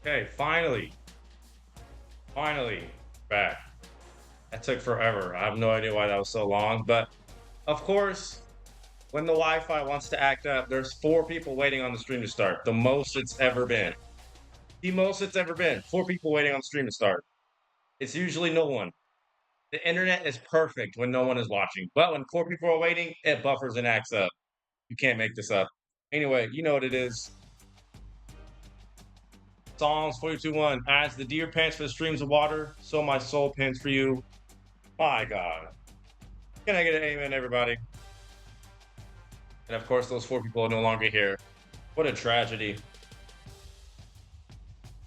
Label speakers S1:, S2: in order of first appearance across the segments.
S1: Okay, finally back. That took forever. I have no idea why that was so long, but of course, when the Wi-Fi wants to act up, there's 4 people waiting on the stream to start. The most it's ever been. The most it's ever been. 4 people waiting on the stream to start. It's usually no one. The internet is perfect when no one is watching, but when 4 people are waiting, it buffers and acts up. You can't make this up. Anyway, you know what it is. Psalms 42:1. As the deer pants for the streams of water, so my soul pants for you. My God. Can I get an amen, everybody? And of course, those 4 people are no longer here. What a tragedy.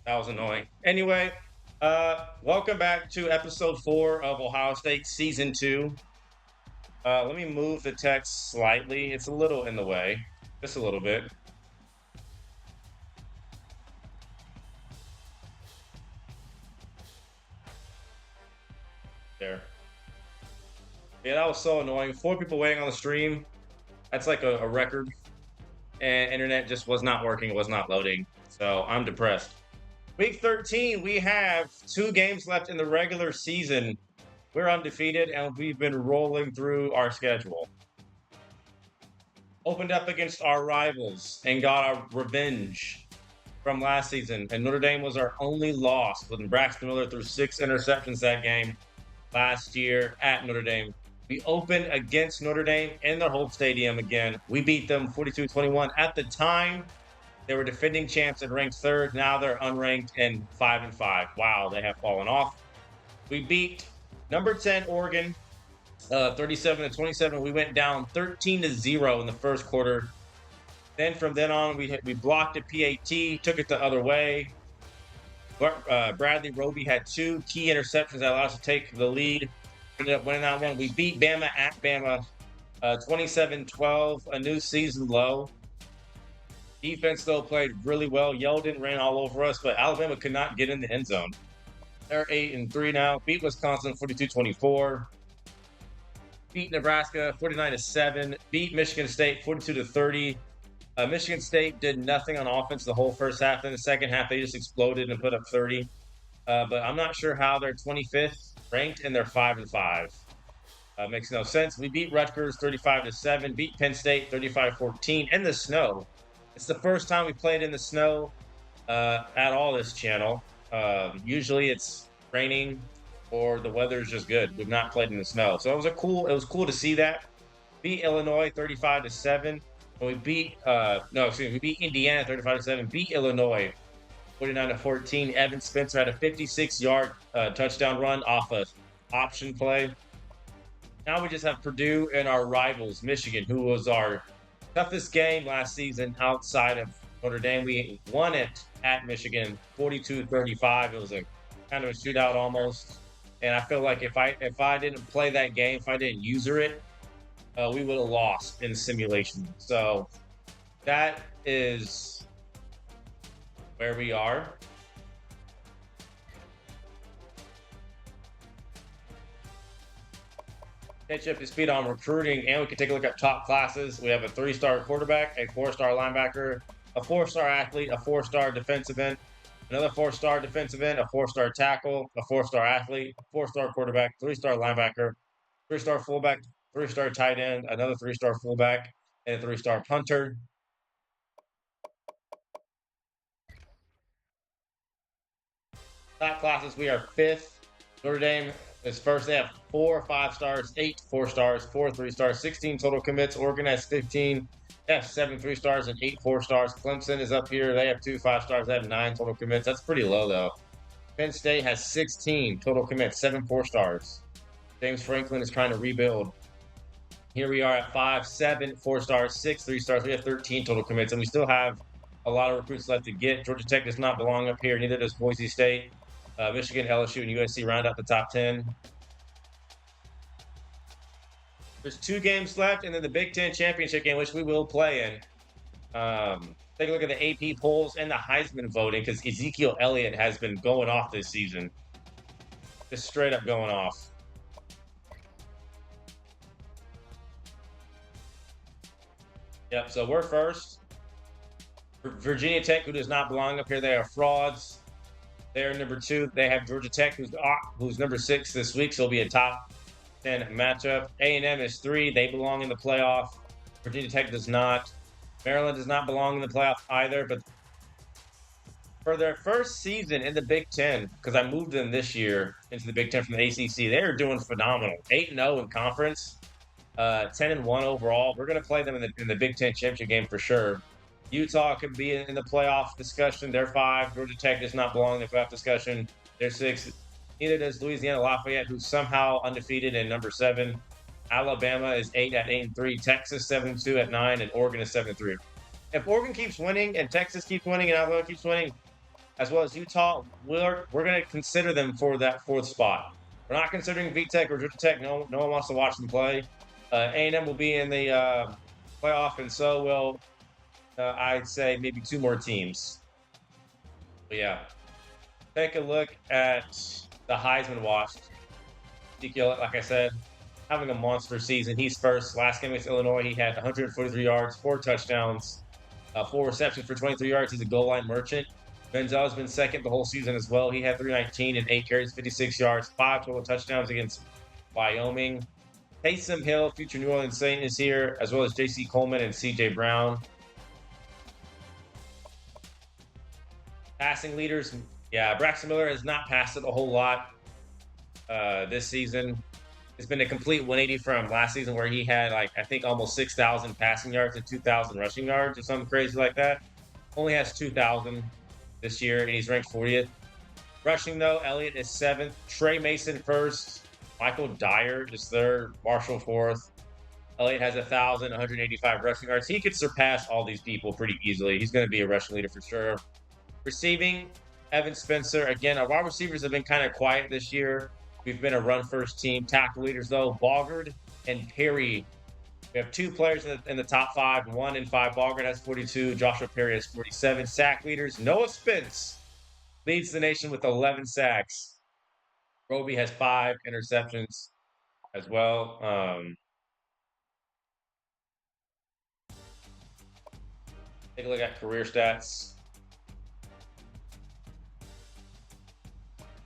S1: That was annoying. Anyway, welcome back to episode 4 of Ohio State Season 2. Let me move the text slightly. It's a little in the way, just a little bit. There. Yeah, that was so annoying. 4 people waiting on the stream. That's like a record. And internet just was not working. It was not loading. So I'm depressed. Week 13, we have 2 games left in the regular season. We're undefeated, and we've been rolling through our schedule. Opened up against our rivals and got our revenge from last season. And Notre Dame was our only loss when Braxton Miller threw 6 interceptions that game last year at Notre Dame. We opened against Notre Dame in their home stadium again. We beat them 42-21. At the time, they were defending champs and ranked 3rd. Now they're unranked and 5-5. Wow, they have fallen off. We beat number 10 Oregon 37-27. We went down 13-0 in the first quarter. Then from then on, we blocked a PAT, took it the other way. Bradley Roby had 2 key interceptions that allowed us to take the lead. Ended up winning that one. We beat Bama at Bama 27-12, a new season low. Defense, though, played really well. Yeldon ran all over us, but Alabama could not get in the end zone. They're 8-3 now. Beat Wisconsin 42-24. Beat Nebraska 49-7. Beat Michigan State 42-30. Michigan State did nothing on offense the whole first half. In the second half, they just exploded and put up 30. But I'm not sure how they're 25th ranked and they're 5-5. Makes no sense. We beat Rutgers 35-7. Beat Penn State 35-14 in the snow. It's the first time we played in the snow at all this channel. Usually it's raining or the weather is just good. We've not played in the snow, so it was cool to see that. Beat Illinois 35-7. And we beat we beat Indiana 35-7. Beat Illinois 49-14. Evan Spencer had a 56-yard touchdown run off a option play. Now we just have Purdue and our rivals, Michigan, who was our toughest game last season outside of Notre Dame. We won it at Michigan 42-35. It was a kind of a shootout almost. And I feel like if I didn't play that game, if I didn't user it, we would have lost in simulation. So that is where we are. Catch up to speed on recruiting, and we can take a look at top classes. We have a 3-star quarterback, a 4-star linebacker, a 4-star athlete, a 4-star defensive end, another 4-star defensive end, a 4-star tackle, a 4-star athlete, 4-star quarterback, 3-star linebacker, 3-star fullback, 3-star tight end, another 3-star fullback, and a 3-star punter. Top classes, we are 5th. Notre Dame is first. They have 4 5-stars, 8 4-stars, 4 3-stars, 16 total commits. Oregon has 15. They have 7 3-stars and 8 4-stars. Clemson is up here. They have 2 5-stars. They have 9 total commits. That's pretty low, though. Penn State has 16 total commits, 7 4-stars. James Franklin is trying to rebuild. Here we are at 5, 7 4-stars, 6 3-stars. We have 13 total commits, and we still have a lot of recruits left to get. Georgia Tech does not belong up here. Neither does Boise State. Michigan, LSU, and USC round out the top 10. There's 2 games left, and then the Big Ten championship game, which we will play in. Take a look at the AP polls and the Heisman voting, because Ezekiel Elliott has been going off this season. Just straight up going off. Yep, so we're first. Virginia Tech, who does not belong up here, they are frauds. They're number 2. They have Georgia Tech, who's number 6 this week, so it'll be a top 10 matchup. A&M is 3. They belong in the playoff. Virginia Tech does not. Maryland does not belong in the playoff either. But for their first season in the Big Ten, because I moved them this year into the Big Ten from the ACC, they're doing phenomenal. 8-0 in conference, 10-1 overall. We're going to play them in the Big Ten championship game for sure. Utah could be in the playoff discussion. They're 5. Georgia Tech does not belong in the playoff discussion. They're 6. Neither does Louisiana Lafayette, who's somehow undefeated and number 7. Alabama is 8 at 8-3. Texas 7-2 at 9, and Oregon is 7-3. If Oregon keeps winning and Texas keeps winning and Alabama keeps winning, as well as Utah, we're going to consider them for that 4th spot. We're not considering VTech or Georgia Tech. No one wants to watch them play. A&M will be in the playoff, and so will I'd say maybe 2 more teams. But yeah, take a look at the Heisman watch. Ezekiel, like I said, having a monster season. He's first. Last game against Illinois, he had 143 yards, 4 touchdowns, 4 receptions for 23 yards. He's a goal line merchant. Benzel has been second the whole season as well. He had 319 and 8 carries, 56 yards, 5 total touchdowns against Wyoming. Taysom Hill, future New Orleans Saint, is here, as well as J.C. Coleman and C.J. Brown. Passing leaders, yeah, Braxton Miller has not passed it a whole lot this season. It's been a complete 180 from last season where he had, I think almost 6,000 passing yards and 2,000 rushing yards or something crazy like that. Only has 2,000 this year, and he's ranked 40th. Rushing, though, Elliott is 7th. Trey Mason 1st. Michael Dyer is 3rd. Marshall 4th. Elliott has 1,185 rushing yards. He could surpass all these people pretty easily. He's going to be a rushing leader for sure. Receiving, Evan Spencer. Again, our wide receivers have been kind of quiet this year. We've been a run-first team. Tackle leaders, though, Bogard and Perry. We have 2 players in the top 5, 1 and 5. Bogard has 42. Joshua Perry has 47. Sack leaders, Noah Spence leads the nation with 11 sacks. Roby has 5 interceptions as well. Take a look at career stats.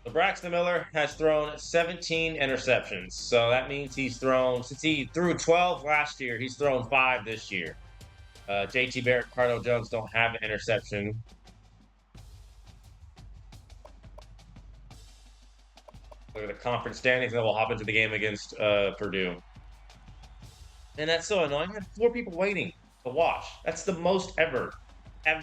S1: So Braxton Miller has thrown 17 interceptions. So that means he's thrown, since he threw 12 last year, he's thrown 5 this year. JT Barrett, Cardinal Jones don't have an interception. Look at the conference standings, and then we'll hop into the game against Purdue. And that's so annoying. I had 4 people waiting to watch. That's the most ever. And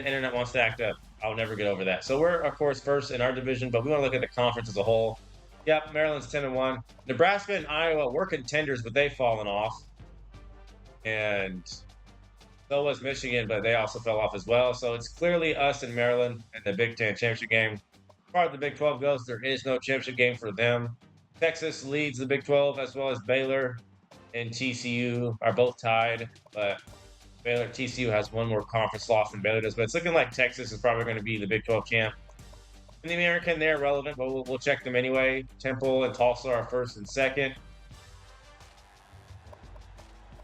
S1: the internet wants to act up. I'll never get over that. So we're, of course, first in our division, but we want to look at the conference as a whole. Yep, Maryland's 10-1. Nebraska and Iowa were contenders, but they've fallen off. And so was Michigan, but they also fell off as well. So it's clearly us and Maryland in the Big Ten championship game. As far as the Big 12 goes, there is no championship game for them. Texas leads the Big 12, as well as Baylor and TCU are both tied, but Baylor, TCU has 1 more conference loss than Baylor does, but it's looking like Texas is probably going to be the Big 12 champ. In the American, they're relevant, but we'll check them anyway. Temple and Tulsa are 1st and 2nd.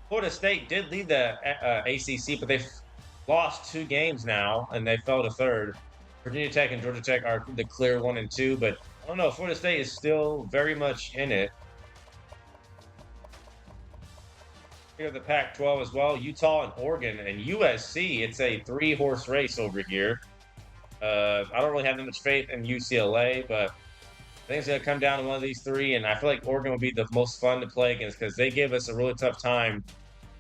S1: Florida State did lead the ACC, but they've lost 2 games now, and they fell to 3rd. Virginia Tech and Georgia Tech are the clear 1 and 2, but I don't know. Florida State is still very much in it. Here the Pac-12 as well. Utah and Oregon and USC. It's a 3-horse race over here. I don't really have that much faith in UCLA, but I think it's going to come down to one of these 3, and I feel like Oregon will be the most fun to play against because they gave us a really tough time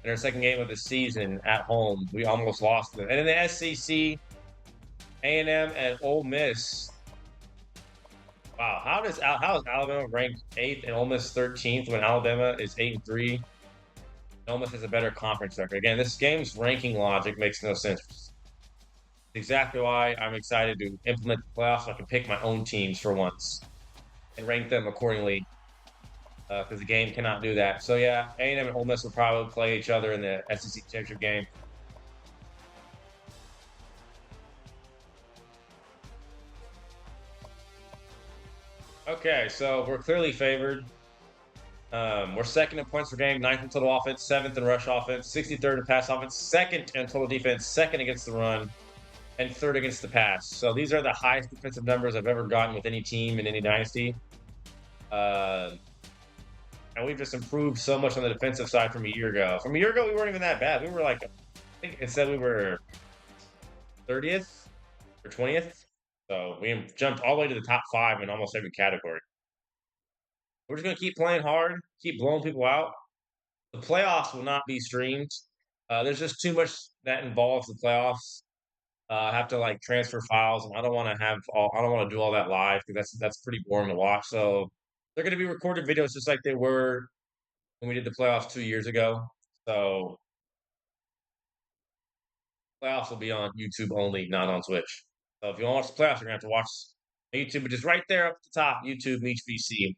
S1: in our second game of the season at home. We almost lost them. And in the SEC, A&M and Ole Miss. Wow, how is Alabama ranked 8th and Ole Miss 13th when Alabama is 8-3? Ole Miss has a better conference record. Again, this game's ranking logic makes no sense. Exactly why I'm excited to implement the playoffs so I can pick my own teams for once and rank them accordingly because the game cannot do that. So yeah, A&M and Ole Miss will probably play each other in the SEC championship game. Okay, so we're clearly favored. We're 2nd in points per game, 9th in total offense, 7th in rush offense, 63rd in pass offense, 2nd in total defense, 2nd against the run. and third against the pass. So these are the highest defensive numbers I've ever gotten with any team in any dynasty. Uh, and we've just improved so much on the defensive side from a year ago. From a year ago, we weren't even that bad. We were like, I think it said we were 30th or 20th. So we jumped all the way to the top 5 in almost every category. We're just going to keep playing hard, keep blowing people out. The playoffs will not be streamed. There's just too much that involves the playoffs. I have to like transfer files, and I don't want to I don't want to do all that live because that's pretty boring to watch. So they're going to be recorded videos just like they were when we did the playoffs 2 years ago. So playoffs will be on YouTube only, not on Twitch. So if you want to watch the playoffs, you're gonna have to watch YouTube, which is right there up at the top. YouTube Meach VC.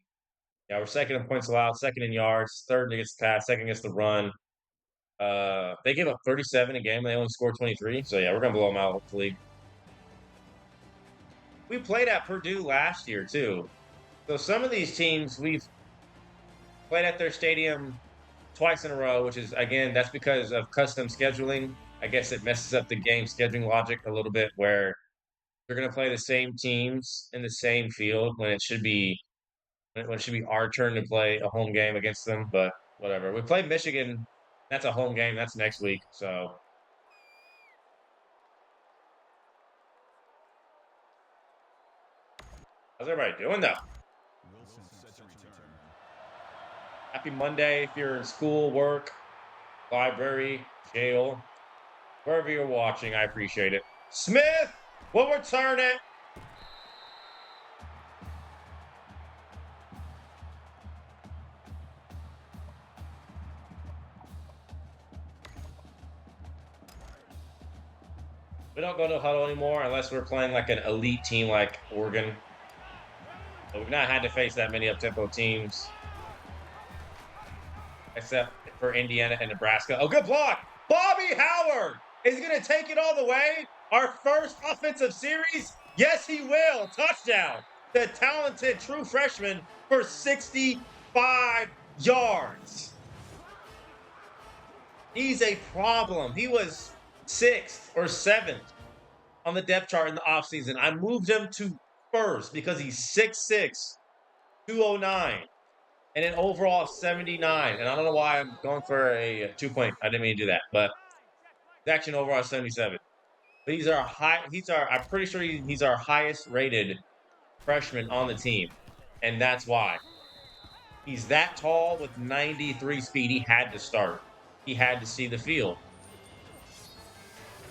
S1: Yeah, we're second in points allowed, second in yards, third against the pass, second against the run. They gave up 37 a game, and they only scored 23. So yeah, we're gonna blow them out hopefully. We played at Purdue last year too. So some of these teams we've played at their stadium twice in a row, which is again that's because of custom scheduling. I guess it messes up the game scheduling logic a little bit, where they're going to play the same teams in the same field when it should be our turn to play a home game against them. But whatever. We play Michigan. That's a home game. That's next week. So how's everybody doing though? Happy Monday if you're in school, work, library, jail, wherever you're watching. I appreciate it. Smith will return it. We don't go to huddle anymore unless we're playing like an elite team like Oregon. But we've not had to face that many up-tempo teams, except for Indiana and Nebraska. Oh, good block! Bobby Howard is going to take it all the way. Our first offensive series. Yes, he will. Touchdown. The talented true freshman for 65 yards. He's a problem. He was 6th or 7th on the depth chart in the offseason. I moved him to first because he's 6'6", 209, and an overall 79. And I don't know why I'm going for a 2-point. I didn't mean to do that, but he's actually an overall 77. But I'm pretty sure he's our highest rated freshman on the team. And that's why. He's that tall with 93 speed. He had to start. He had to see the field.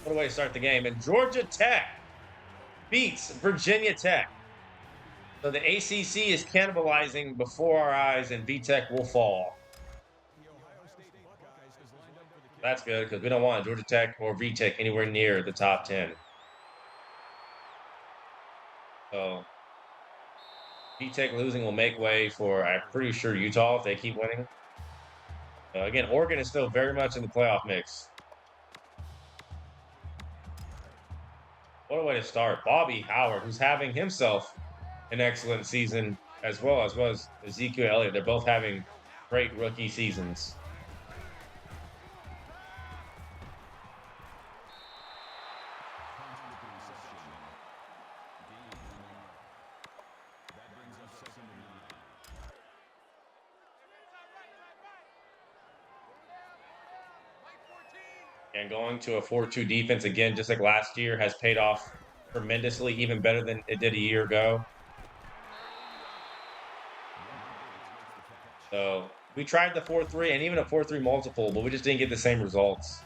S1: What a way to start the game. And Georgia Tech beats Virginia Tech. So the ACC is cannibalizing before our eyes, and VTech will fall. That's good because we don't want Georgia Tech or VTech anywhere near the top 10. So VTech losing will make way for, I'm pretty sure, Utah if they keep winning. Again, Oregon is still very much in the playoff mix. What a way to start. Bobby Howard, who's having himself an excellent season, as well as Ezekiel Elliott. They're both having great rookie seasons. And going to a 4-2 defense again, just like last year, has paid off tremendously, even better than it did a year ago. So we tried the 4-3 and even a 4-3 multiple, but we just didn't get the same results.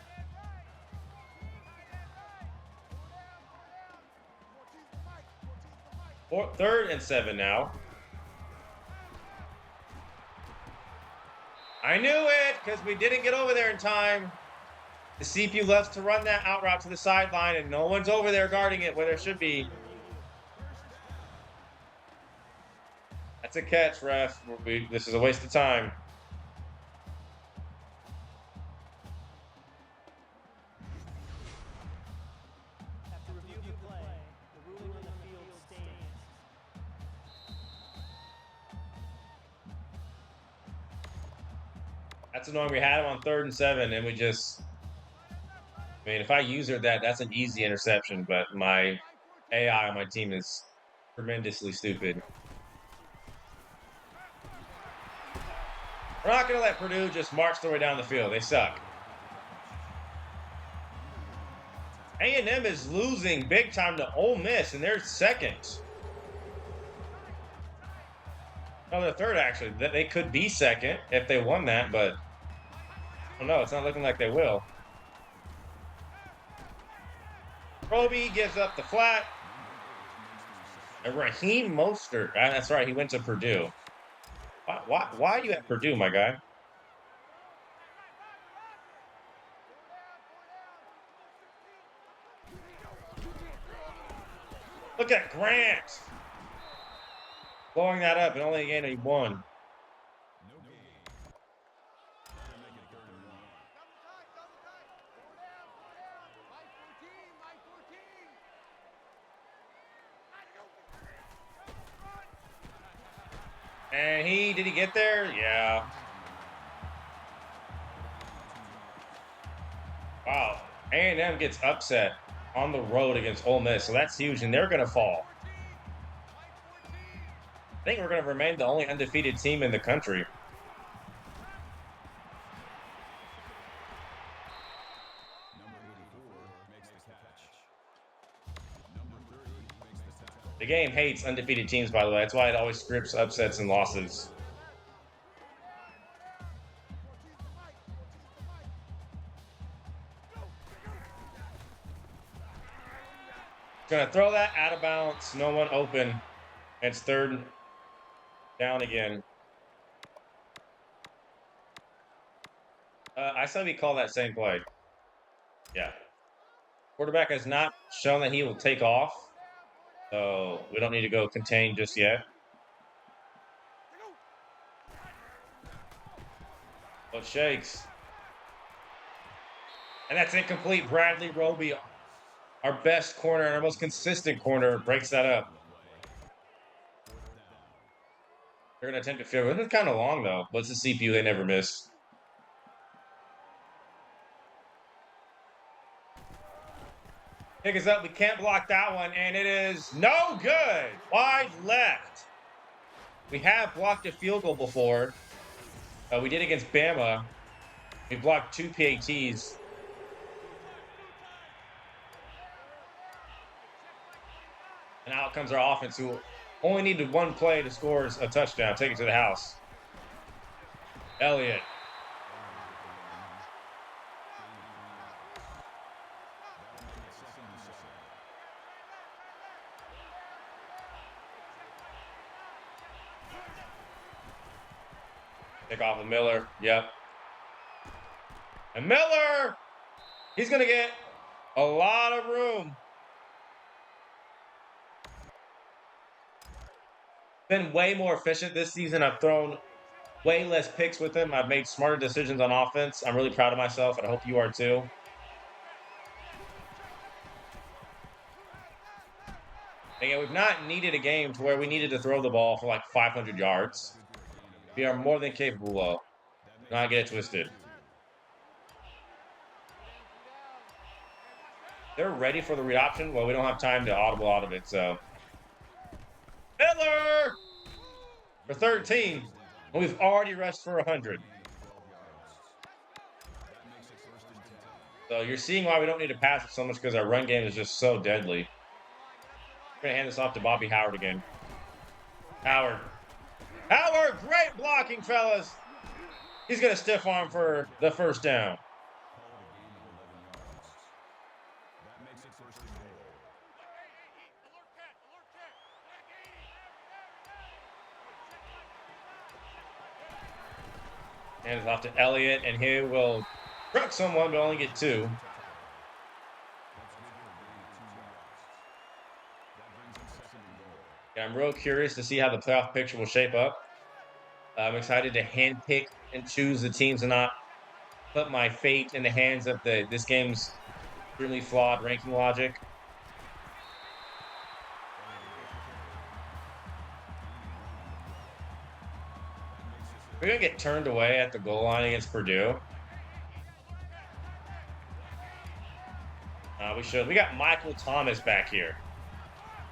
S1: Third and 7 now. I knew it because we didn't get over there in time. The CPU loves to run that out route to the sideline, and no one's over there guarding it where there should be. That's a catch, ref. This is a waste of time.
S2: After review of play, the ruling on the field stands.
S1: That's annoying. We had him on 3rd and 7, and we just I mean, if I user that, that's an easy interception, but my AI on my team is tremendously stupid. We're not going to let Purdue just march their way down the field. They suck. A&M is losing big time to Ole Miss, and they're second. No, they're third, actually. They could be second if they won that, but I don't know. It's not looking like they will. Roby gives up the flat. And Raheem Mostert. That's right. He went to Purdue. Why are you at Purdue, my guy? Look at Grant. Blowing that up and only gaining one. And did he get there? Yeah. Wow. A&M gets upset on the road against Ole Miss, so that's huge, and they're going to fall. I think we're going to remain the only undefeated team in the country. The game hates undefeated teams, by the way. That's why it always scripts upsets and losses. Gonna throw that out of bounds. No one open. It's third down again. I said we call that same play. Yeah. Quarterback has not shown that he will take off. So we don't need to go contain just yet. Well, it shakes. And that's incomplete. Bradley Roby, our best corner and our most consistent corner, breaks that up. They're going to attempt to field goal. This is kind of long, though. What's the CPU they never miss? Pick us up. We can't block that one, and it is no good. Wide left. We have blocked a field goal before. We did against Bama. We blocked 2 PATs. And out comes our offense, who only needed one play to score a touchdown. Take it to the house. Elliott. Pick off of Miller. Yep. And Miller! He's going to get a lot of room. Been way more efficient this season. I've thrown way less picks with him. I've made smarter decisions on offense. I'm really proud of myself, and I hope you are too. Again, we've not needed a game to where we needed to throw the ball for like 500 yards. We are more than capable of. Not get it twisted. They're ready for the read option. Well, we don't have time to audible out of it, so. Miller! For 13. And we've already rushed for 100. So you're seeing why we don't need to pass it so much, because our run game is just so deadly. We're going to hand this off to Bobby Howard again. Howard, great blocking, fellas. He's going to stiff arm for the first down. Hand it off to Elliott, and he will truck someone, but only get 2. Yeah, I'm real curious to see how the playoff picture will shape up. I'm excited to handpick and choose the teams and not put my fate in the hands of this game's extremely flawed ranking logic. We're going to get turned away at the goal line against Purdue. we should. We got Michael Thomas back here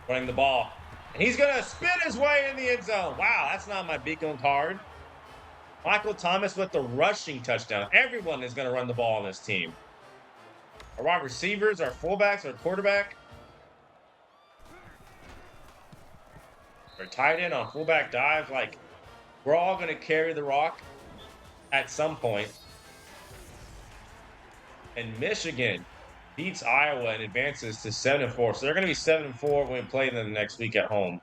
S1: running the ball. And he's going to spin his way in the end zone. Wow, that's not my beacon card. Michael Thomas with the rushing touchdown. Everyone is going to run the ball on this team. Our wide receivers, our fullbacks, our quarterback. Our tight end on fullback dive. Like, we're all going to carry the rock at some point. And Michigan beats Iowa and advances to 7-4. So they're going to be 7-4 when we play them next week at home.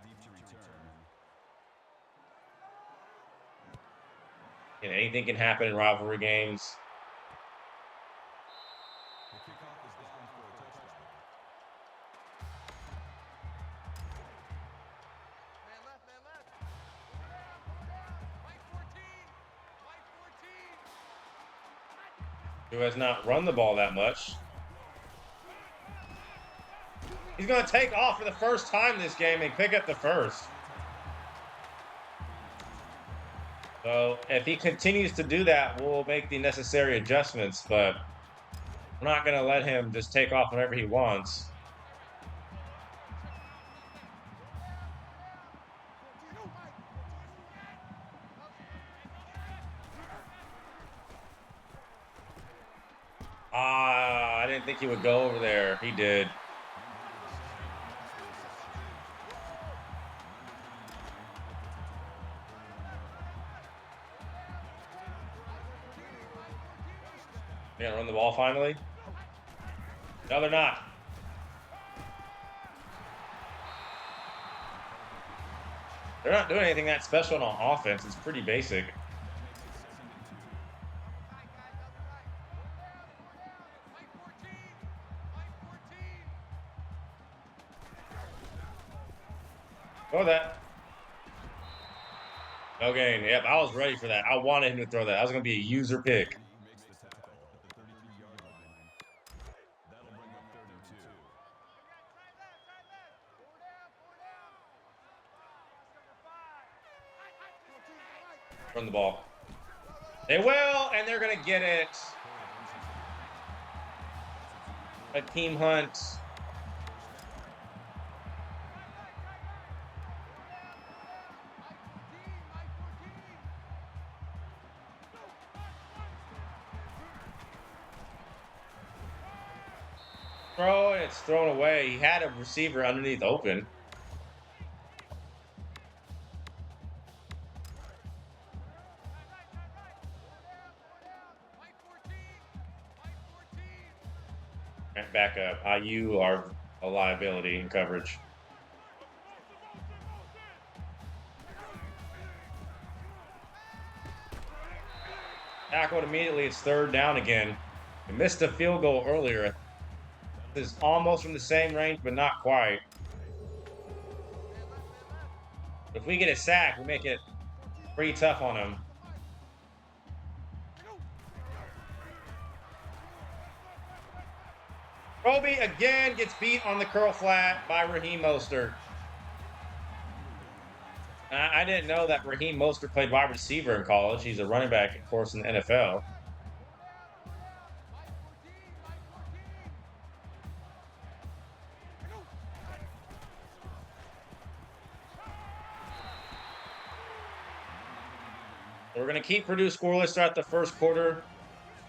S1: And anything can happen in rivalry games. Who has not run the ball that much. He's going to take off for the first time this game and pick up the first. So if he continues to do that, we'll make the necessary adjustments, but we're not going to let him just take off whenever he wants. I didn't think he would go over there. He did. They're going to run the ball finally? No, they're not. They're not doing anything that special on offense. It's pretty basic. Throw that. No gain. Yep, I was ready for that. I wanted him to throw that. That was going to be a user pick. Run the ball. They will, and they're going to get it. A team hunt. Throw, and it's thrown away. He had a receiver underneath open. Back up. IU are a liability in coverage. Tackled immediately. It's third down again. We missed a field goal earlier. This is almost from the same range, but not quite. If we get a sack, we make it pretty tough on them. Roby again gets beat on the curl flat by Raheem Mostert. I didn't know that Raheem Mostert played wide receiver in college. He's a running back, of course, in the NFL. We're going to keep Purdue scoreless throughout the first quarter.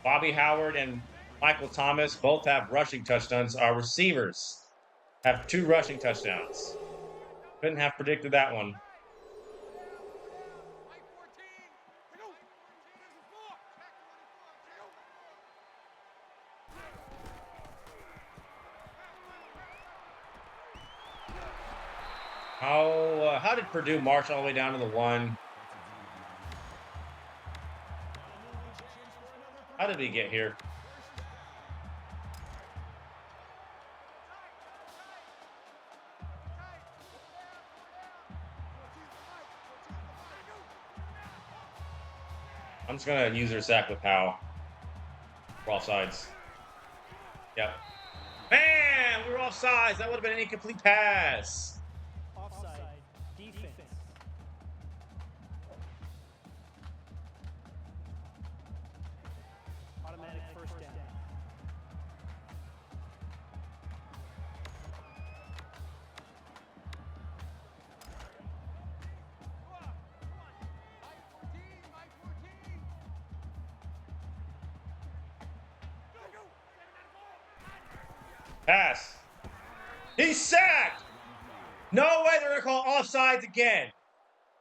S1: Bobby Howard and Michael Thomas both have rushing touchdowns. Our receivers have 2 rushing touchdowns. Couldn't have predicted that one. How did Purdue march all the way down to the 1? How did we get here? I'm just going to use their sack with Powell. We're offsides. Yep. Man, we were offsides. That would have been an incomplete pass.
S2: Offside. Defense. Automatic first down.
S1: Pass. He's sacked. No way they're going to call offsides again.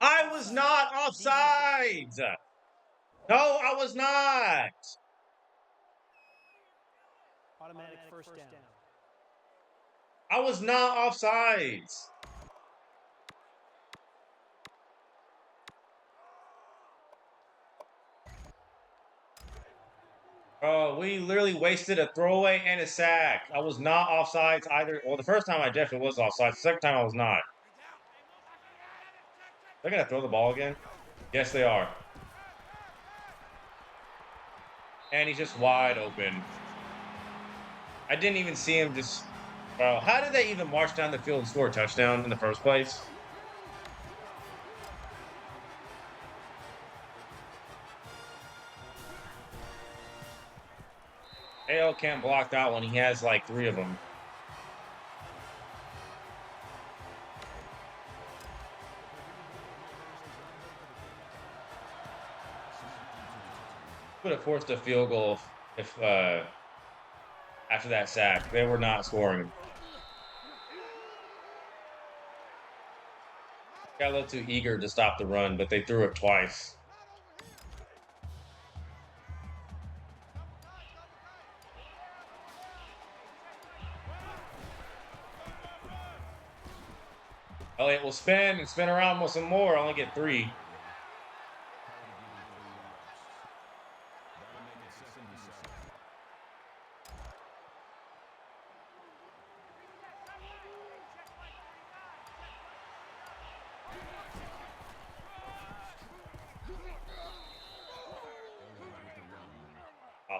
S1: I was not offsides. No, I was not.
S2: Automatic first down.
S1: I was not offsides. Bro, we literally wasted a throwaway and a sack. I was not offsides either. Well, the first time I definitely was offsides. The second time I was not. They're going to throw the ball again? Yes, they are. And he's just wide open. I didn't even see him just... Bro, how did they even march down the field and score a touchdown in the first place? AL can't block that one. He has like 3 of them. Would have forced a field goal if after that sack. They were not scoring. Got a little too eager to stop the run, but they threw it twice. Elliott will spin and spin around with some more. Only get 3.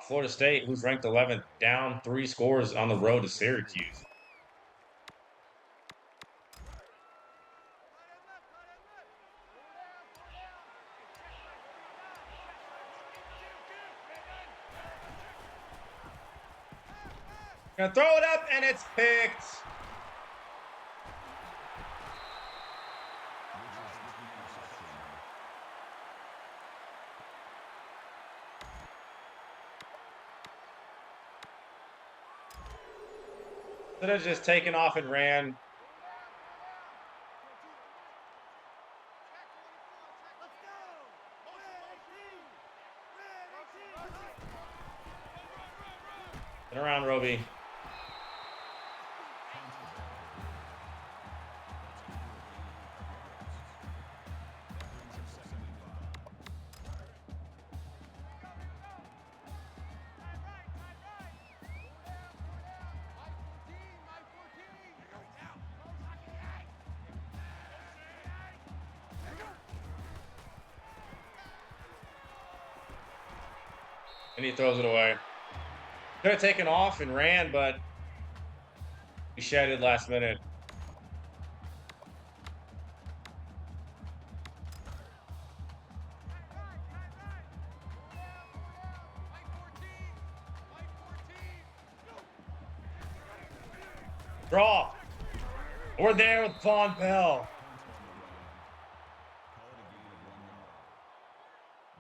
S1: Florida State, who's ranked 11th, down 3 scores on the road to Syracuse. Gonna throw it up, and it's picked. Should have just taken off and ran. Turn around, Roby. And he throws it away. Could have taken off and ran, but he shedded last minute. Draw. We're there with Von Bell,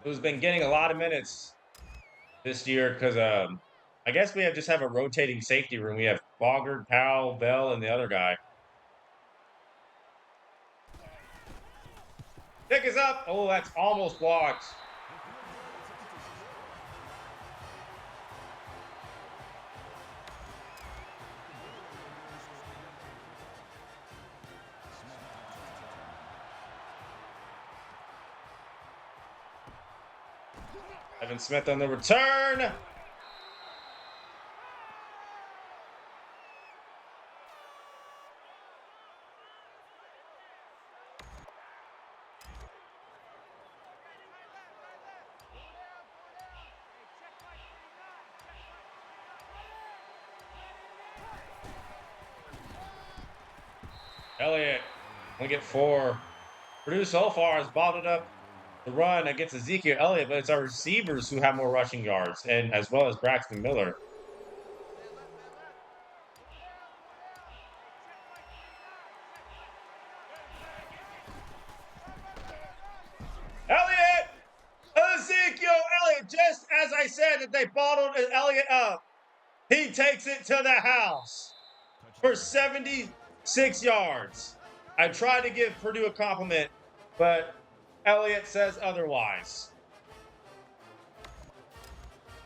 S1: who's been getting a lot of minutes this year because I guess we just have a rotating safety room. We have Bogard, Powell, Bell, and the other guy. Pick is up. Oh, that's almost blocked. Evan Smith on the return. Elliott, only get 4. Purdue so far has bottled up the run against Ezekiel Elliott, but it's our receivers who have more rushing yards, and as well as Braxton Miller. Elliott! Ezekiel Elliott, just as I said that they bottled Elliott up, he takes it to the house. for 76 yards. I tried to give Purdue a compliment, but Elliott says otherwise.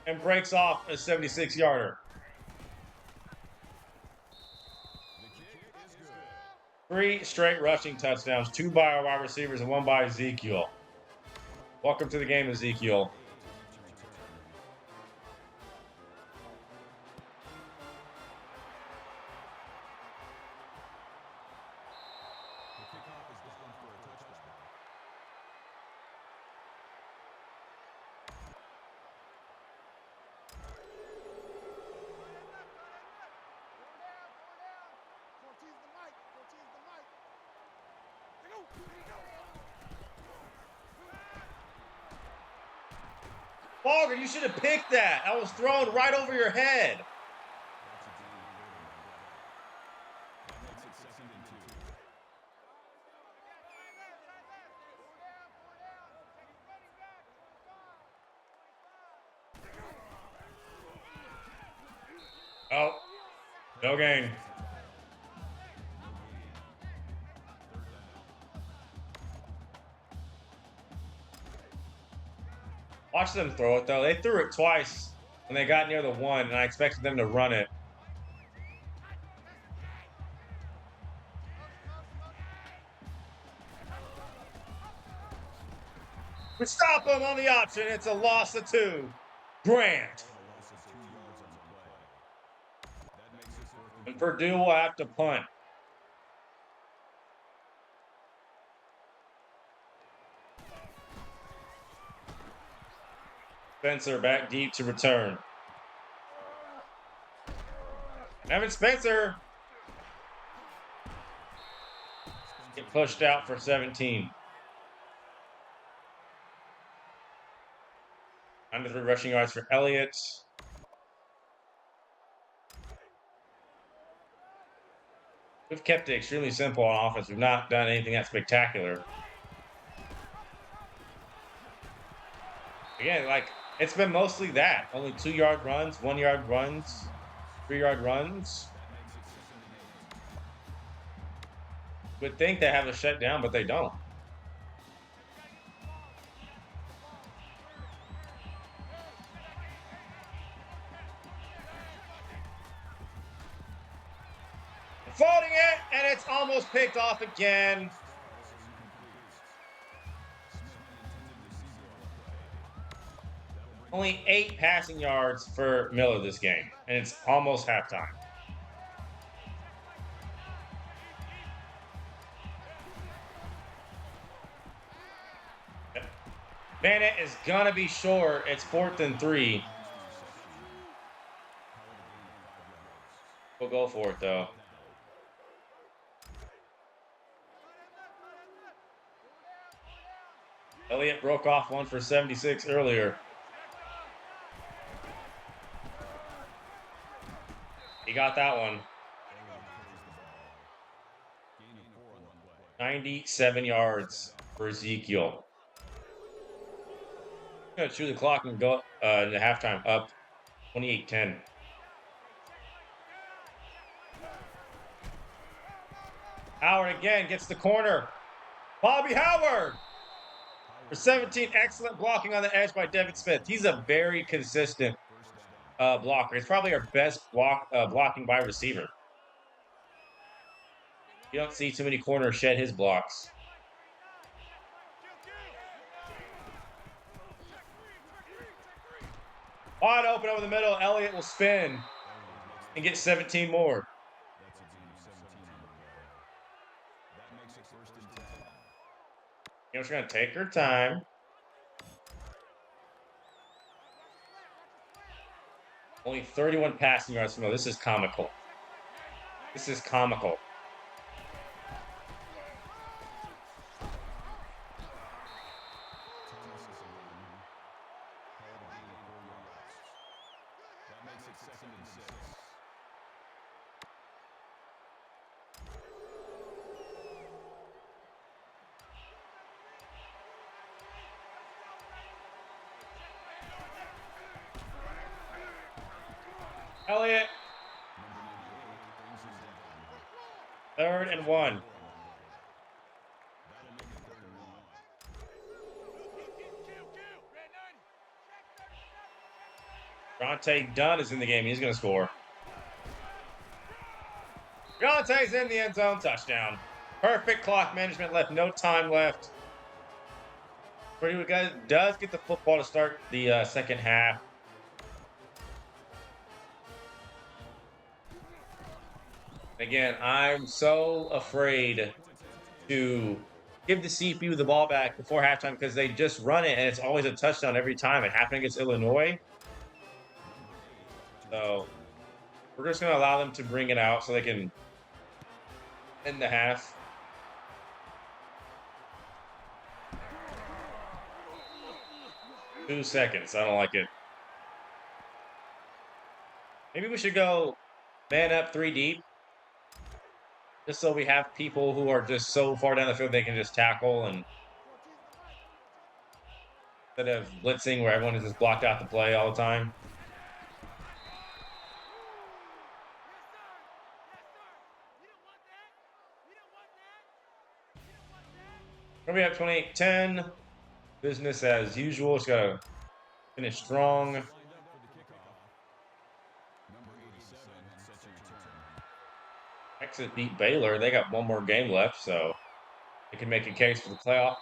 S1: And breaks off a 76-yarder. 3 straight rushing touchdowns, 2 by our wide receivers and 1 by Ezekiel. Welcome to the game, Ezekiel. Fogger, you should have picked that. I was thrown right over your head. Oh, no gain. Watch them throw it, though. They threw it twice when they got near the 1, and I expected them to run it. We stop them on the option. It's a loss of 2. Grant. And Purdue will have to punt. Spencer back deep to return. Evan Spencer. Get pushed out for 17. 93 rushing yards for Elliott. We've kept it extremely simple on offense. We've not done anything that spectacular. Again, like, it's been mostly that. Only 2-yard runs, 1-yard runs, 3-yard runs. Would think they have a shutdown, but they don't. Floating it, and it's almost picked off again. Only 8 passing yards for Miller this game, and it's almost halftime. Bennett is gonna be short. It's 4th and 3. We'll go for it, though. Elliott broke off one for 76 earlier. He got that one. 97 yards for Ezekiel. Gonna chew the clock and go into halftime up 28-10. Howard again gets the corner. Bobby Howard for 17. Excellent blocking on the edge by Devin Smith. He's a very consistent blocker. It's probably our best blocking by receiver. You don't see too many corners shed his blocks. Wide open over the middle. Elliott will spin and get 17 more. You know, she's going to take her time. Only 31 passing yards from her. This is comical. This is comical. Elliott 3rd and 1. Bronte Dunn is in the game. He's going to score. Bronte's in the end zone. Touchdown. Perfect clock management. Left no time left. Purdue does get the football to start the second half. Again, I'm so afraid to give the CPU the ball back before halftime because they just run it and it's always a touchdown every time. It happened against Illinois. So we're just going to allow them to bring it out so they can end the half. Two seconds. I don't like it. Maybe we should go man up 3 deep. Just so we have people who are just so far down the field they can just tackle, and instead of blitzing where everyone is just blocked out the play all the time. We're going to be up 28-10. Business as usual. Just got to finish strong. Texas beat Baylor. They got one more game left, so they can make a case for the playoff.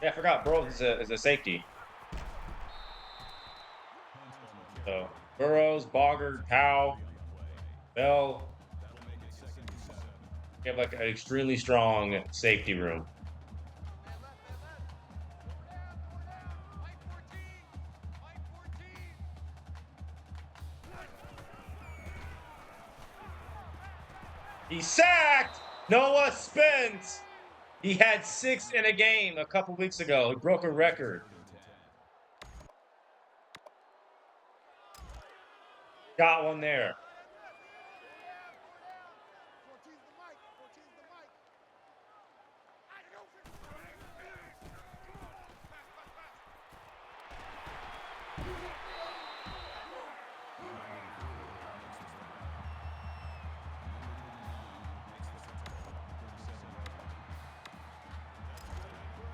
S1: Yeah, I forgot Burrows is a safety. So Burrows, Boggart, Powell, Bell. We have like an extremely strong safety room. He's sacked! Noah Spence! He had 6 in a game a couple weeks ago. He broke a record. Got one there.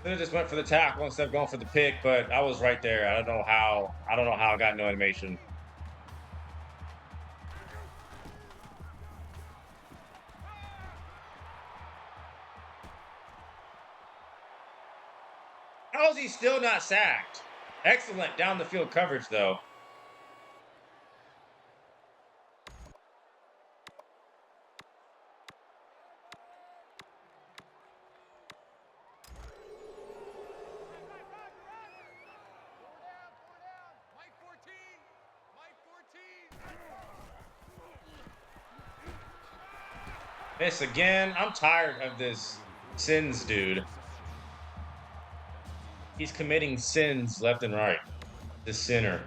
S1: Then it just went for the tackle instead of going for the pick, but I was right there. I don't know how I got no animation. How is he still not sacked? Excellent down the field coverage, though. Miss again. I'm tired of this sins dude. He's committing sins left and right. The sinner.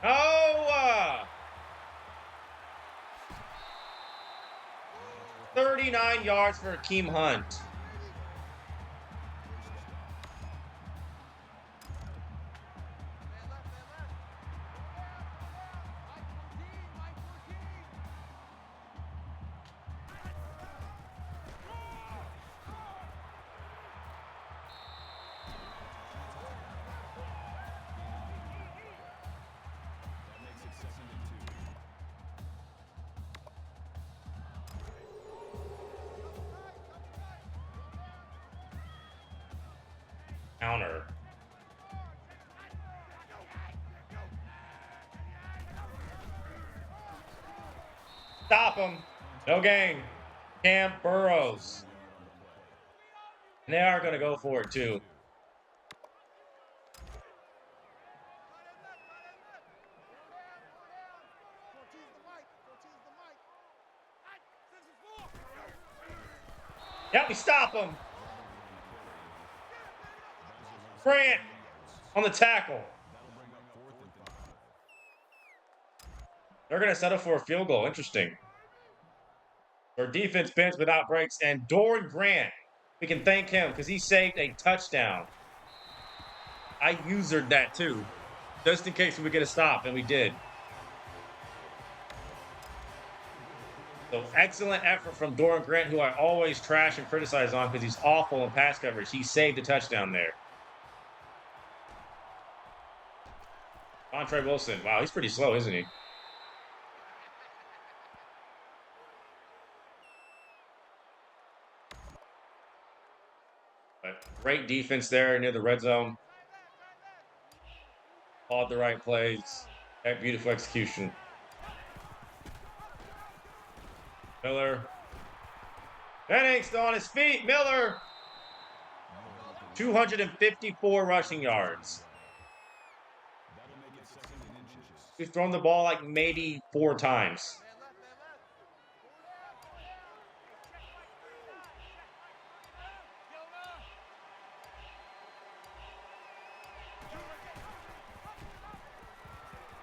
S1: Oh! 39 yards for Akeem Hunt. Counter. Stop him. No gain. Camp Burrows. And they are going to go for it, too. Help me stop him. Grant on the tackle. They're going to settle for a field goal. Interesting. Their defense bends without breaks. And Doran Grant, we can thank him because he saved a touchdown. I usered that too, just in case we get a stop, and we did. So excellent effort from Doran Grant, who I always trash and criticize on because he's awful in pass coverage. He saved a touchdown there. Montre Wilson. Wow, he's pretty slow, isn't he? But great defense there near the red zone. Called the right plays. That beautiful execution. Miller. Penning still on his feet. Miller. 254 rushing yards. He's thrown the ball like maybe 4 times.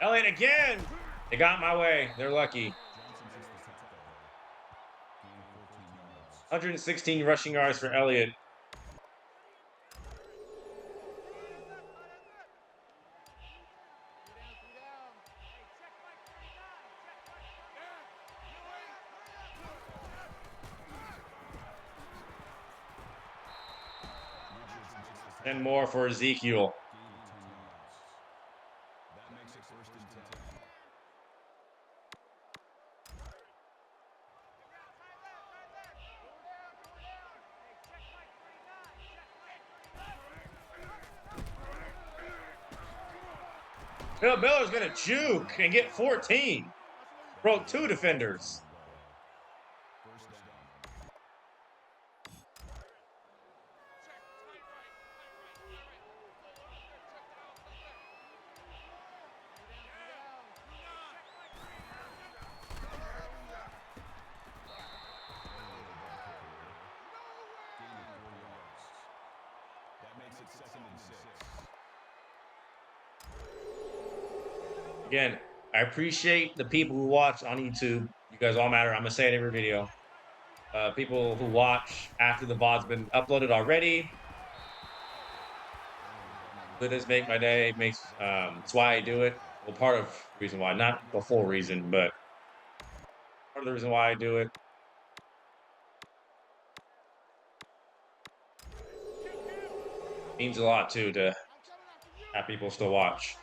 S1: Elliott again. They got my way. They're lucky. 116 rushing yards for Elliott. And more for Ezekiel. Bill Miller's going to juke and get 14. Broke 2 defenders. Again, I appreciate the people who watch on YouTube. You guys all matter. I'm going to say it every video. People who watch after the VOD's been uploaded already. It does make my day. It's why I do it. Well, part of the reason why. Not the full reason, but part of the reason why I do it. Means a lot, too, to have people still watch.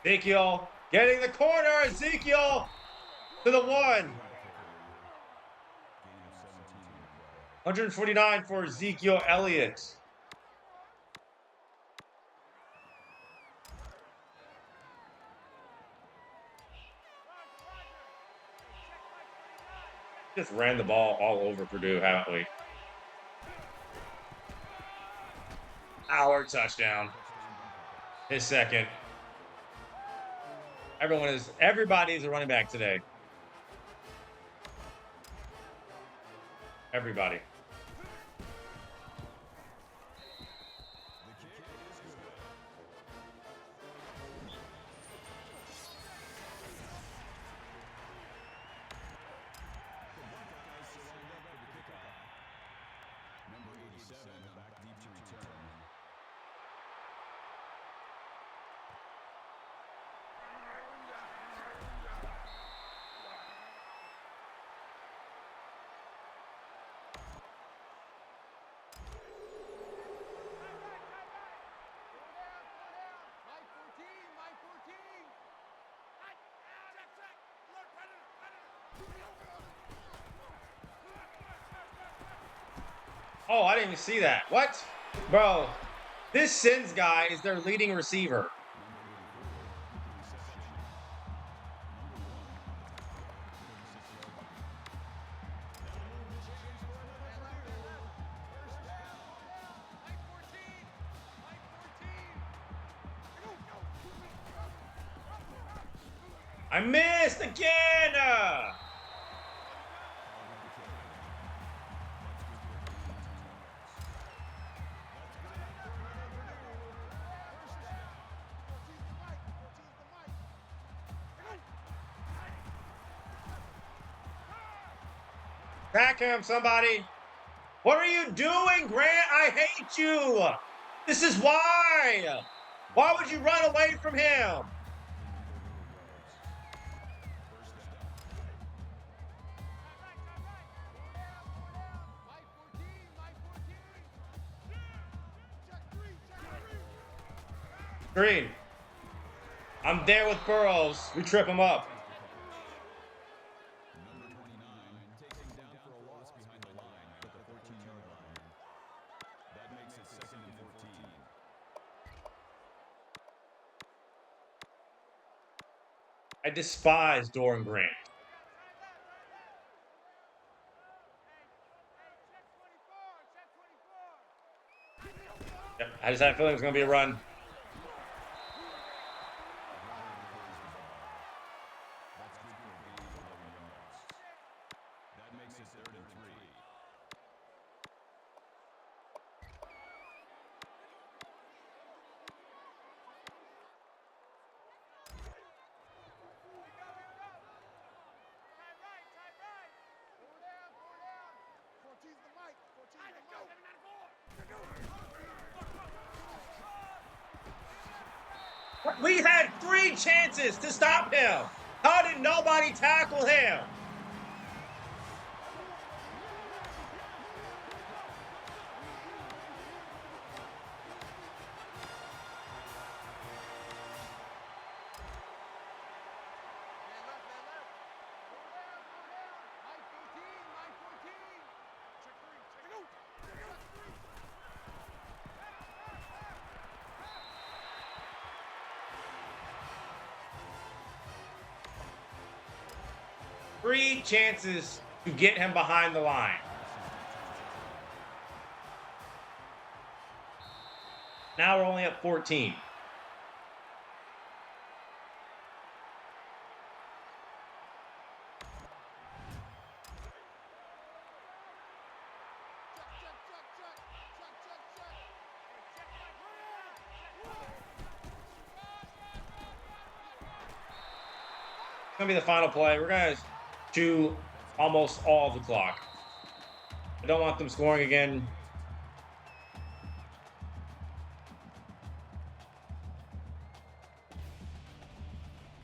S1: Ezekiel getting the corner. Ezekiel to the 1. 149 for Ezekiel Elliott. Just ran the ball all over Purdue, haven't we? Our touchdown. His second. Everybody is a running back today. Everybody. Oh, I didn't even see that. What? Bro, this Sins guy is their leading receiver. I missed again! Track him, somebody. What are you doing, Grant? I hate you. This is why. Why would you run away from him? Green. I'm there with Burrows. We trip him up.
S3: Number 29 takes him down for a loss behind the line at the 14-yard line. That makes it 2nd and 14.
S1: I despise Doran Grant. Yep, I just had a feeling it was going to be a run.
S3: That's good for a gain of 11 yards. That makes it 3rd and 3.
S1: We had 3 chances to stop him. How did nobody tackle him? Three chances to get him behind the line. Now we're only at 14. It's going to be the final play. We're going to chew almost all of the clock. I don't want them scoring again.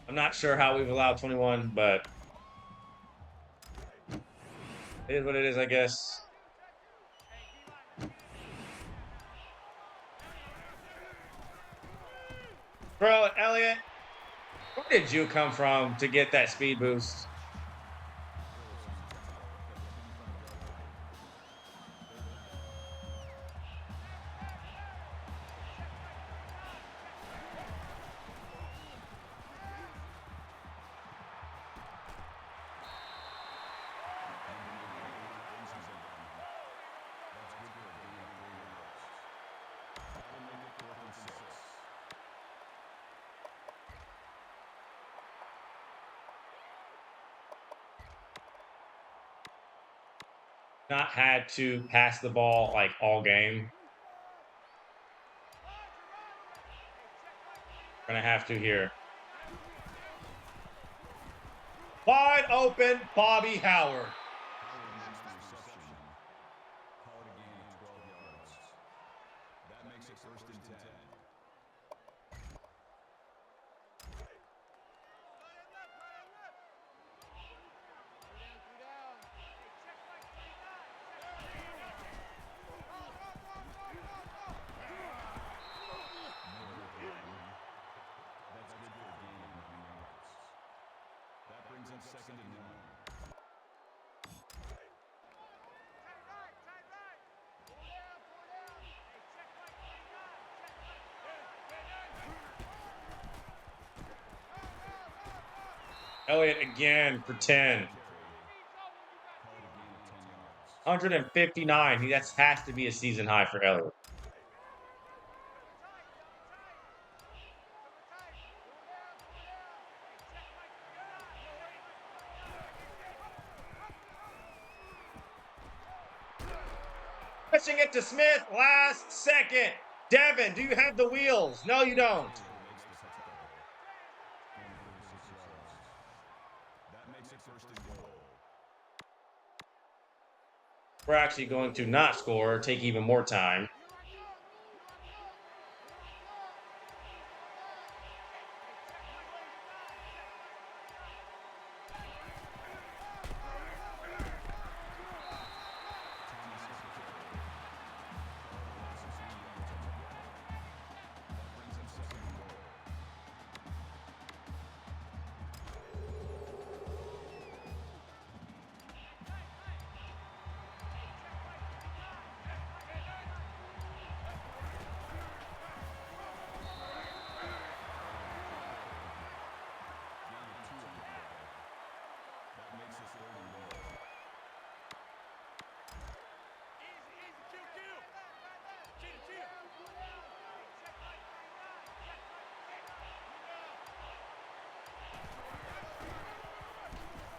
S1: I'm not sure how we've allowed 21, but it is what it is, I guess. Throw it, Elliott. Where did you come from to get that speed boost? Not had to pass the ball like all game. We're going to have to here. Wide open, Bobby Howard.
S3: Howard makes the reception. Call it a gain of 12 yards. That makes it 1st and 10. That's good for a gain of 9 yards. That brings up 2nd and 1.
S1: Elliott again for 10. 159. That has to be a season high for Elliott. Pushing it to Smith, last second. Devin, do you have the wheels? No, you don't.
S3: That makes it 1st and goal.
S1: We're actually going to not score, take even more time.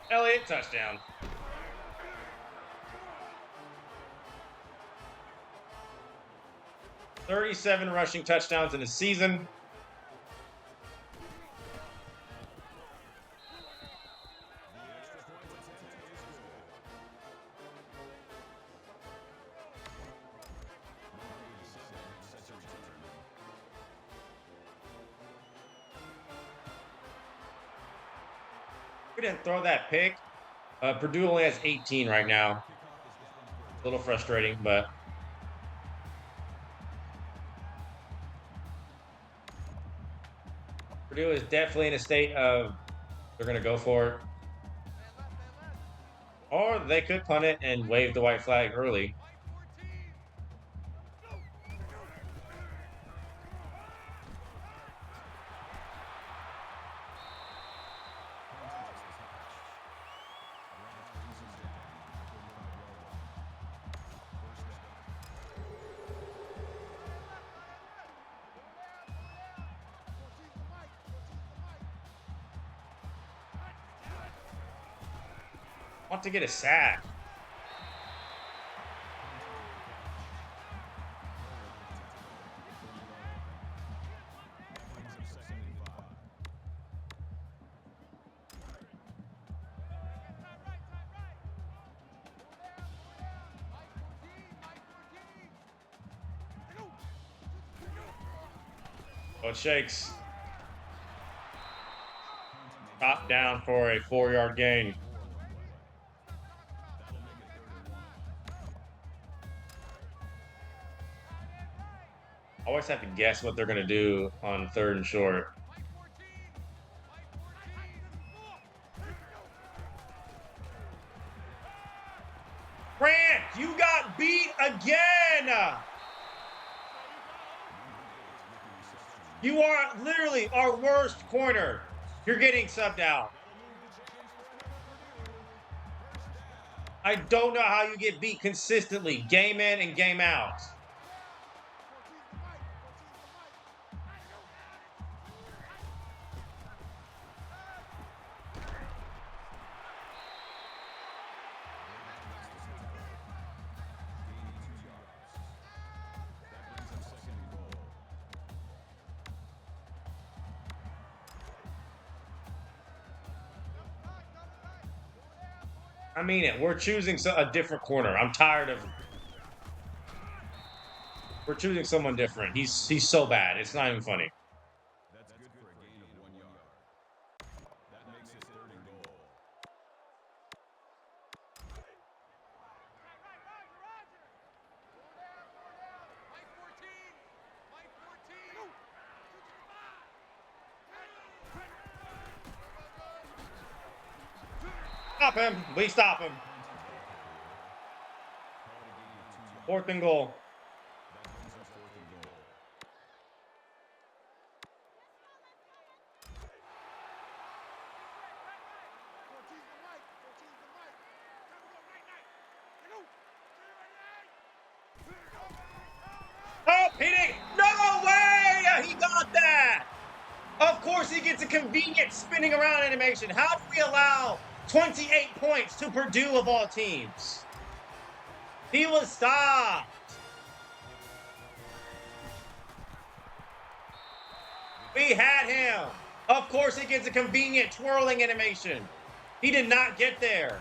S1: Elliott, touchdown. "37 rushing touchdowns in a season. We didn't throw that pick. Purdue only has 18 right now. A little frustrating, but Purdue is definitely in a state of they're going to go for it. Or they could punt it and wave the white flag early. Want to get a sack. Oh, it shakes. Top down for a 4-yard gain. Always have to guess what they're going to do on 3rd and short. Grant, you got beat again. You are literally our worst corner. You're getting subbed out. I don't know how you get beat consistently, game in and game out. I mean it. We're choosing a different corner. I'm tired of. We're choosing someone different. He's so bad. It's not even funny.
S3: That's good for a gain of 1 yard. That makes it 3rd and goal.
S1: Stop him. We stop him. 4th and goal.
S3: That brings us 4th and goal.
S1: Oh, he didn't. No way! He got that. Of course, he gets a convenient spinning around animation. How do we allow 28 points to Purdue of all teams? He was stopped. We had him. Of course, he gets a convenient twirling animation. He did not get there.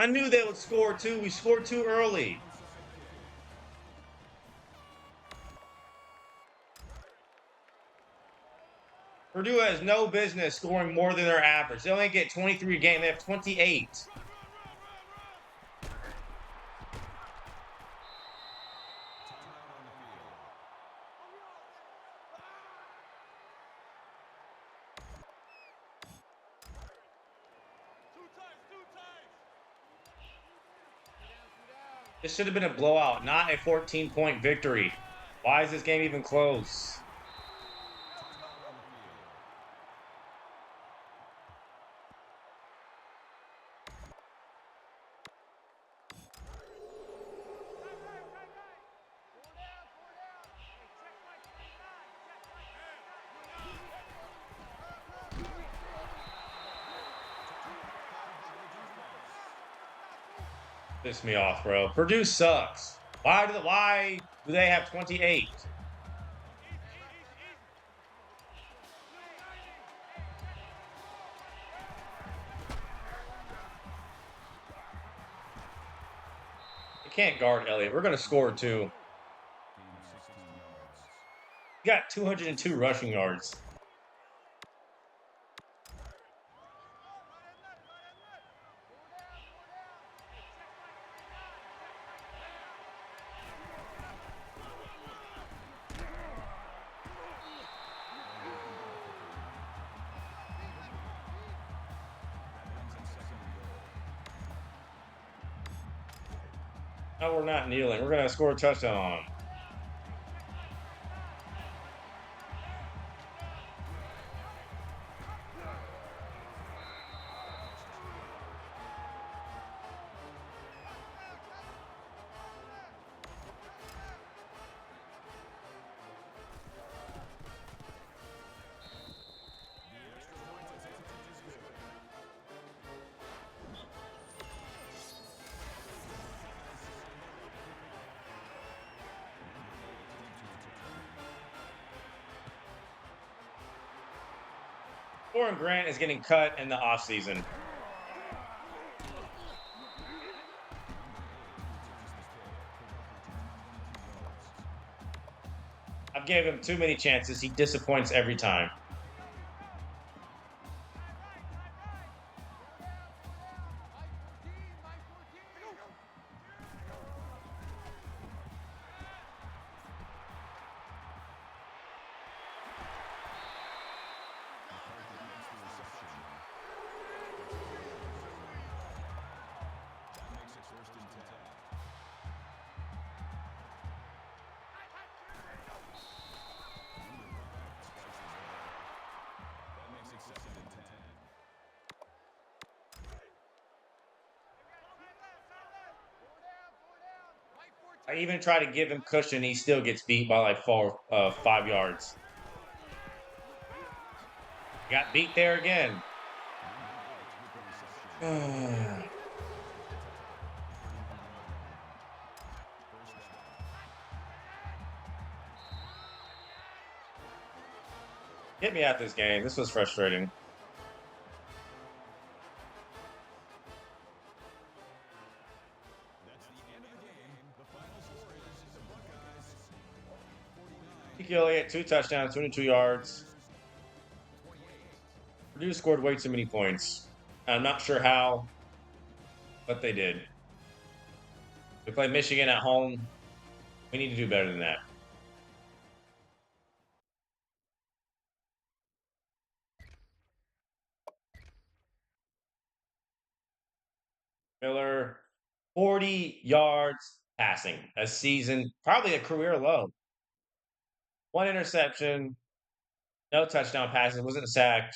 S1: I knew they would score too. We scored too early. Purdue has no business scoring more than their average. They only get 23 a game. They have 28. This should have been a blowout, not a 14-point victory. Why is this game even close? Piss me off, bro. Purdue sucks. Why do they have 28? They can't guard Elliott. We're gonna score too. He got 202 rushing yards. No, we're not kneeling. We're gonna score a touchdown on them. Warren Grant is getting cut in the offseason. I've gave him too many chances. He disappoints every time. I even try to give him cushion. He still gets beat by like 5 yards. Got beat there again. Get me out this game. This was frustrating. Elliott, 2 touchdowns, 22 yards. Purdue scored way too many points. I'm not sure how, but they did. We play Michigan at home. We need to do better than that. Miller, 40 yards passing, a season, probably a career low. 1 interception, no touchdown passes, wasn't sacked.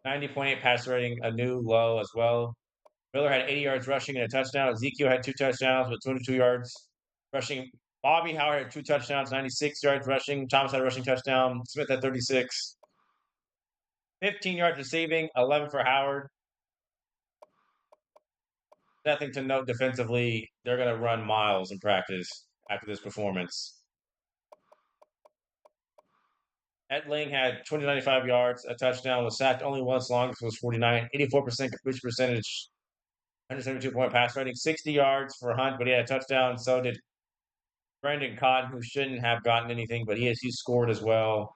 S1: 90.8 passer rating, a new low as well. Miller had 80 yards rushing and a touchdown. Ezekiel had 2 touchdowns with 22 yards rushing. Bobby Howard had 2 touchdowns, 96 yards rushing. Thomas had a rushing touchdown. Smith had 36. 15 yards receiving, 11 for Howard. Nothing to note defensively. They're going to run miles in practice after this performance. Etling had 295 yards, a touchdown, was sacked only once, longest was 49, 84% completion percentage. 172-point pass rating, 60 yards for Hunt, but he had a touchdown. So did Brandon Cotton, who shouldn't have gotten anything, but he scored as well.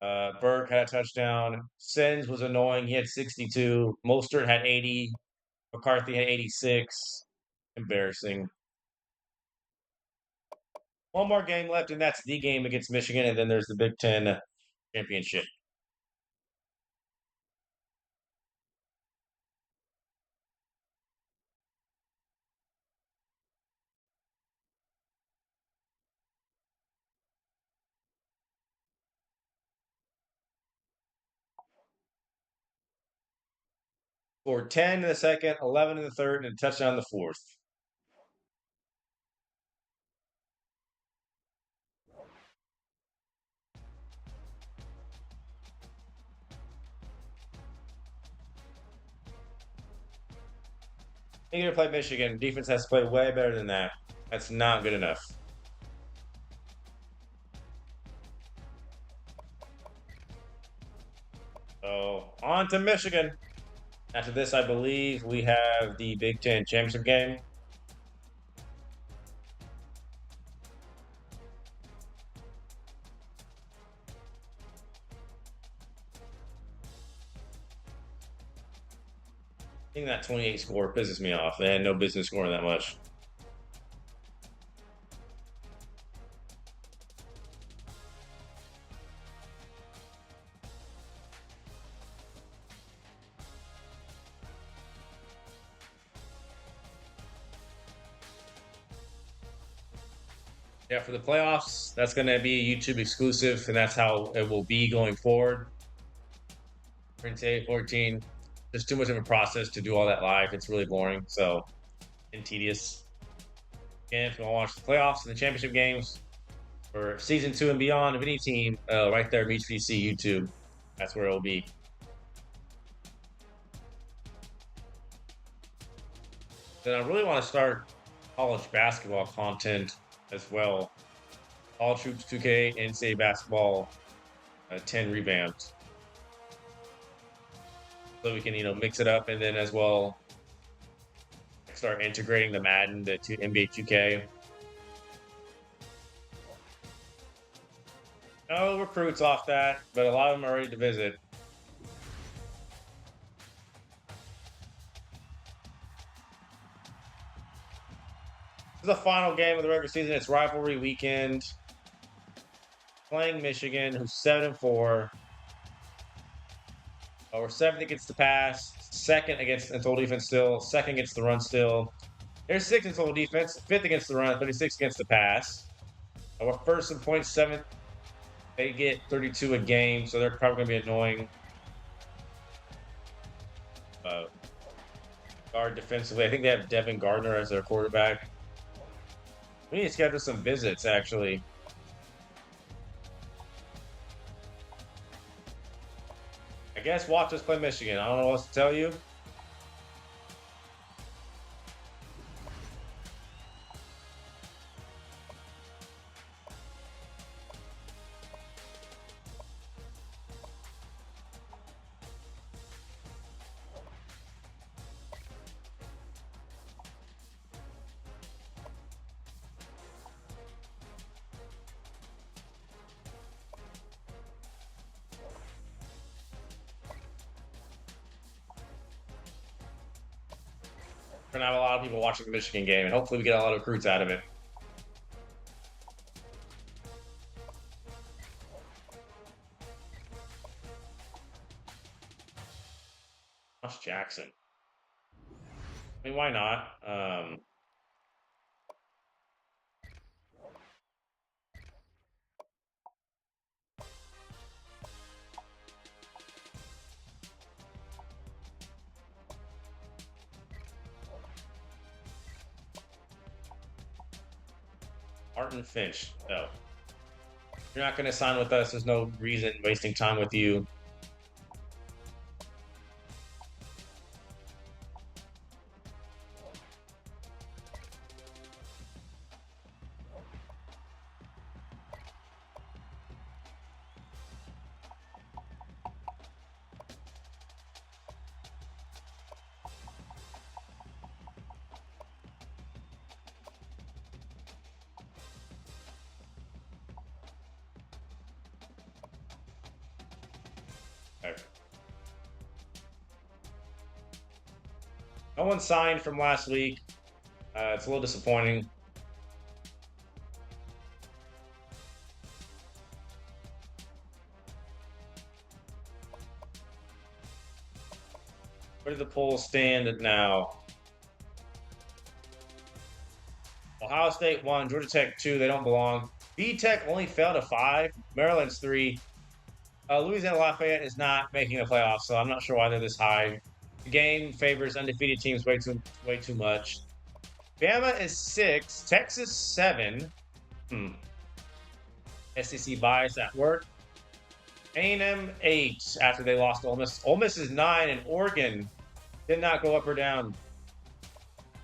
S1: Burke had a touchdown. Sens was annoying. He had 62. Mostert had 80. McCarthy had 86. Embarrassing. One more game left, and that's the game against Michigan, and then there's the Big Ten championship. Scored 10 in the second, 11 in the third, and a touchdown in the fourth. You're going to play Michigan. Defense has to play way better than that. That's not good enough. So, on to Michigan. After this, I believe we have the Big Ten championship game. I think that 28 score pisses me off. They had no business scoring that much. Yeah, for the playoffs, that's going to be a YouTube exclusive, and that's how it will be going forward. NCAA 14, there's too much of a process to do all that live. It's really boring, and tedious. Again, if you want to watch the playoffs and the championship games for season 2 and beyond of any team, right there, HBC YouTube. That's where it will be. Then I really want to start college basketball content as well. All Troops 2K, NCAA basketball 10 revamped. So we can, mix it up, and then as well start integrating the Madden to NBA 2K. No recruits off that, but a lot of them are ready to visit. This is the final game of the regular season. It's rivalry weekend. Playing Michigan, who's 7-4. We're 7th against the pass, 2nd against the total defense still, 2nd against the run still. They're 6th in total defense, 5th against the run, 36th against the pass. We're 1st in points, 7th. They get 32 a game, so they're probably going to be annoying. Guard defensively, I think they have Devin Gardner as their quarterback. We need to schedule some visits, actually. I guess watch us play Michigan. I don't know what else to tell you. We're going to have a lot of people watching the Michigan game, and hopefully we get a lot of recruits out of it. Josh Jackson. I mean, why not? Martin Finch. No. You're not going to sign with us. There's no reason wasting time with you. No one signed from last week. It's a little disappointing. Where do the polls stand at now? Ohio State 1, Georgia Tech 2. They don't belong. B-Tech only fell to 5. Maryland's 3. Louisiana Lafayette is not making the playoffs, so I'm not sure why they're this high. The game favors undefeated teams way too much. Bama is 6. Texas 7. SEC bias at work. A&M 8 after they lost to Ole Miss. Ole Miss is 9, and Oregon did not go up or down.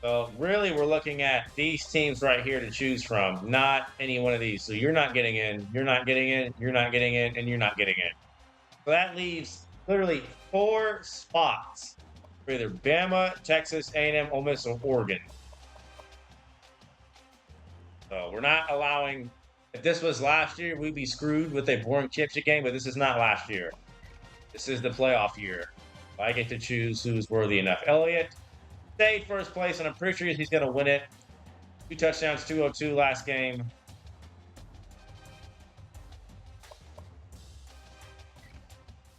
S1: So really, we're looking at these teams right here to choose from, not any one of these. So you're not getting in, you're not getting in, you're not getting in, and you're not getting in. So that leaves literally 4 spots for either Bama, Texas, A&M, Ole Miss, or Oregon. So we're not allowing. If this was last year, we'd be screwed with a boring championship game. But this is not last year. This is the playoff year. I get to choose who's worthy enough. Elliott stayed first place, and I'm pretty sure he's going to win it. 2 touchdowns, 202 last game.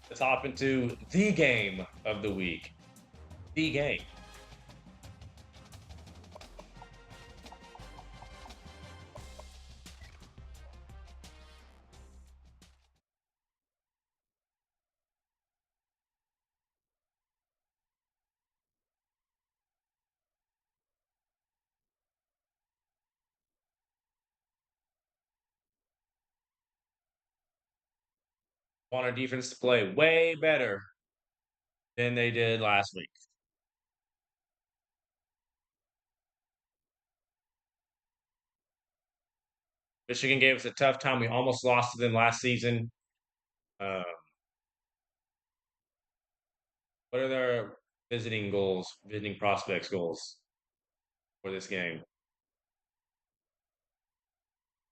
S1: Let's hop into the game of the week. The game. Want our defense to play way better than they did last week. Michigan gave us a tough time. We almost lost to them last season. Uh, what are their visiting prospects goals for this game?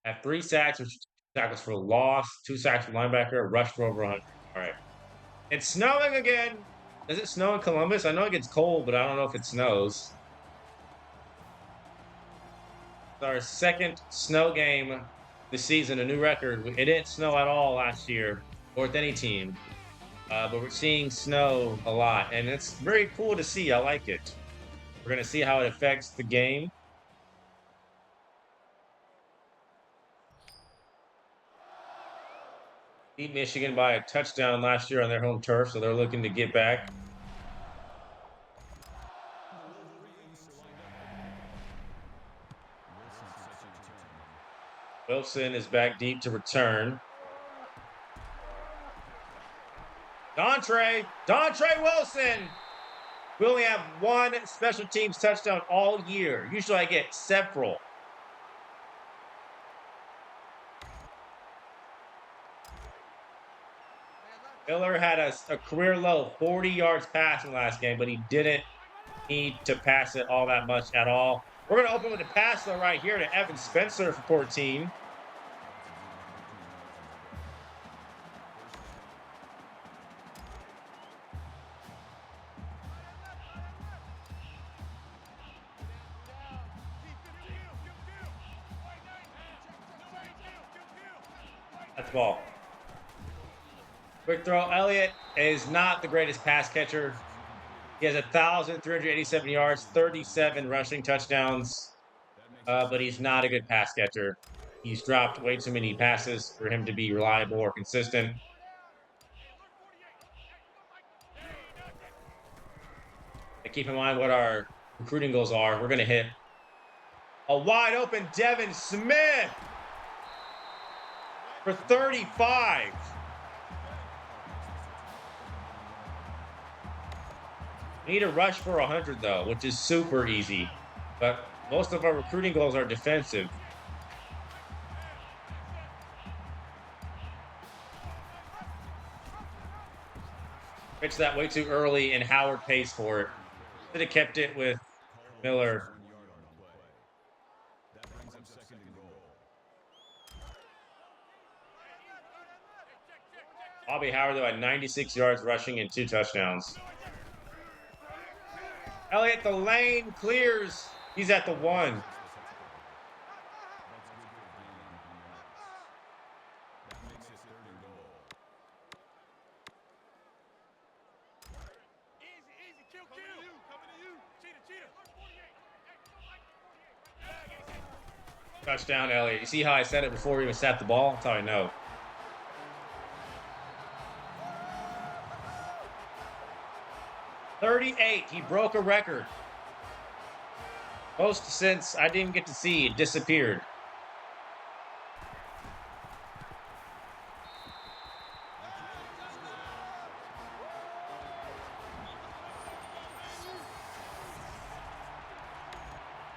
S1: At 3 sacks, which tackles for loss, 2 sacks for linebacker, rush for over 100. All right. It's snowing again. Does it snow in Columbus? I know it gets cold, but I don't know if it snows. It's our second snow game this season, a new record. It didn't snow at all last year, or with any team. But we're seeing snow a lot, and it's very cool to see. I like it. We're going to see how it affects the game. Beat Michigan by a touchdown last year on their home turf, so they're looking to get back. Wilson is back deep to return. Dontre Wilson. We only have 1 special teams touchdown all year. Usually I get several. Miller had a career low 40 yards passing last game, but he didn't need to pass it all that much at all. We're going to open with a pass though right here to Evan Spencer for 14. That's the ball. Quick throw. Elliott is not the greatest pass catcher. He has 1,387 yards, 37 rushing touchdowns, but he's not a good pass catcher. He's dropped way too many passes for him to be reliable or consistent. And keep in mind what our recruiting goals are. We're going to hit a wide open Devin Smith for 35. We need a rush for 100 though, which is super easy. But most of our recruiting goals are defensive. Pitched that way too early, and Howard pays for it. Should have kept it with Miller. Bobby Howard, though, had 96 yards rushing and 2 touchdowns. Elliott, the lane clears. He's at the 1.
S3: That makes it 3rd and goal.
S2: Easy, kill. Coming to you. Cheetah.
S1: Touchdown, Elliott. You see how I said it before we even snapped the ball? That's how I know. "38." He broke a record. Most since I didn't get to see. It disappeared.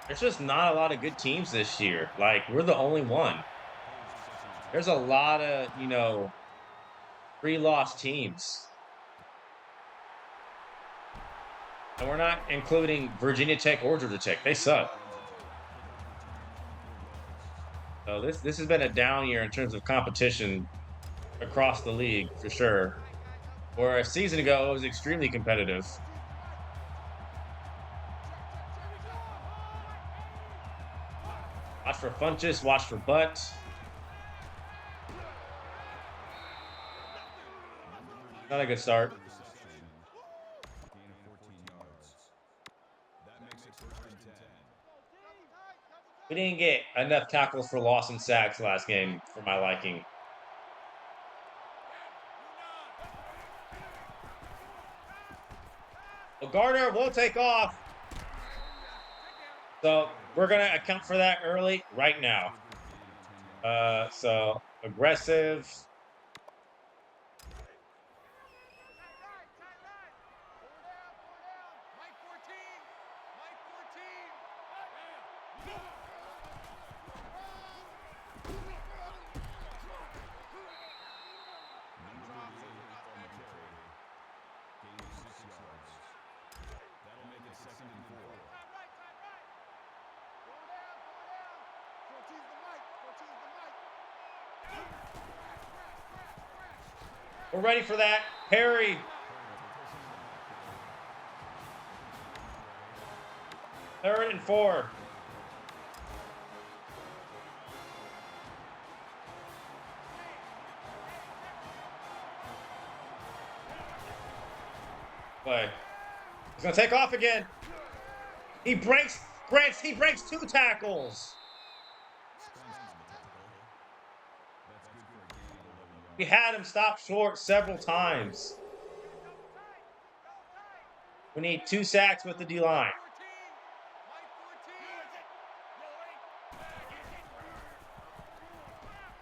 S1: There's just not a lot of good teams this year. Like, we're the only one. There's a lot of, 3-loss teams. And we're not including Virginia Tech or Georgia Tech. They suck. So this has been a down year in terms of competition across the league, for sure. Where a season ago, it was extremely competitive. Watch for Funchess, watch for Butt. Not a good start.
S3: Gain of 14 yards. That makes it 1st and 10.
S1: We didn't get enough tackles for loss and sacks last game for my liking. Well, Gardner will take off. So we're going to account for that early right now. So aggressive. We're ready for that. Perry. Third and 4. Play. He's going to take off again. He breaks 2 tackles. We had him stop short several times. We need 2 sacks with the D-line.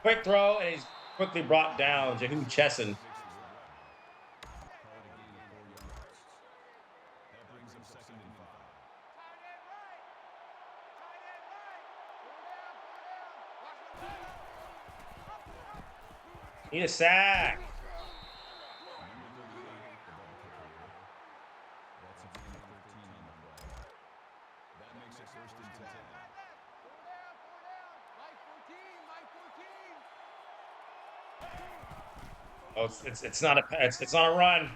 S1: Quick throw, and he's quickly brought down. Jehu Chesson. Need a sack. Oh, it's not a run.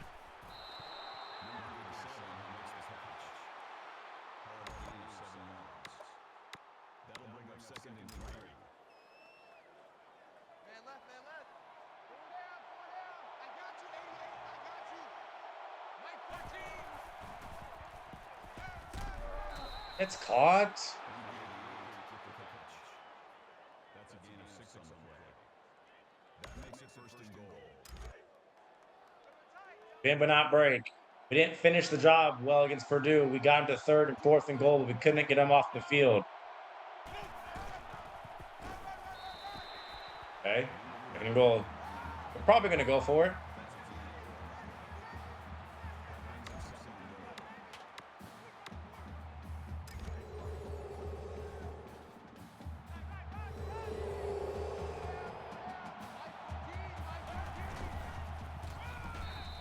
S1: It's caught.
S3: That's a gain of 6 on the play. That makes it 1st and goal.
S1: Bend but not break. We didn't finish the job well against Purdue. We got him to 3rd and 4th and goal, but we couldn't get him off the field. Okay. We're probably going to go for it.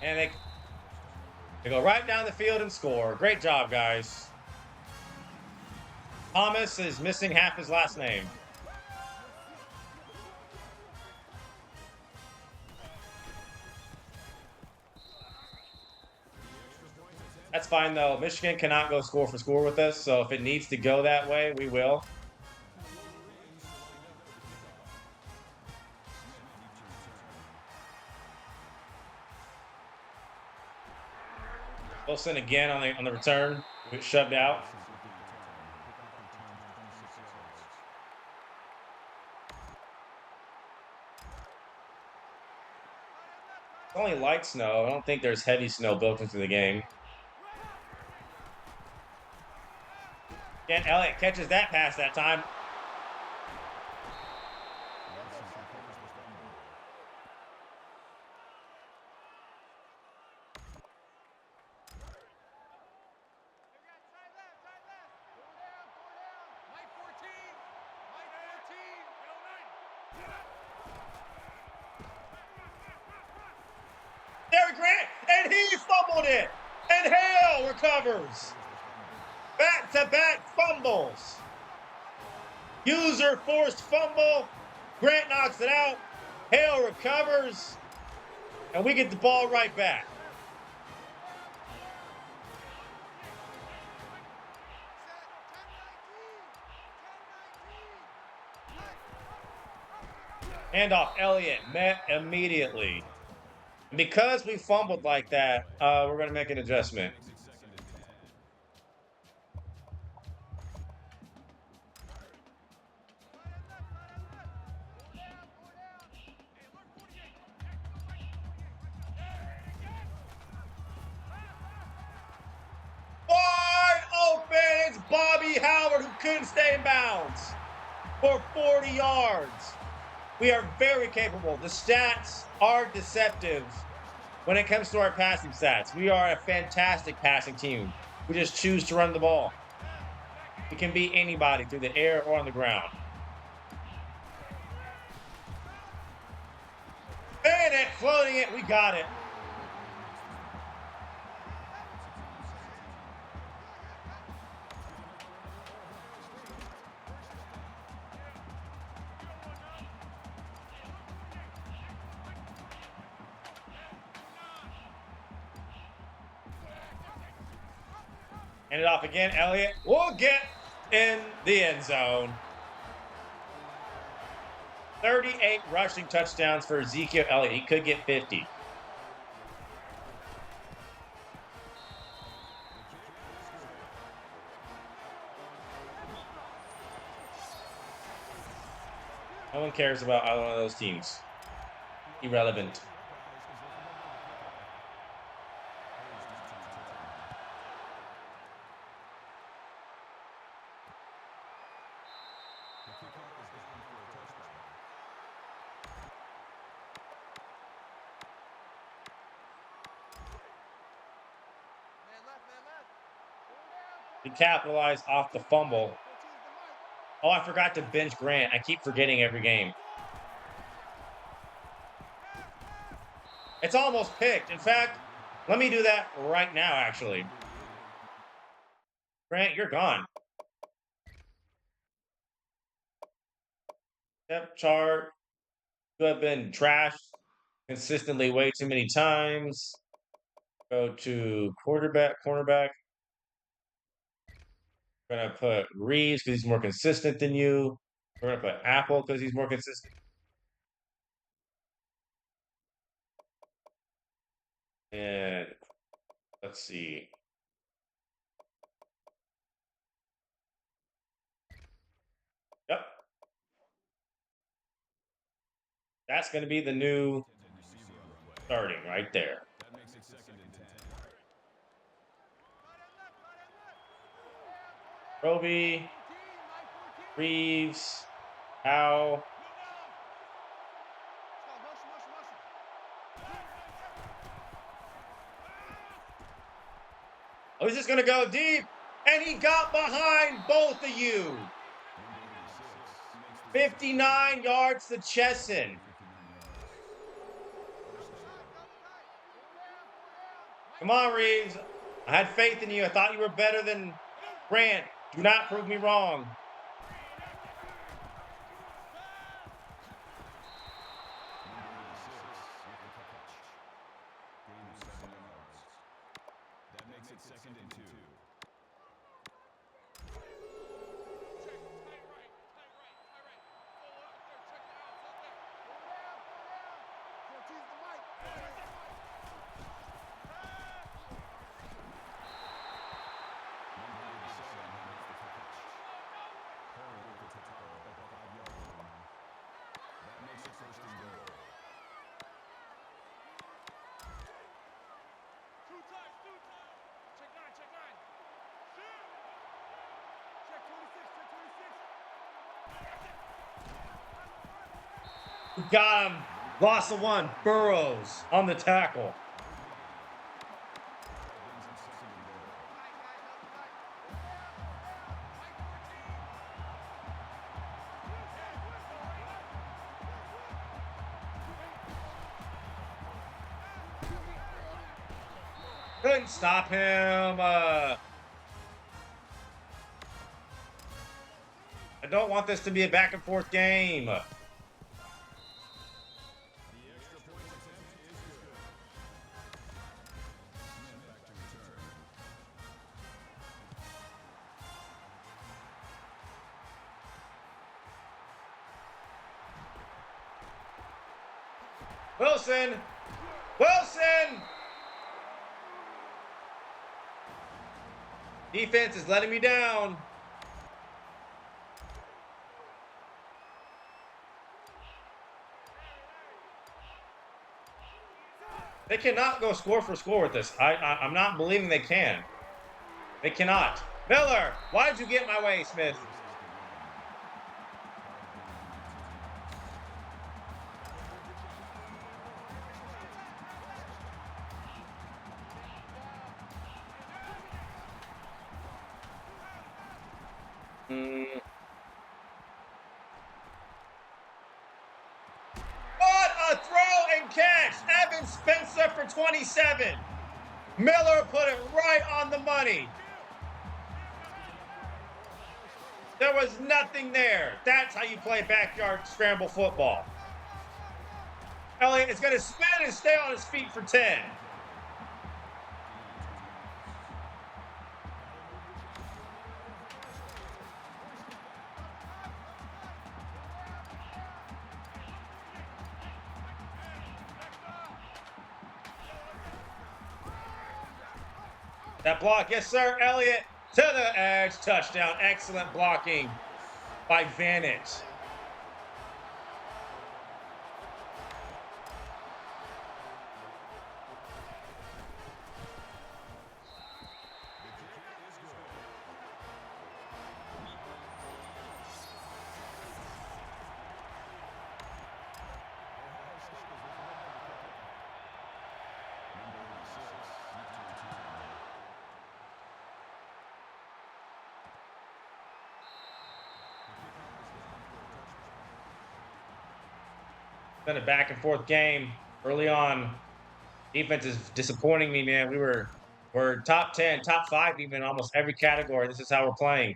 S1: And they go right down the field and score. Great job, guys. Thomas is missing half his last name. That's fine, though. Michigan cannot go score for score with us, so if it needs to go that way, we will. Wilson again on the return. We get shoved out. It's only light snow. I don't think there's heavy snow built into the game. Again, Elliott catches that pass that time. Derek Grant, and he fumbled it. And Hale recovers. Back-to-back fumbles. User forced fumble. Grant knocks it out. Hale recovers. And we get the ball right back. Handoff, Elliott met immediately. Because we fumbled like that, we're going to make an adjustment. Wide open, it's Bobby Howard who couldn't stay in bounds for 40 yards. We are very capable. The stats are deceptive when it comes to our passing stats. We are a fantastic passing team. We just choose to run the ball. We can beat anybody through the air or on the ground. Bennett floating it. We got it. Hand it off again. Elliott will get in the end zone. 38 rushing touchdowns for Ezekiel Elliott. He could get 50. No one cares about either one of those teams. Irrelevant. We capitalized off the fumble. Oh, I forgot to bench Grant. I keep forgetting every game. It's almost picked. In fact, let me do that right now, actually. Grant, you're gone. Depth chart. You have been trashed consistently way too many times. Go to quarterback, cornerback. We're going to put Reeves because he's more consistent than you. We're going to put Apple because he's more consistent. And let's see. Yep. That's going to be the new starting right there.
S3: That makes it 2nd and 10.
S1: Roby, Reeves, Howe. Oh, he's just going to go deep. And he got behind both of you. 59 yards to Chesson. Come on, Reeves. I had faith in you. I thought you were better than Grant. Do not prove me wrong.
S3: That makes it second and 2.
S1: Got him. Loss of 1. Burrows on the tackle. Couldn't stop him. I don't want this to be a back and forth game. Wilson! Wilson! Defense is letting me down. They cannot go score for score with this. I'm not believing they can. They cannot. Miller, why did you get in my way, Smith? What a throw and catch! Evan Spencer for 27. Miller put it right on the money. There was nothing there. That's how you play backyard scramble football. Elliott is going to spin and stay on his feet for 10. That block, yes, sir, Elliott, to the edge, touchdown. Excellent blocking by Vanett. Been a back and forth game early on. Defense is disappointing me, man. We're top 10, top 5 even in almost every category. This is how we're playing.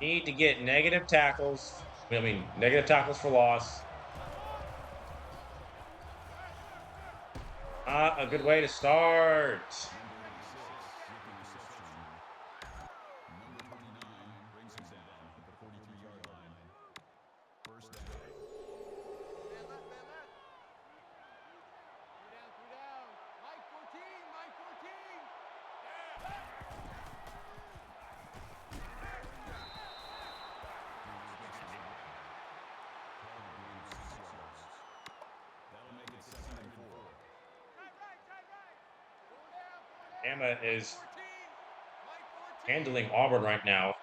S1: Need to get negative tackles. Negative tackles for loss. Not a good way to start. Bama is handling Auburn right now.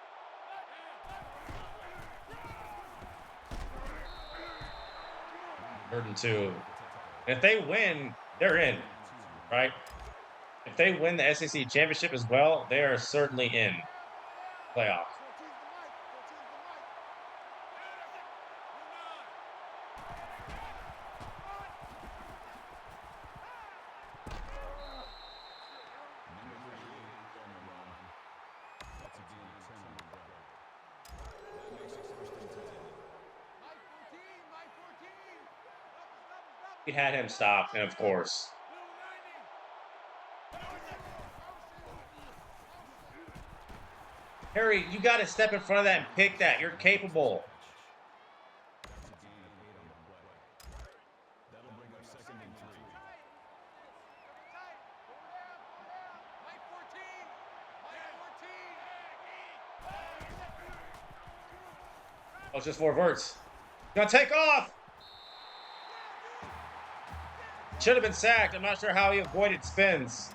S1: Third and 2. And if they win, they're in, right? If they win the SEC championship as well, they are certainly in playoff. He had him stopped, and of course. Harry, you got to step in front of that and pick that. You're capable.
S3: That's a gain of 8 on the play. That'll bring up 2nd and 3.
S1: Oh, it's just 4 verts. Gonna take off. Should have been sacked. I'm not sure how he avoided spins.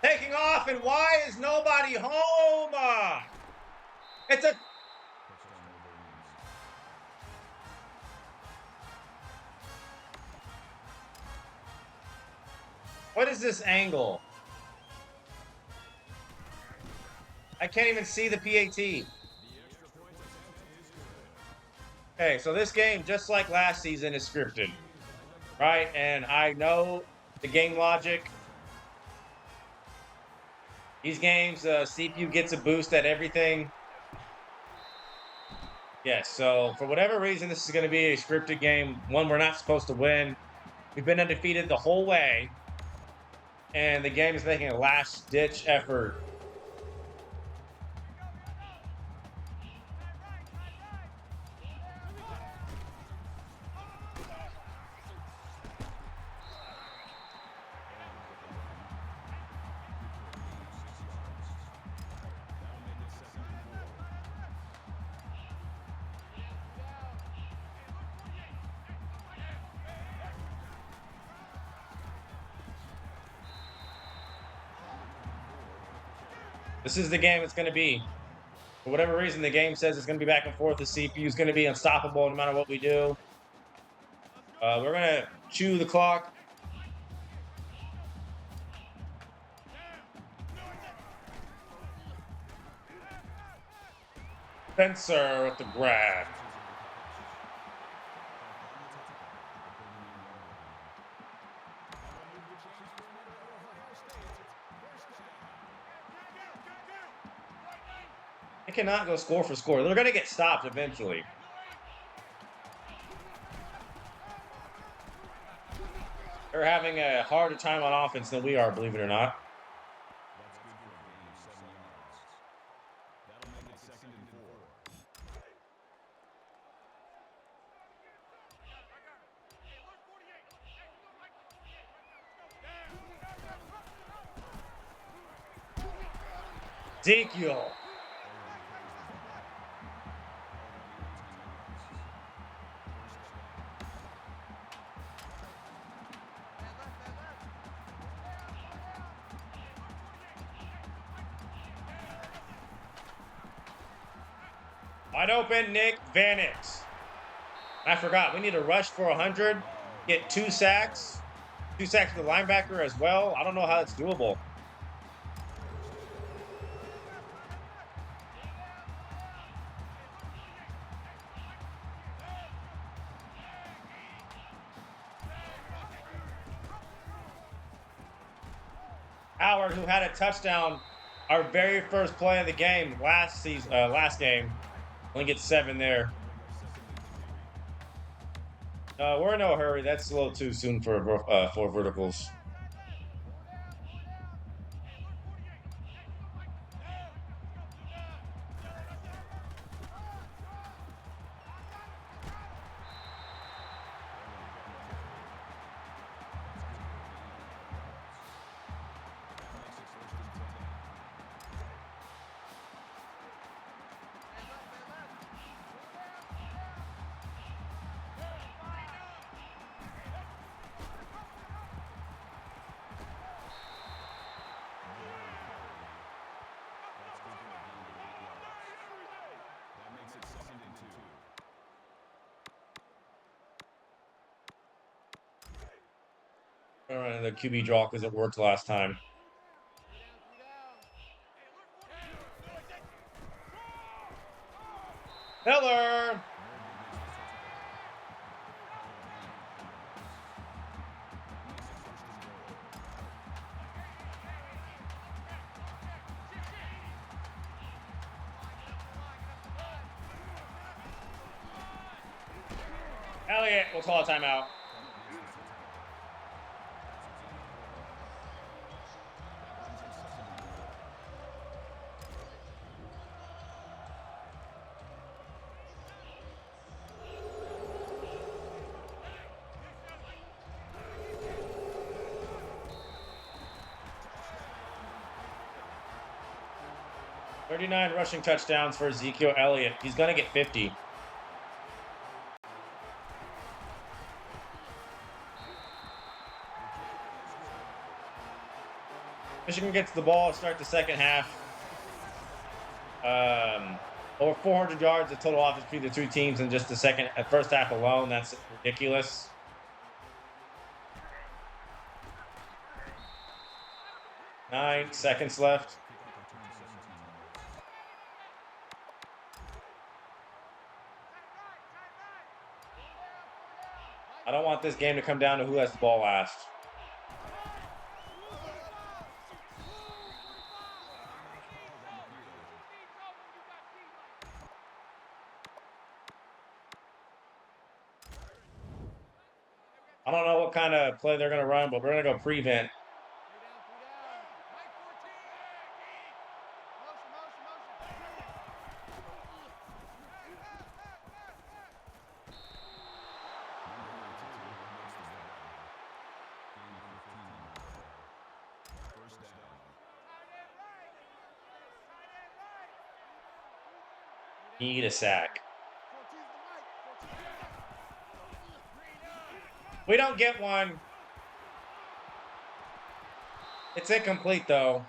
S1: Taking off, and why is nobody home? It's a...
S3: Touchdown Wolverines.
S1: What is this angle? I can't even see the PAT.
S3: The extra point attempt is good.
S1: Okay, so this game, just like last season, is scripted, right? And I know the game logic. These games, CPU gets a boost at everything. Yes, so for whatever reason, this is going to be a scripted game, one we're not supposed to win. We've been undefeated the whole way, and the game is making a last-ditch effort. This is the game it's going to be. For whatever reason, the game says it's going to be back and forth. The CPU is going to be unstoppable no matter what we do. We're going to chew the clock. Spencer with the grab. They cannot go score for score. They're going to get stopped eventually. They're having a harder time on offense than we are, believe it or not.
S3: That's good for a gain of 7 yards. That'll make it 2nd and 4.
S1: Ezekiel. Wide open, Nick Vanix. I forgot, we need to rush for 100, get 2 sacks. 2 sacks to the linebacker as well. I don't know how that's doable. Howard, who had a touchdown our very first play of the game last game, only gets 7 there. We're in no hurry. That's a little too soon for 4 verticals. And the QB draw because it worked last time. Miller. Elliott will call a timeout. "39 rushing touchdowns for Ezekiel Elliott. He's going to get 50. Michigan gets the ball to start the second half. Over 400 yards of total offense between the two teams in just the first half alone. That's ridiculous. Nine seconds left. I don't want this game to come down to who has the ball last. I don't know what kind of play they're going to run, but we're going to go prevent. Need a sack. We don't get one. It's incomplete, though.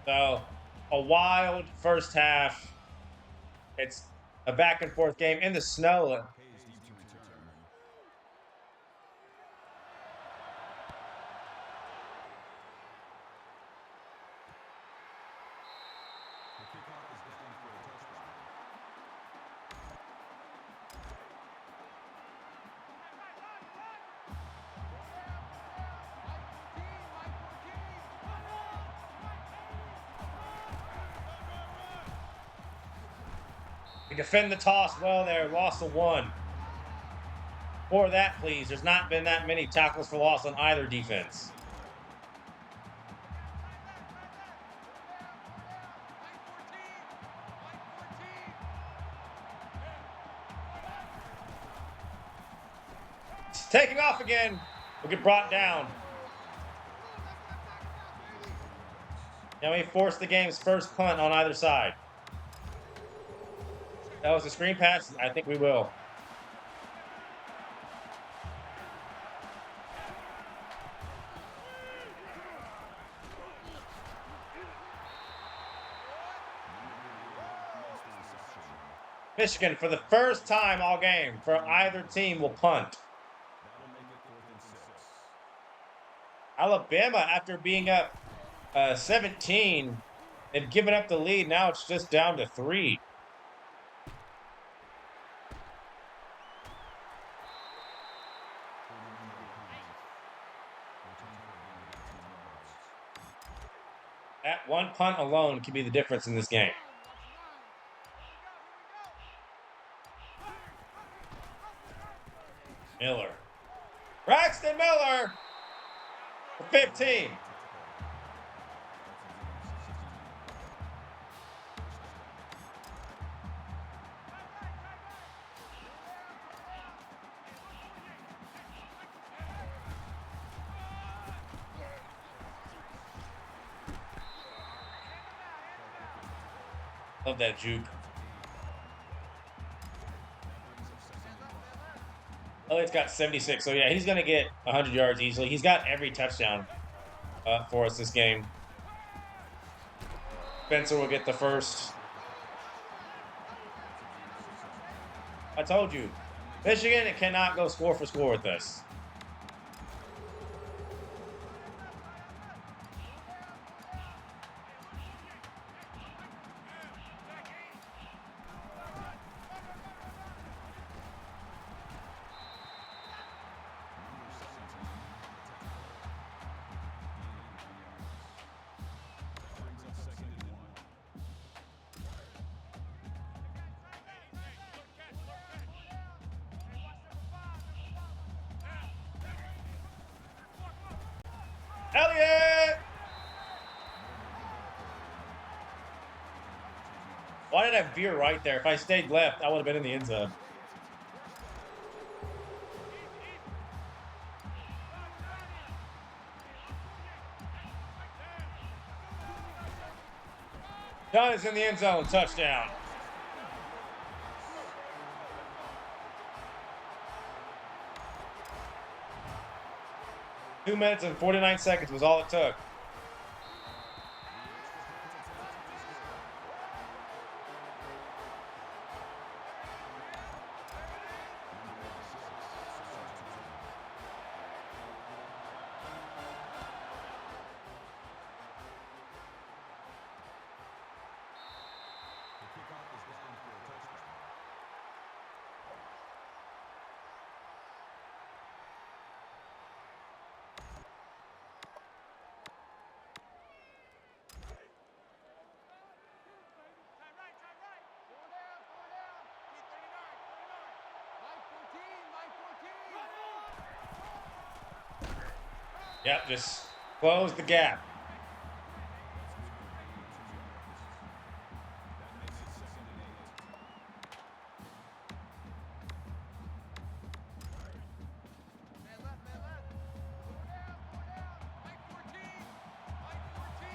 S1: So, a wild first half. It's a back and forth game in the snow. We defend the toss well there. Lost the one. For that, please. There's not been that many tackles for loss on either defense. It's taking off again. We'll get brought down. Now we force the game's first punt on either side. That was a screen pass. I think we will. Michigan, for the first time all game, for either team, will punt. Alabama, after being up 17, they've given up the lead. Now it's just down to 3. That one punt alone can be the difference in this game. Miller. Braxton Miller for 15. Love that juke. Elliott's got 76, so yeah, he's going to get 100 yards easily. He's got every touchdown for us this game. Spencer will get the first. I told you, Michigan cannot go score for score with this. Elliott! Why did I veer right there? If I stayed left, I would have been in the end zone. Dunn is in the end zone. Touchdown. Two minutes and 49 seconds was all it took.
S3: The kickoff is down for a touchdown.
S1: Yep, just close the gap.
S3: That makes it 2nd and 8.
S4: Man left, man left. Four down. Mike 14. Mike 14.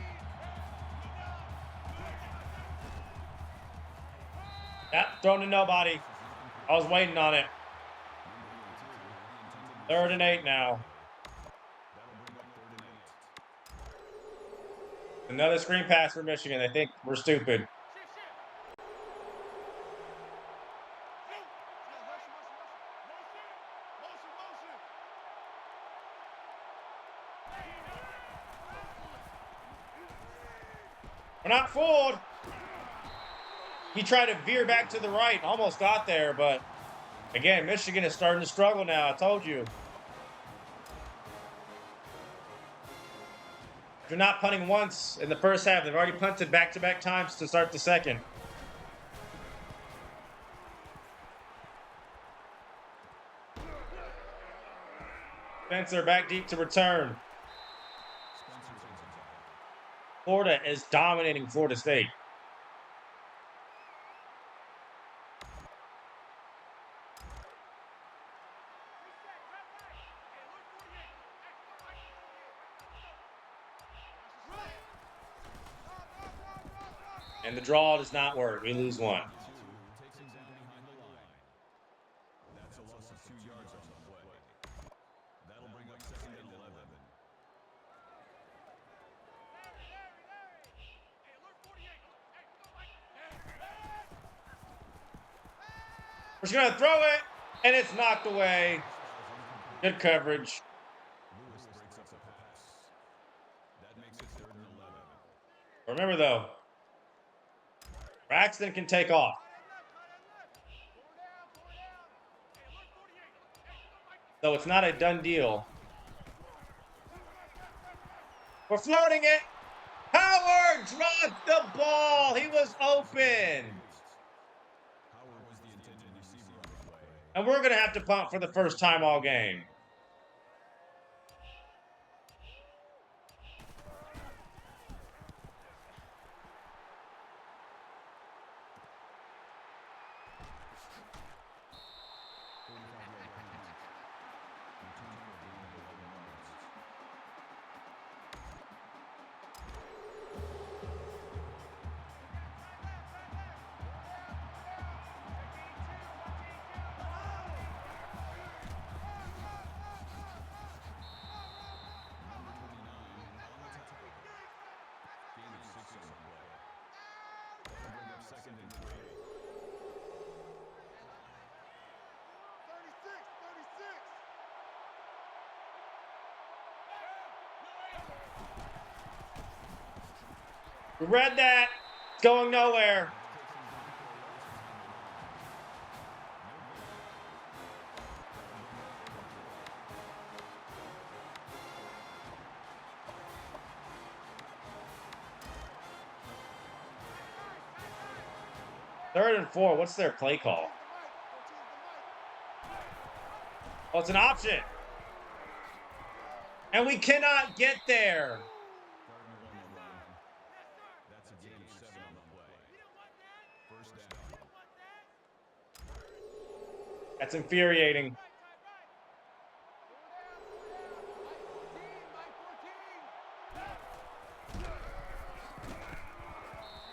S1: Yep, thrown to nobody. I was waiting on it. 3rd and 8 now.
S3: That'll bring up 3rd and 8.
S1: Another screen pass for Michigan. They think we're stupid. We're not fooled. He tried to veer back to the right. Almost got there, but again, Michigan is starting to struggle now. I told you. They're not punting once in the first half. They've already punted back-to-back times to start the second. Spencer back deep to return. Florida is dominating Florida State. And the draw does not work. We lose one.
S3: Takes him down behind the line. That's a loss of 2 yards on the play. That'll bring up 2nd and 11.
S1: We're just going to throw it, and it's knocked away. Good coverage.
S3: Lewis breaks up the pass. That makes it 3rd and 11.
S1: Remember, though, Braxton can take off. So it's not a done deal. We're floating it. Howard dropped the ball. He was open.
S3: Howard was the intended receiver on the play.
S1: And we're going to have to punt for the first time all game.
S3: Gain of 6 on the play. That'll bring up 2nd and 3.
S4: 36.
S1: We read that. It's going nowhere. Third and 4. What's their play call? Oh, it's an option. And we cannot get there.
S3: Third and 1 on the line. That's a gain of 7 on the play. First down.
S1: That's infuriating.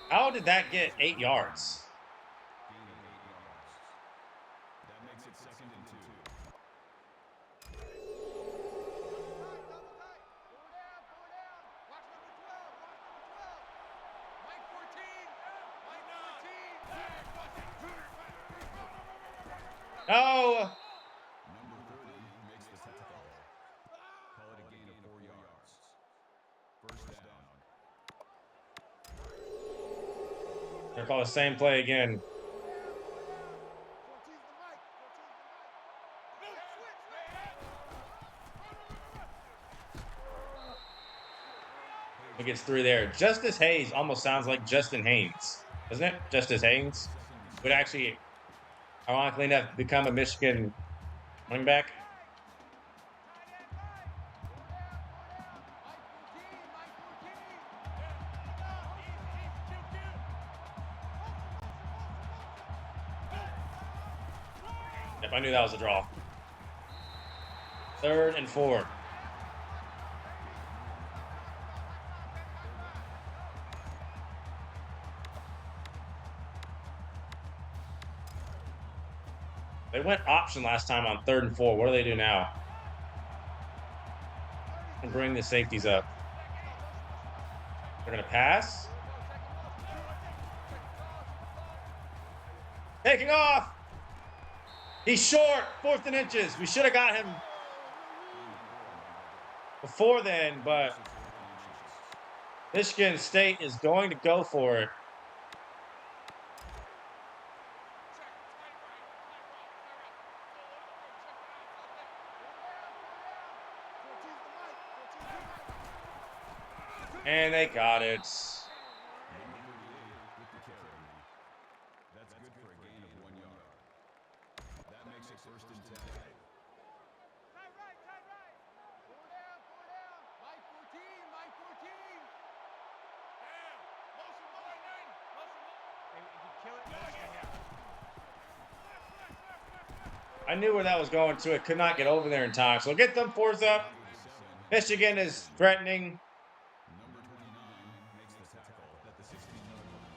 S1: How did that get 8 yards?
S3: Gain of 8 yards. That makes it 2nd and 2.
S1: No.
S3: Number 30 makes the tackle. Call it a gain of 4 yards. First down.
S1: They're call the same play again. He gets 3 there. Justice Hayes almost sounds like Justin Haynes, doesn't it? Justice Haynes would actually, ironically enough, become a Michigan running back. Yep, I knew that was a draw. 3rd and 4. They went option last time on 3rd and 4. What do they do now? And bring the safeties up. They're going to pass. Taking off. He's short. 4th and inches. We should have got him before then, but Michigan State is going to go for it. And they got it.
S3: Number 38 with the carry. That's good for a gain of 1 yard. That makes it 1st and 10.
S1: I knew where that was going to. It could not get over there in time. So get them 4s up. Michigan is threatening.
S3: Number 29 makes the tackle at the 16-yard line.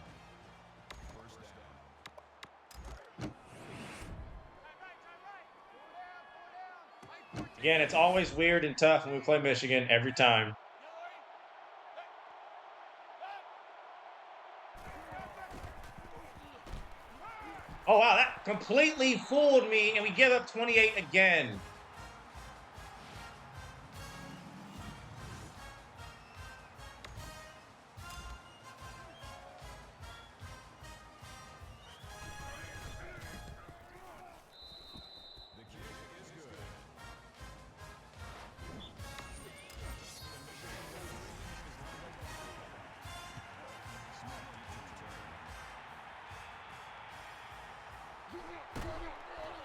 S3: First down.
S1: Again, it's always weird and tough when we play Michigan every time. Oh, wow, that completely fooled me, and we give up 28 again.
S3: The kick is good.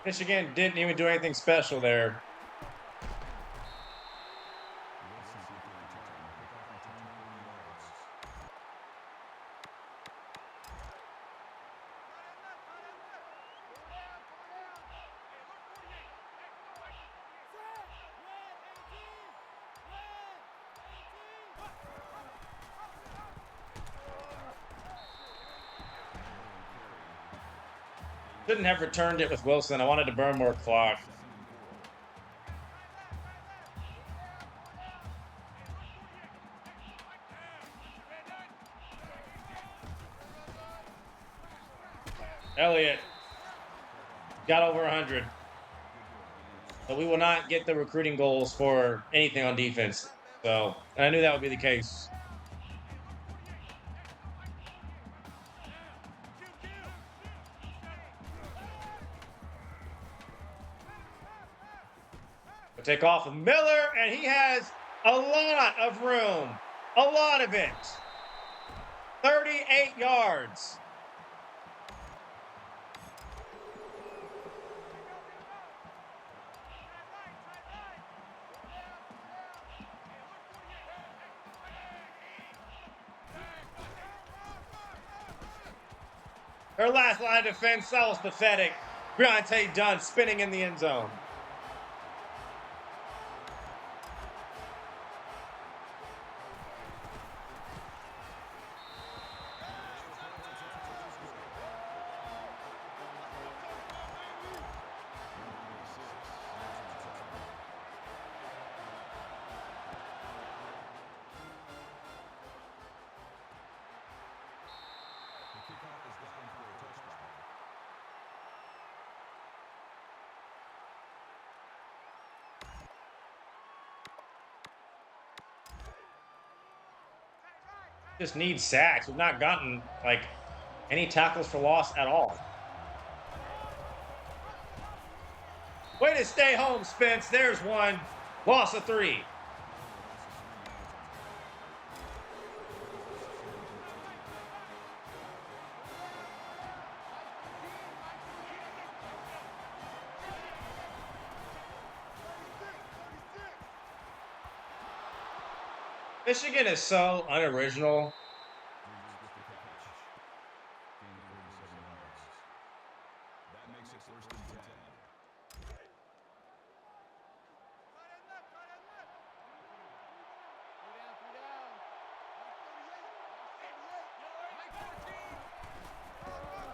S1: Michigan didn't even do anything special there. Shouldn't have returned it with Wilson. I wanted to burn more clock. Elliott got over 100. But we will not get the recruiting goals for anything on defense. So, and I knew that would be the case. We'll take off with Miller, and he has a lot of room. A lot of it. 38 yards. Their last line of defense, that was pathetic. Briante Dunn spinning in the end zone.
S3: The kickoff is down for a touchdown.
S1: Just need sacks. We've not gotten like any tackles for loss at all. Way to stay home, Spence. There's one. Loss of 3. Michigan is so unoriginal.
S3: That makes it first and 10.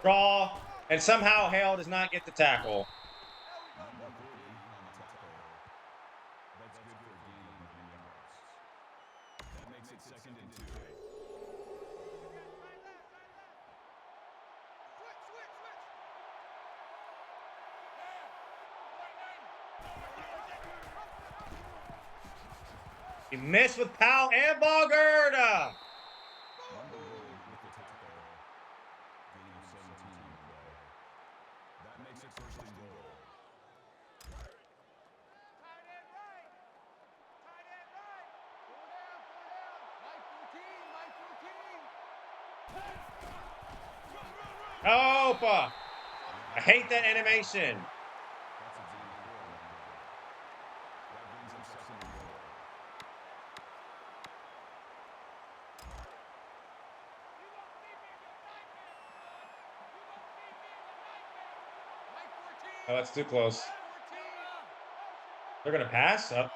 S1: Draw, and somehow Hale does not get the tackle.
S3: Number 40 on the tackle. That's good for a gain of 9 yards. That makes it second and 2.
S1: He missed with Powell and Bogert.
S3: Number 1 with the tackle. Gain of 17 on the play. That makes it first and goal.
S1: Opa! I hate that animation.
S3: That's a gain of 4 on that play. That brings him second and goal.
S1: Oh, that's too close. They're gonna pass. Oh.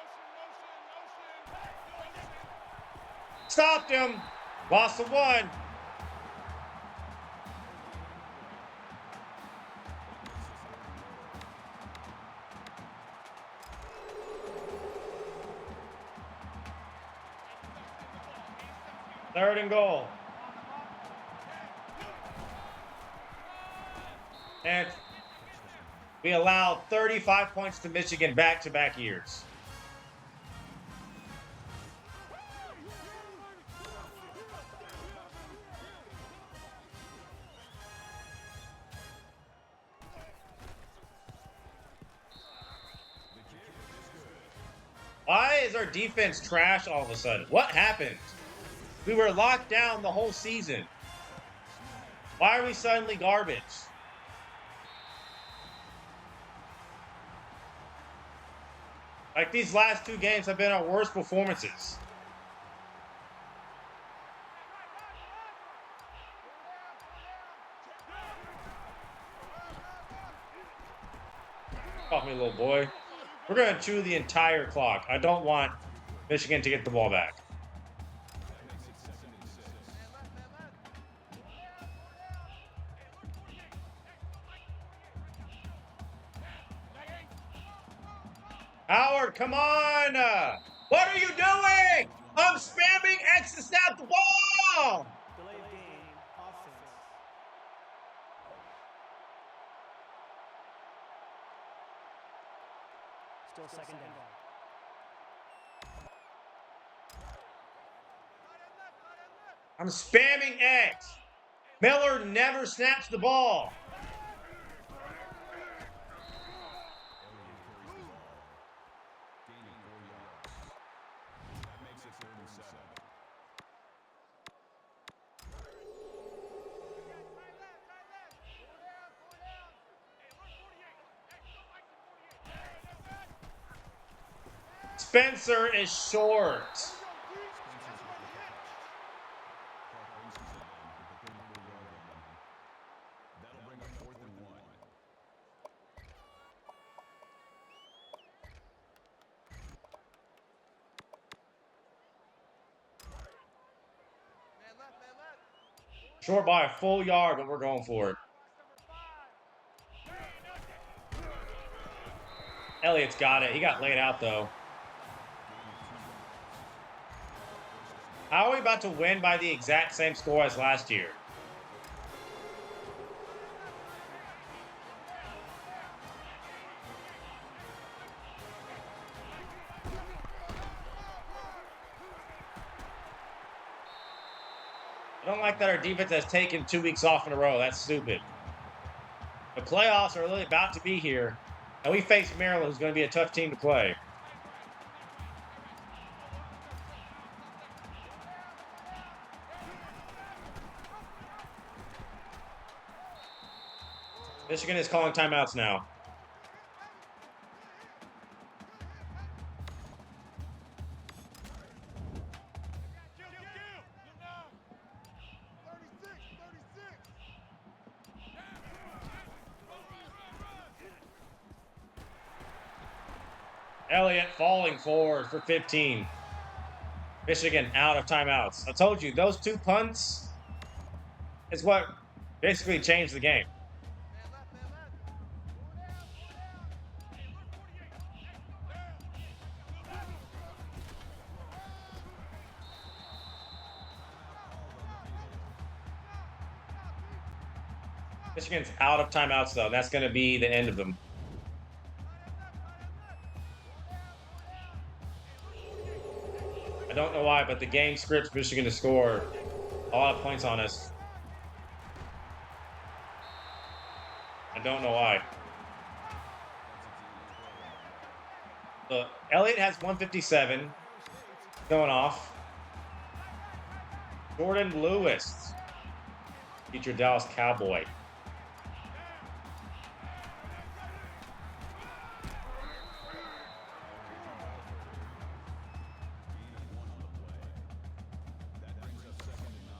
S1: Stopped him. Lost of 1. Third and goal. And we allowed 35 points to Michigan back-to-back years. Why is our defense trash all of a sudden? What happened? We were locked down the whole season. Why are we suddenly garbage? Like, these last 2 games have been our worst performances. Off me, little boy. We're going to chew the entire clock. I don't want Michigan to get the ball back.
S3: That makes it second and 6.
S1: Howard, come on! What are you doing? I'm spamming X to snap the ball!
S2: Delayed game, offense. Still second down.
S1: I'm spamming X. Miller never snaps the ball.
S3: Gaining 4 yards. That makes it third and 7.
S1: Spencer is short. Short by a full yard, but we're going for it. Elliott's got it. He got laid out, though. How are we about to win by the exact same score as last year? I don't like that our defense has taken 2 weeks off in a row. That's stupid. The playoffs are really about to be here, and we face Maryland, who's going to be a tough team to play. Michigan is calling timeouts now. Elliott falling forward for 15. Michigan out of timeouts. I told you, those 2 punts is what basically changed the game. Michigan's out of timeouts, though. That's going to be the end of them. I don't know why, but the game scripts Michigan to score a lot of points on us. I don't know why. Look, Elliott has 157 going off. Jordan Lewis, future Dallas Cowboy.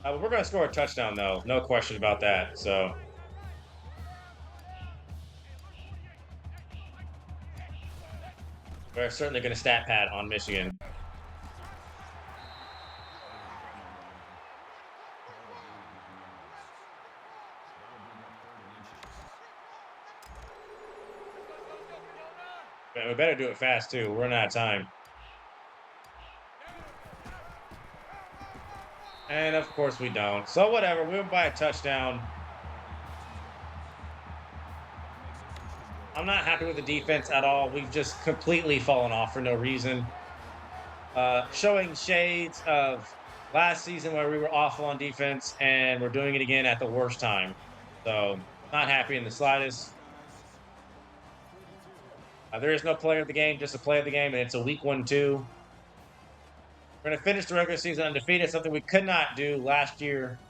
S1: We're going to score a touchdown, though. No question about that. So we're certainly going to stat pad on Michigan. We better do it fast, too. We're running out of time. And, of course, we don't. So, whatever. We went by a touchdown. I'm not happy with the defense at all. We've just completely fallen off for no reason. Showing shades of last season where we were awful on defense, and we're doing it again at the worst time. So, not happy in the slightest. There is no player of the game, just a play of the game, and it's a week 1, too. We're going to finish the regular season undefeated, something we could not do last year.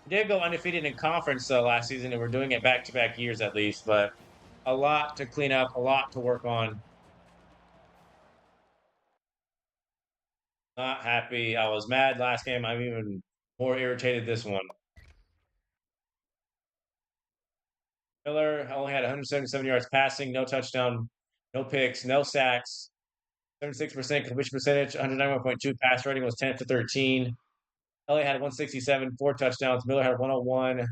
S1: We did go undefeated in conference last season, and we're doing it back-to-back years at least, but a lot to clean up, a lot to work on. Not happy. I was mad last game. I'm even more irritated this one. Miller only had 177 yards passing, no touchdown, no picks, no sacks, 76% completion percentage, 191.2 pass rating was 10 for 13. Elliott had 167, 4 touchdowns. Miller had 101.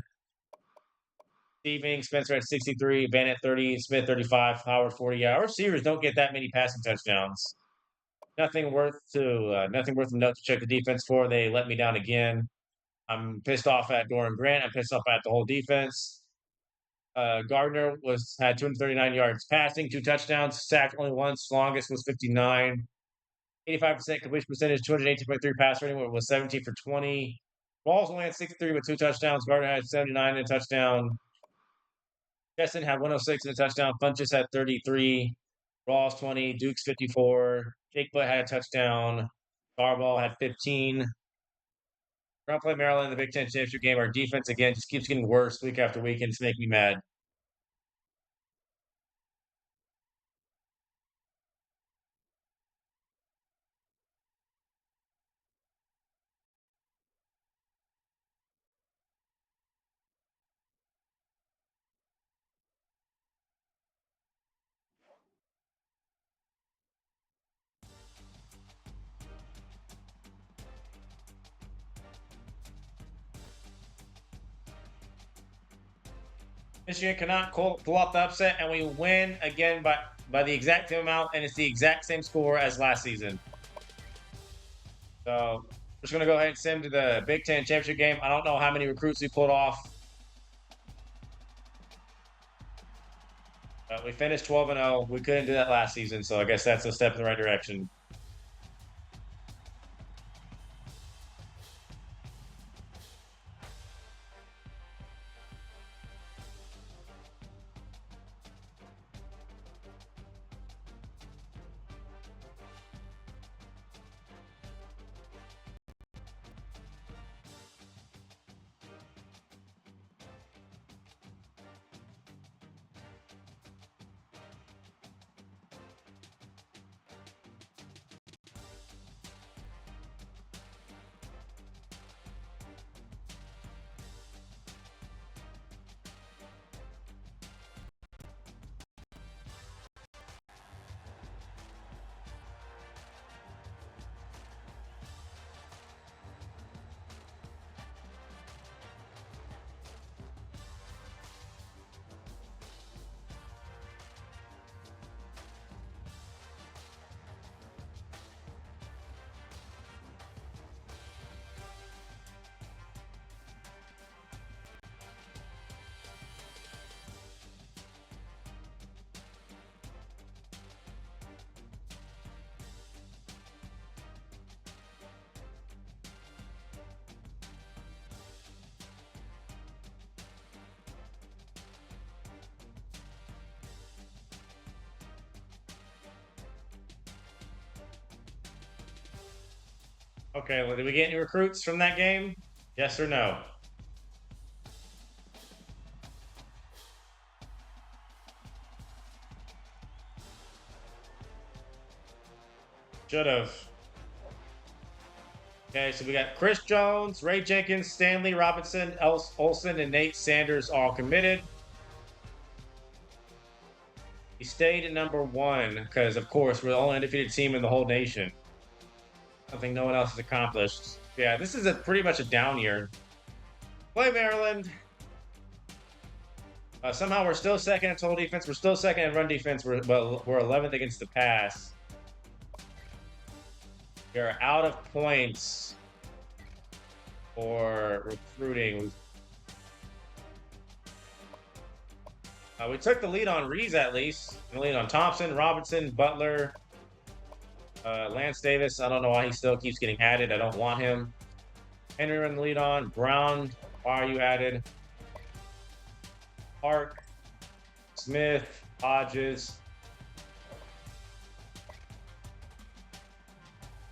S1: Receiving, Spencer had 63, Bennett 30, Smith 35, Howard 40. Yeah, our receivers don't get that many passing touchdowns. Nothing worth a note to check the defense for. They let me down again. I'm pissed off at Doran Grant. I'm pissed off at the whole defense. Gardner had 239 yards passing, 2 touchdowns, sacked only once. Longest was 59. 85% completion percentage, 218.3 pass rating, was 17 for 20. Rawls only had 63 with 2 touchdowns. Gardner had 79 and a touchdown. Chesson had 106 and a touchdown. Funches had 33. Rawls 20. Dukes 54. Jake Butt had a touchdown. Garball had 15. We're going to play Maryland in the Big Ten championship game. Our defense, again, just keeps getting worse week after week, and it's making me mad. Michigan cannot pull off the upset, and we win again by the exact same amount, and it's the exact same score as last season. So we're just gonna go ahead and send to the Big Ten championship game. I don't know how many recruits we pulled off. We finished 12-0. We couldn't do that last season, so I guess that's a step in the right direction. Okay, well, did we get any recruits from that game? Yes or no? Should have. Okay, so we got Chris Jones, Ray Jenkins, Stanley Robinson, Olson, and Nate Sanders all committed. He stayed at number 1 because, of course, we're the only undefeated team in the whole nation. Something no one else has accomplished. Yeah, this is pretty much a down year. Play Maryland. Somehow we're still second in total defense. We're still second in run defense. We're 11th against the pass. We're out of points for recruiting. We took the lead on Reeves at least. The lead on Thompson, Robinson, Butler, Lance Davis. I don't know why he still keeps getting added. I don't want him. Henry in the lead on. Brown, why are you added? Park, Smith, Hodges.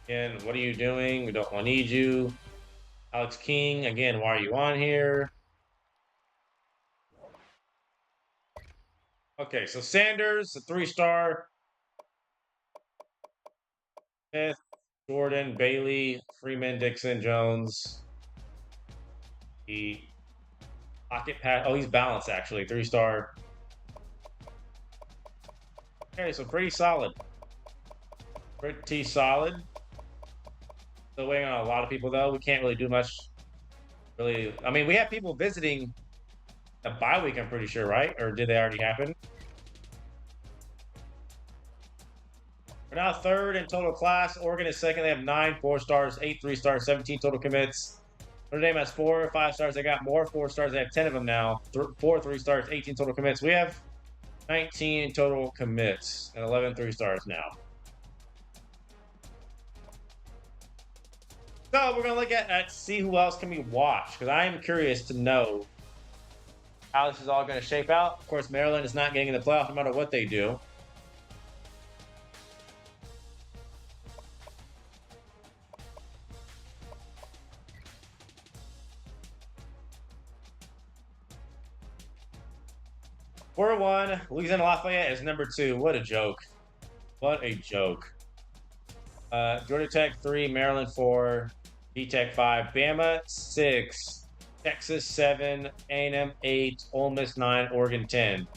S1: Again, what are you doing? We don't need you. Alex King, again, why are you on here? Okay, so Sanders, a 3-star. Smith, Jordan, Bailey, Freeman, Dixon, Jones. The pocket pass. Oh, he's balanced actually. 3-star. Okay, so pretty solid. Pretty solid. Still waiting on a lot of people though. We can't really do much. Really, I mean, we have people visiting the bye week. I'm pretty sure, right? Or did they already happen? We're now 3rd in total class. Oregon is 2nd. They have 9 4-stars, 8 3-stars, 17 total commits. Notre Dame has 4 5-stars. They got more 4-stars. They have 10 of them now. 4 3-stars, 18 total commits. We have 19 total commits and 11 3-stars now. So we're gonna look at see who else can we watch, because I am curious to know how this is all going to shape out. Of course, Maryland is not getting in the playoff no matter what they do. We're 1. Louisiana Lafayette is number 2. What a joke. What a joke. Georgia Tech 3, Maryland 4, D-Tech 5, Bama 6, Texas 7, A&M 8, Ole Miss 9, Oregon 10.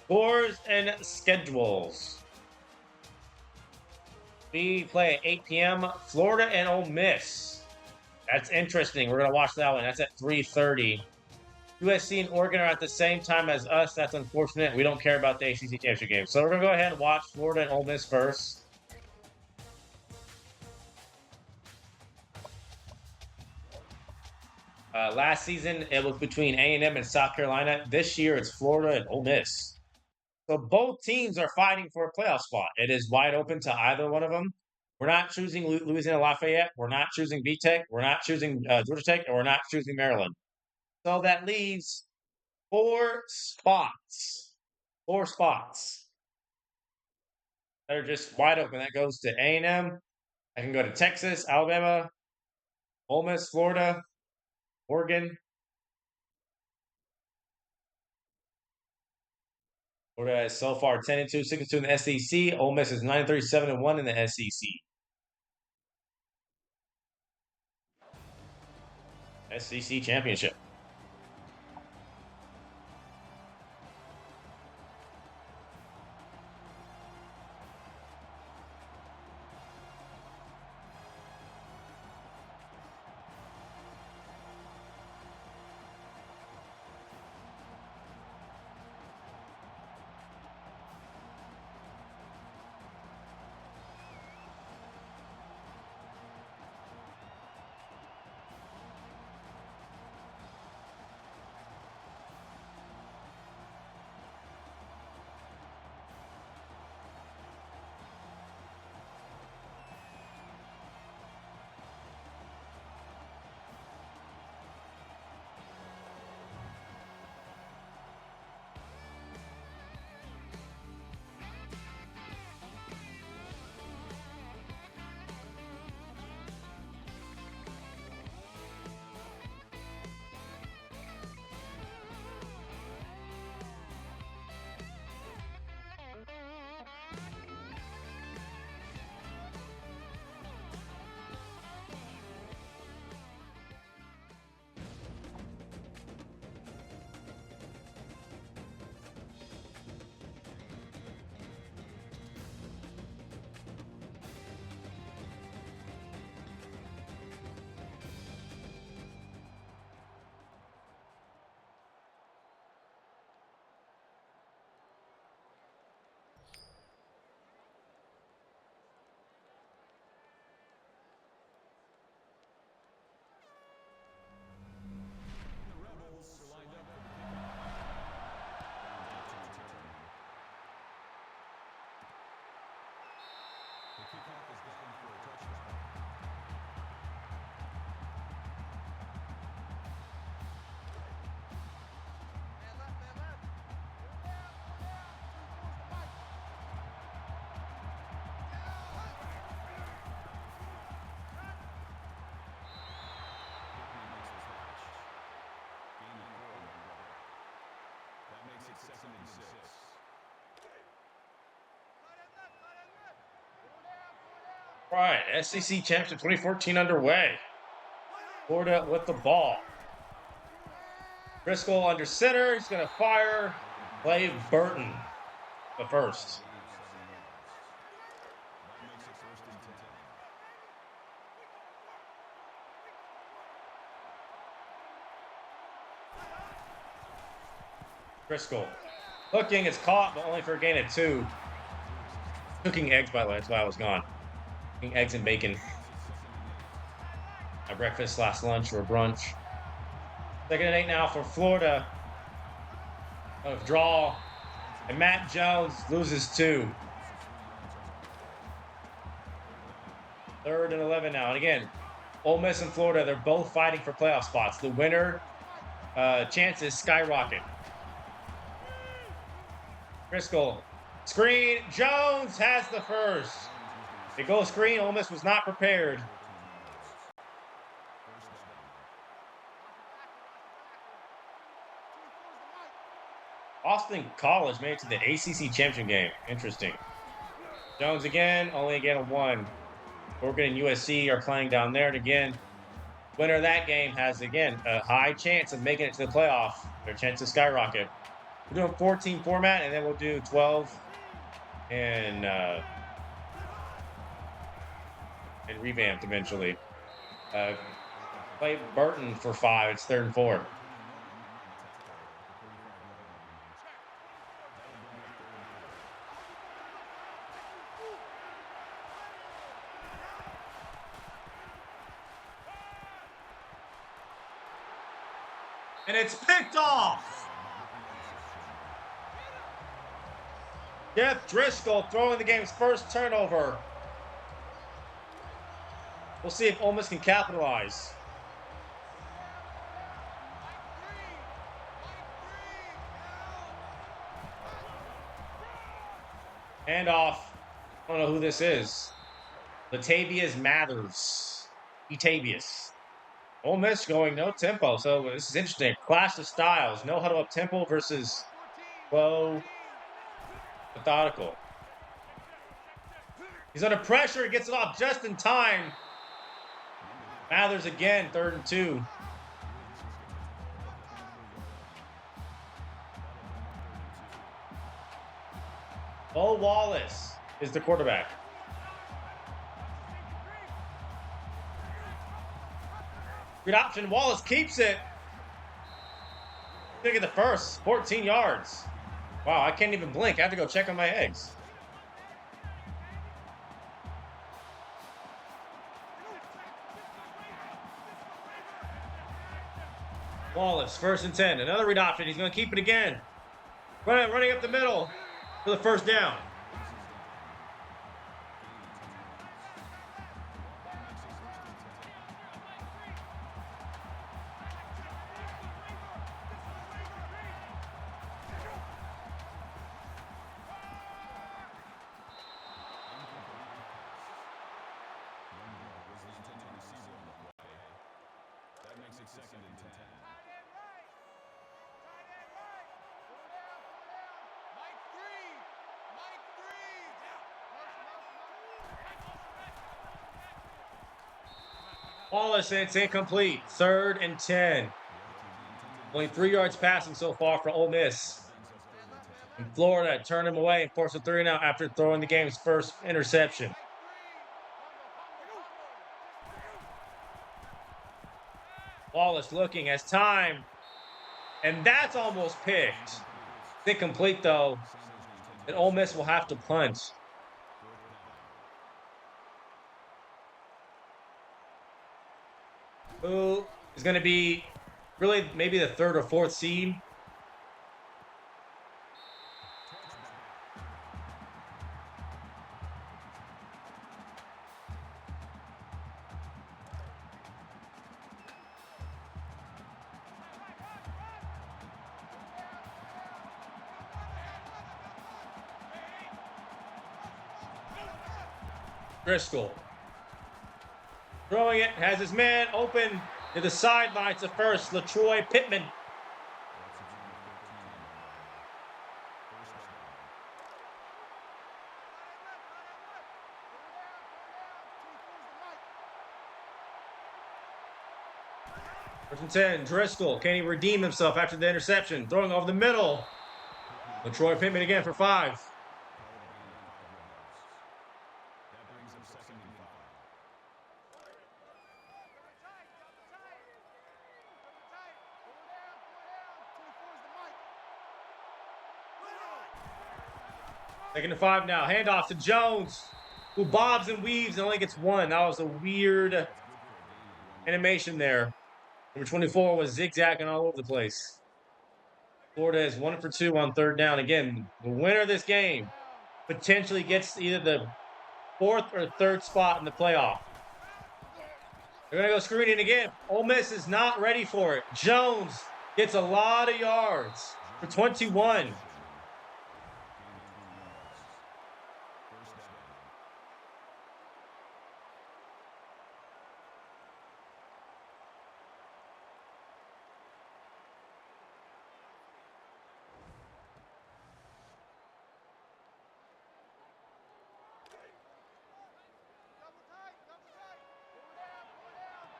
S1: Scores and schedules. We play at 8 p.m. Florida and Ole Miss. That's interesting. We're gonna watch that one. That's at 3:30. USC and Oregon are at the same time as us. That's unfortunate. We don't care about the ACC championship game. So we're gonna go ahead and watch Florida and Ole Miss first. Last season it was between A&M and South Carolina. This year it's Florida and Ole Miss. So both teams are fighting for a playoff spot. It is wide open to either one of them. We're not choosing Louisiana Lafayette. We're not choosing VTech. We're not choosing Georgia Tech, and we're not choosing Maryland. So that leaves 4 spots. 4 spots that are just wide open. That goes to A&M. I can go to Texas, Alabama, Ole Miss, Florida, Oregon. Florida is so far 10-2, 6-2 in the SEC. Ole Miss is 9-3, 7-1 in the SEC. SEC championship.
S3: The Rebels are lined up for the kickoff. The kickoff is down for a touchdown.
S4: Man left, man left. Go down, go down. Two towards the right.
S3: Pickney makes the catch. Gain of 4 on the play. That makes it 2nd and 6.
S4: Tight end left, tight end left. Go down, go down.
S1: All right, SEC championship 2014 underway. Florida with the ball. Driscoll under center. He's going to fire. Play Burton the first.
S3: That makes it 1st and 10.
S1: Driscoll looking, it's caught, but only for a gain of 2. Cooking eggs, by the way. That's why I was gone. Cooking eggs and bacon. My breakfast, last lunch, or brunch. 2nd and 8 now for Florida. Draw. And Matt Jones loses 2. 3rd and 11 now. And again, Ole Miss and Florida, they're both fighting for playoff spots. The winner chances skyrocket. Driscoll. Screen. Jones has the first. It goes screen. Ole Miss was not prepared. Austin College made it to the ACC championship game. Interesting. Jones again, only again a 1. Oregon and USC are playing down there. And again, winner of that game has, again, a high chance of making it to the playoff. Their chances skyrocket. We're doing 14 format, and then we'll do 12 and and revamped eventually. Play Burton for 5. It's 3rd and 4. And it's picked off. Jeff Driscoll throwing the game's first turnover. We'll see if Ole Miss can capitalize. Handoff. I don't know who this is. Latavius Mathers. Etavius. Ole Miss going no tempo. So this is interesting. Clash of styles. No huddle up tempo versus slow, methodical. He's under pressure. He gets it off just in time. Mathers again, 3rd and 2. Bo Wallace is the quarterback. Good option. Wallace keeps it. Gonna get the first. 14 yards. Wow, I can't even blink. I have to go check on my eggs. Wallace, 1st and 10. Another read option. He's going to keep it again. Running up the middle for the first down.
S3: That makes it 2nd and 10.
S1: Wallace, and it's incomplete. 3rd and 10. Only 3 yards passing so far for Ole Miss. And Florida turned him away and forced a 3 and out after throwing the game's first interception. Wallace looking as time. And that's almost picked. It's incomplete, though. And Ole Miss will have to punt. Who is going to be really maybe the 3rd or 4th seed? Driscoll. Throwing it, has his man open to the sidelines at first. LaTroy Pittman. First and 10, Driscoll. Can he redeem himself after the interception? Throwing over the middle. LaTroy Pittman again for 5. Taking the 5 now. Handoff to Jones, who bobs and weaves and only gets 1. That was a weird animation there. Number 24 was zigzagging all over the place. Florida is 1 for 2 on 3rd down. Again, the winner of this game potentially gets either the 4th or 3rd spot in the playoff. They're going to go screening again. Ole Miss is not ready for it. Jones gets a lot of yards for 21.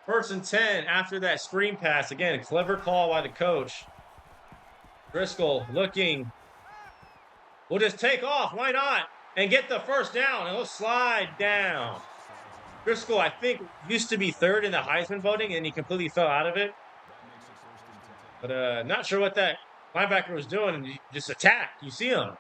S1: First and 10 after that screen pass. Again, a clever call by the coach. Driscoll looking. We'll just take off. Why not? And get the first down. And he'll slide down. Driscoll, I think, used to be third in the Heisman voting, and he completely fell out of it. But not sure what that linebacker was doing. And he just attacked. You see him.
S4: Check.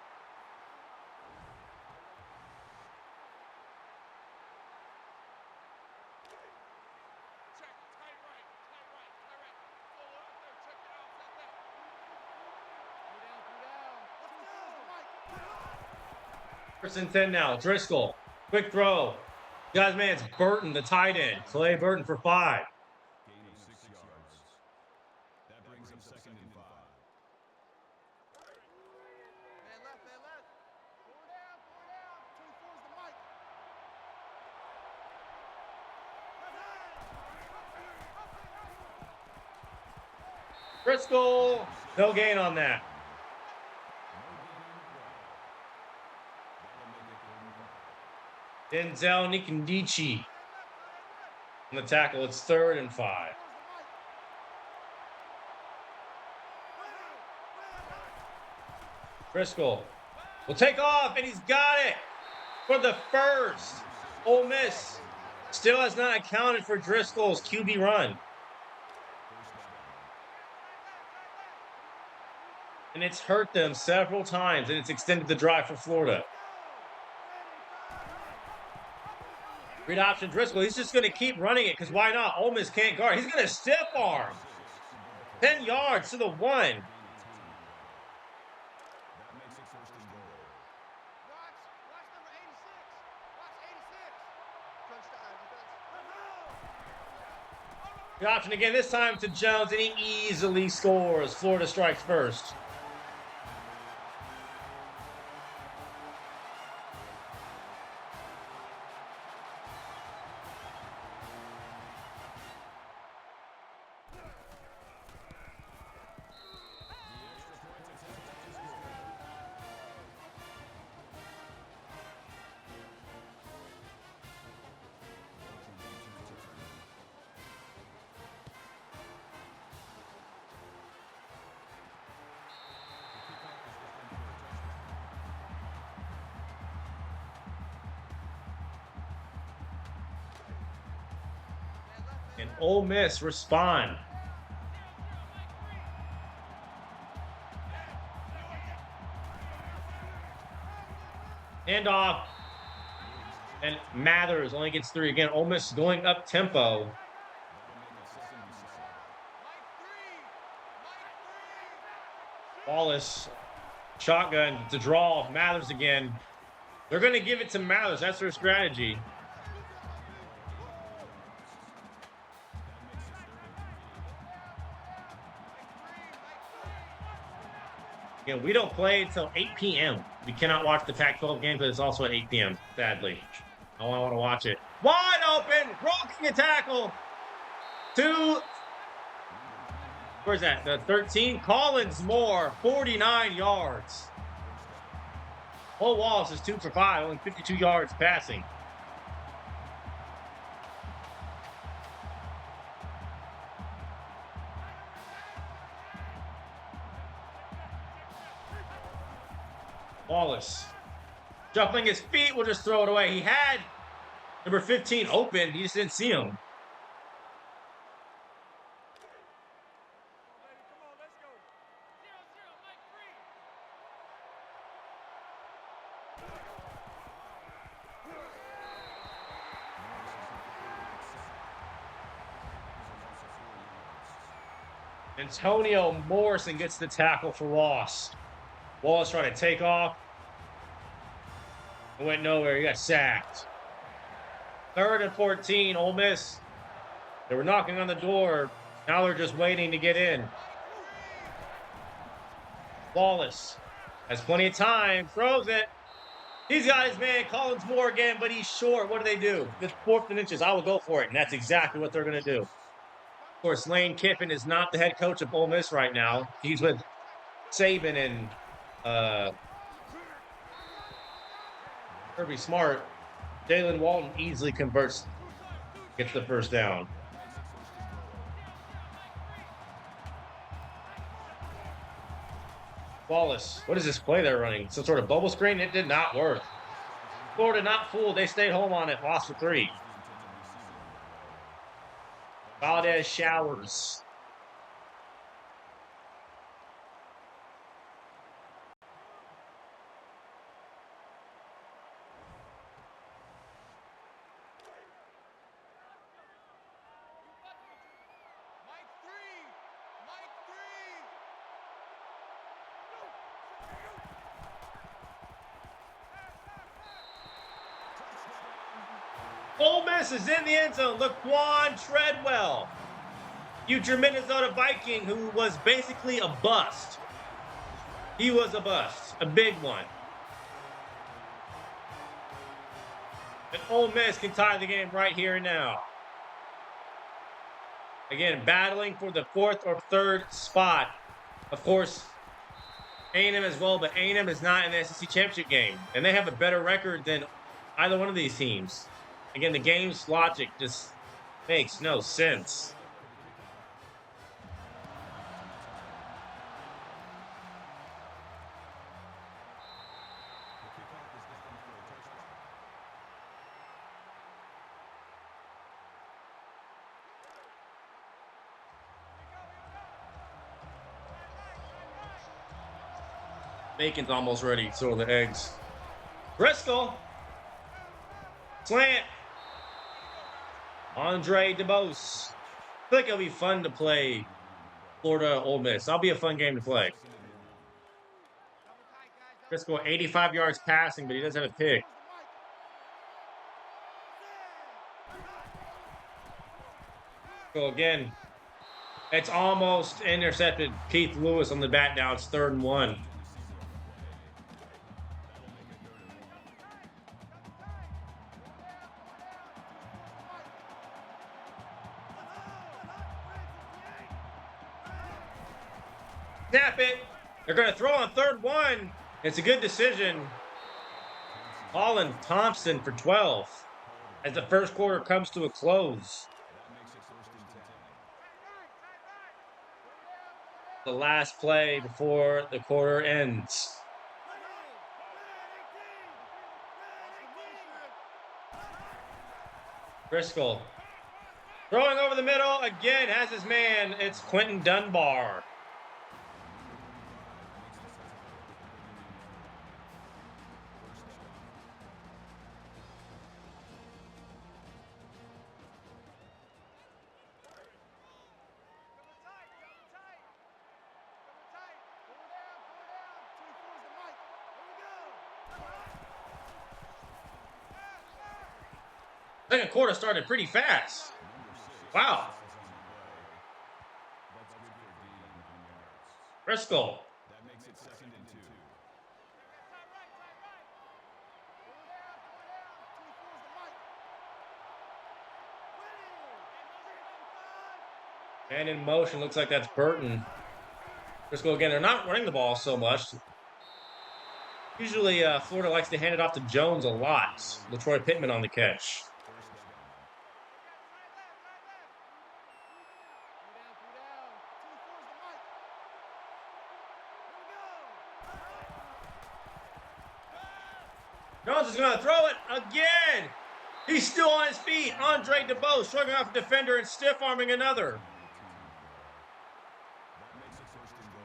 S4: Tight right. Tight right. Tight right. Full up there. Check it out. Set that. Let's go.
S1: 1st and 10 now. Driscoll. Quick throw. Guys, man, it's Burton, the tight end. Clay Burton for 5.
S3: Gain of 6 yards. That brings up 2nd and 5.
S4: Man left. Man left. Four down. Four down. 2-4's the mic.
S1: Driscoll. No gain on that. Denzel Nikandichi on the tackle. It's 3rd and 5. Driscoll will take off, and he's got it for the first. Ole Miss still has not accounted for Driscoll's QB run. And it's hurt them several times, and it's extended the drive for Florida. Read option Driscoll. He's just going to keep running it because why not? Ole Miss can't guard. He's going to stiff arm. 10 yards to the 1.
S3: That makes it 1st and goal.
S4: Watch number 86. Watch 86. Crunch time. Defense.
S1: The option again, this time to Jones, and he easily scores. Florida strikes first. And Ole Miss respond. Handoff. And Mathers only gets 3. Again, Ole Miss going up tempo. Wallace, shotgun to draw. Mathers again. They're going to give it to Mathers. That's their strategy. Again, we don't play until 8 p.m. We cannot watch the Pac-12 game because it's also at 8 p.m., sadly. I want to watch it. Wide open! Broken a tackle! Where's that? The 13? Collins Moore, 49 yards. Paul Wallace is 2 for 5, only 52 yards passing. Wallace jumping his feet, will just throw it away. He had number 15 open. He just didn't see him.
S4: Come on, let's go. 0-0, Mike 3.
S1: Antonio Morrison gets the tackle for loss. Wallace trying to take off. It went nowhere. He got sacked. 3rd and 14, Ole Miss. They were knocking on the door. Now they're just waiting to get in. Wallace has plenty of time. Throws it. He's got his man, Collins Moore again, but he's short. What do? It's 4th and inches. I will go for it. And that's exactly what they're going to do. Of course, Lane Kiffin is not the head coach of Ole Miss right now. He's with Saban and Kirby Smart. Jalen Walton easily converts, gets the first down. Wallace, what is this play they're running? Some sort of bubble screen? It did not work. Florida not fooled. They stayed home on it, lost for 3. Valdez showers.
S4: Mike 3. Mike 3.
S1: Ole Miss is in the end zone. Laquan Treadwell, future Minnesota Viking, who was basically a bust. He was a bust, a big one. And Ole Miss can tie the game right here and now. Again, battling for the 4th or 3rd spot. Of course, A&M as well, but A&M is not in the SEC championship game, and they have a better record than either one of these teams. Again, the game's logic just makes no sense. Bacon's almost ready, so are the eggs. Bristol. Slant. Andre DeBose. I feel like it'll be fun to play Florida Ole Miss. That'll be a fun game to play. Bristol, 85 yards passing, but he does have a pick. So again, it's almost intercepted Keith Lewis on the bat now. It's 3rd and 1. Snap it. They're going to throw on 3rd 1. It's a good decision. Colin Thompson for 12 as the first quarter comes to a close. The last play before the quarter ends. Driscoll throwing over the middle again, has his man. It's Quentin Dunbar. Second quarter started pretty fast. Wow. Driscoll.
S3: That makes it 2nd and 2.
S1: And in motion, looks like that's Burton. Driscoll again. They're not running the ball so much. Usually, Florida likes to hand it off to Jones a lot. LaTroy Pittman on the catch. Jones is going to throw it again. He's still on his feet. Andre DeBose shrugging off a defender and stiff-arming another.
S3: That makes it 1st and goal.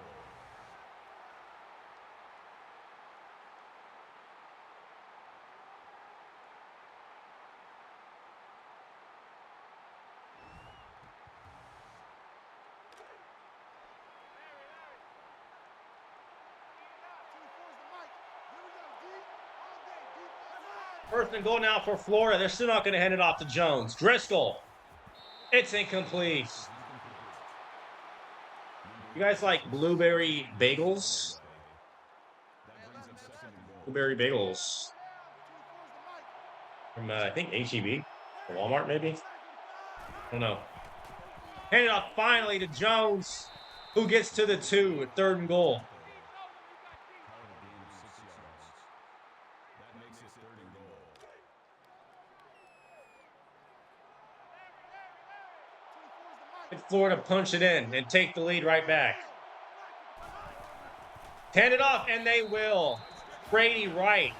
S1: First and goal now for Florida. They're still not going to hand it off to Jones. Driscoll. It's incomplete. You guys like blueberry bagels? Blueberry bagels. From, I think, HEB. Or Walmart, maybe? I don't know. Hand it off finally to Jones, who gets to the 2 at 3rd and goal.
S3: That makes it 3rd and goal.
S1: Florida punch it in and take the lead right back. Hand it off, and they will. Brady Wright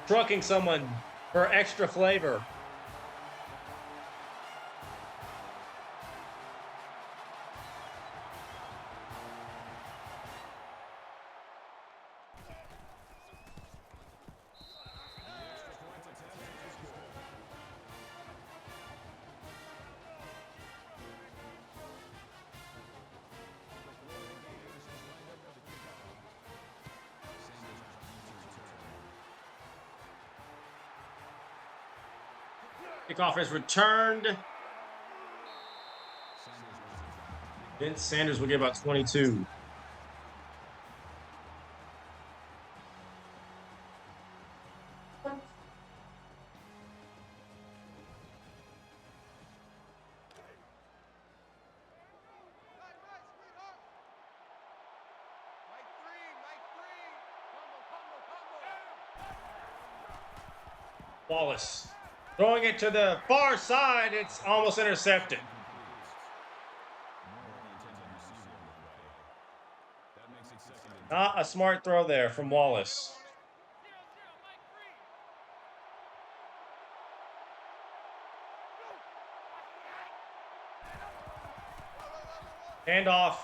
S1: trucking someone for extra flavor. Kickoff is returned. Vince Sanders will get about 22.
S4: Right, sweetheart. Mike 3. Combo.
S1: Wallace throwing it to the far side. It's almost intercepted. Not a smart throw there from Wallace. Handoff.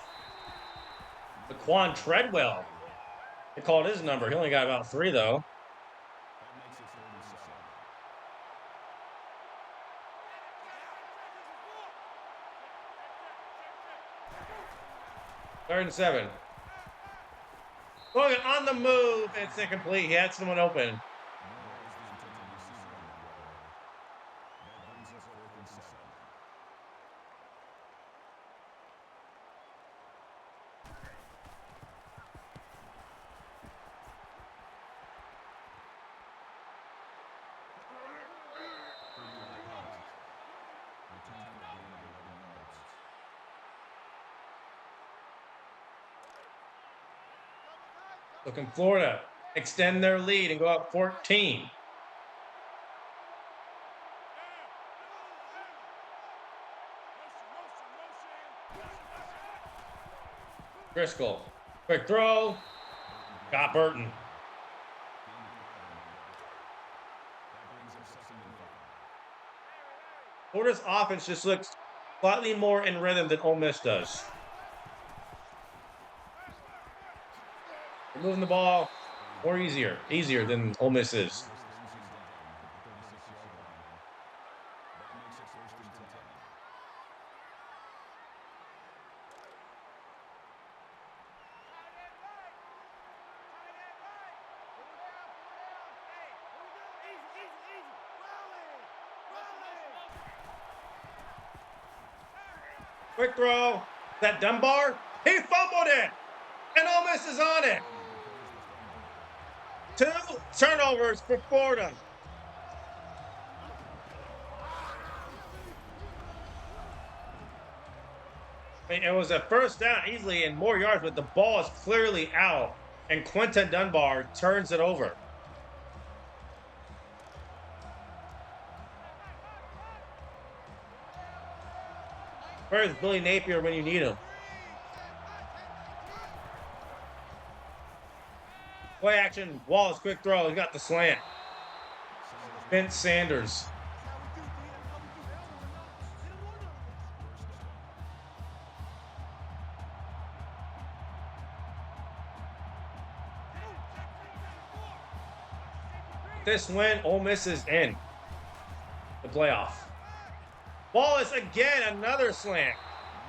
S1: Laquan Treadwell. They called his number. He only got about 3, though. Third and 7. Going on the move. It's incomplete. He had someone open. So can Florida extend their lead and go up 14? Driscoll. Quick throw. Got Burton. Florida's offense just looks slightly more in rhythm than Ole Miss does. They're moving the ball more easier than Ole Miss is. Quick throw. Is that Dunbar? He fumbled it. And Ole Miss is on it. 2 turnovers for Florida. I mean, it was a first down easily and more yards, but the ball is clearly out. And Quentin Dunbar turns it over. Where's Billy Napier when you need him? Play action. Wallace, quick throw. He got the slant. Vince Sanders. This win, Ole Miss is in the playoff. Wallace again, another slant.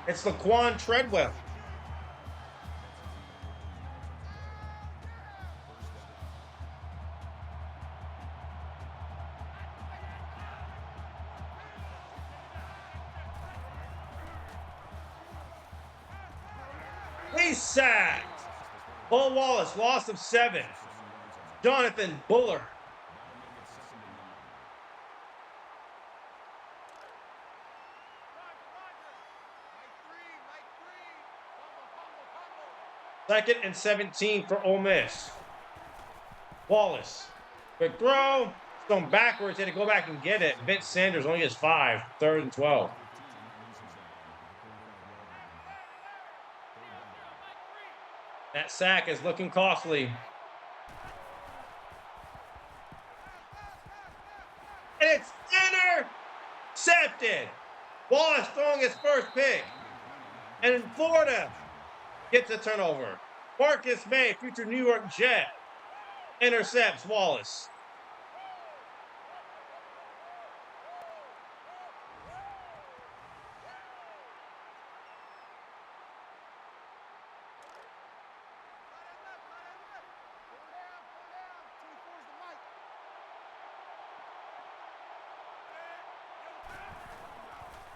S1: It's Laquan Treadwell. He's sacked. Bo Wallace, loss of 7. Jonathan Buller. Second and 17 for Ole Miss. Wallace. Quick throw. It's going backwards. He had to go back and get it. Vince Sanders only gets 5. 3rd and 12. That sack is looking costly. And it's intercepted. Wallace throwing his first pick. And Florida gets a turnover. Marcus May, future New York Jet, intercepts Wallace.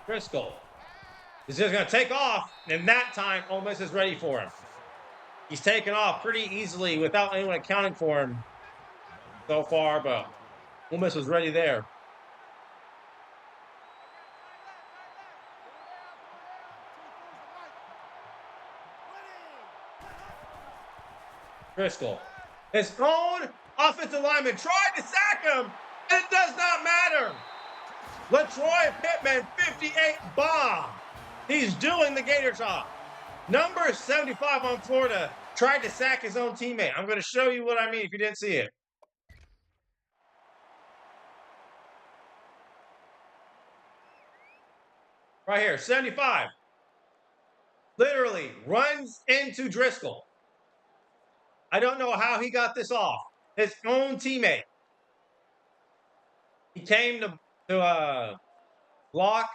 S1: Driscoll is just going to take off, and that time Ole Miss is ready for him. He's taken off pretty easily without anyone accounting for him so far, but Ole Miss was ready there. Driscoll, his own offensive lineman tried to sack him, and it does not matter. LaTroy Pittman, 58 bomb. He's doing the Gator Top. Number 75 on Florida tried to sack his own teammate. I'm going to show you what I mean if you didn't see it. Right here, 75. Literally runs into Driscoll. I don't know how he got this off. His own teammate. He came to block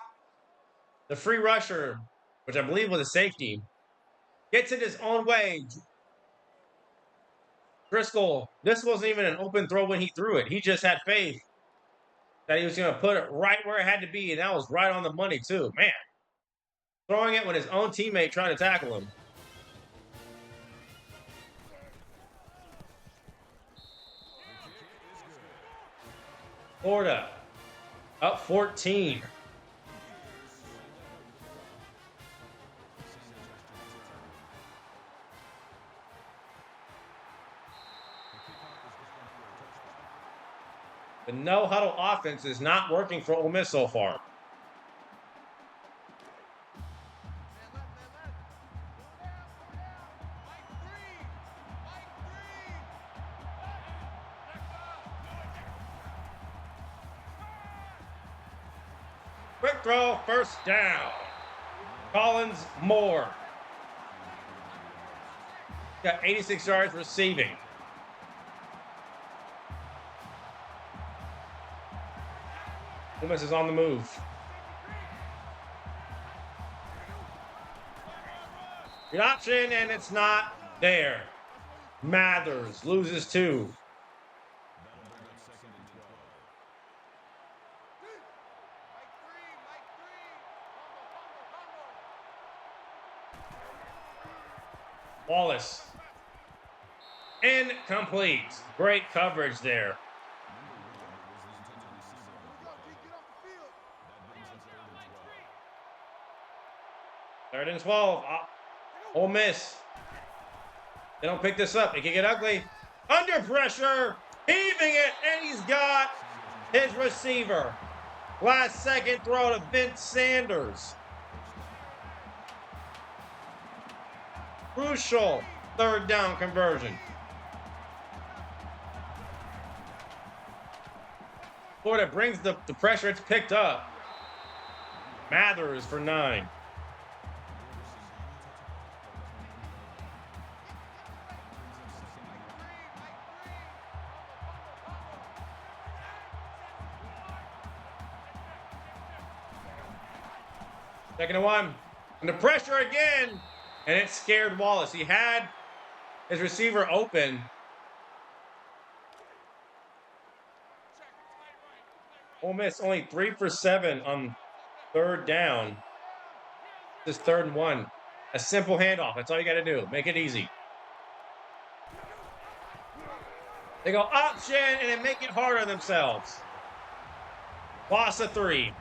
S1: the free rusher, which I believe was a safety. Gets in his own way. Driscoll, this wasn't even an open throw when he threw it. He just had faith that he was going to put it right where it had to be, and that was right on the money, too. Man, throwing it when his own teammate trying to tackle him. Florida up 14. The no-huddle offense is not working for Ole Miss so far. Quick throw, first down. Collins Moore. Got 86 yards receiving. Ole Miss is on the move. Good option, and it's not there. Mathers loses 2. Wallace. Incomplete. Great coverage there. Third and 12. Ole Miss. They don't pick this up. It can get ugly. Under pressure. Heaving it. And he's got his receiver. Last second throw to Vince Sanders. Crucial third down conversion. Florida brings the pressure. It's picked up. Mathers for 9. Second and 1. Under pressure again. And it scared Wallace. He had his receiver open. Ole Miss only 3 for 7 on third down. This 3rd and 1. A simple handoff. That's all you got to do. Make it easy. They go option and they make it hard on themselves. Loss of 3.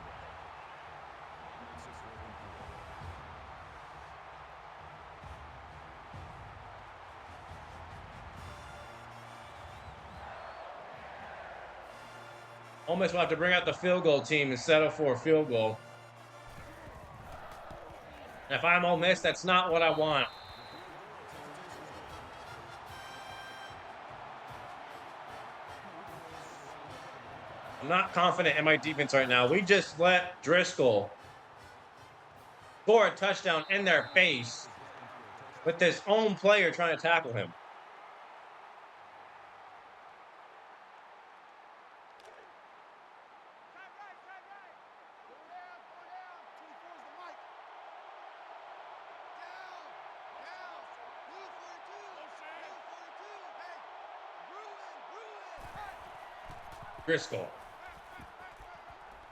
S1: Ole Miss will have to bring out the field goal team and settle for a field goal. And if I'm Ole Miss, that's not what I want. I'm not confident in my defense right now. We just let Driscoll score a touchdown in their face with his own player trying to tackle him. Driscoll.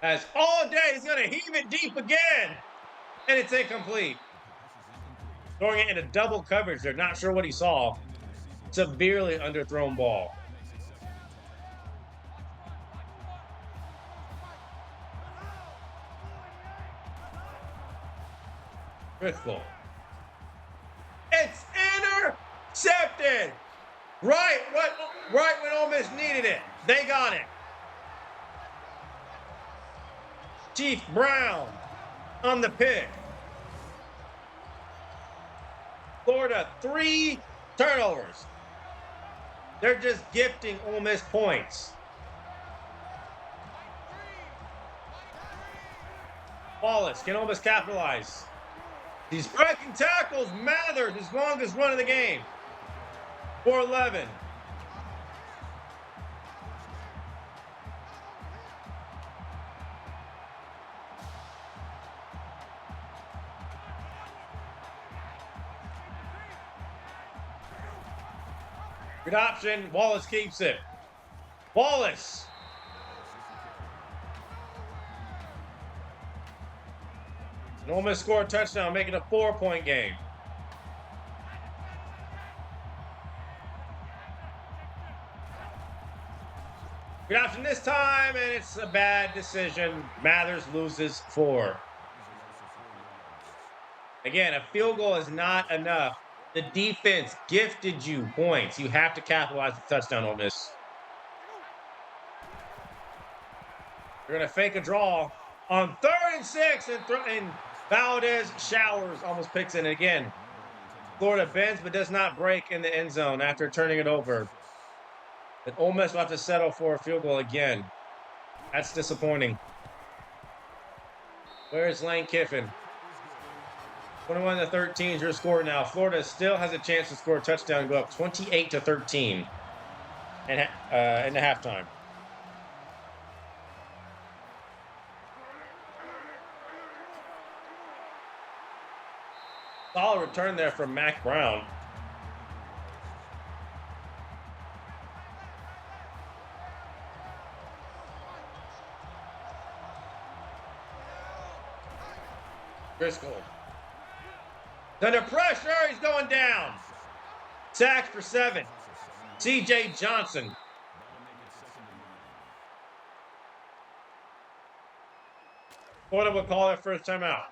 S1: As all day, he's going to heave it deep again. And it's incomplete. Throwing it into double coverage. They're not sure what he saw. Severely underthrown ball. Driscoll. It's intercepted. Right when Ole Miss needed it. They got it. Chief Brown on the pick. Florida, 3 turnovers. They're just gifting Ole Miss points. Wallace, can Ole Miss capitalize? These breaking tackles mattered his longest run of the game. 4-11. Good option. Wallace keeps it. Wallace. And Ole Miss scored a touchdown, making a 4-point game. Good option this time, and it's a bad decision. Mathers loses 4. Again, a field goal is not enough. The defense gifted you points. You have to capitalize the touchdown on this. They're going to fake a draw on 3rd and 6, and Valdez showers, almost picks it again. Florida bends but does not break in the end zone after turning it over. But Ole Miss will have to settle for a field goal again. That's disappointing. Where's Lane Kiffin? 21-13 is your score now. Florida still has a chance to score a touchdown and go up 28-13 in the halftime. Solid return there from Mac Brown. Driscoll. Under pressure, he's going down. Sacked for 7. C.J. Johnson. Florida will call it first time out.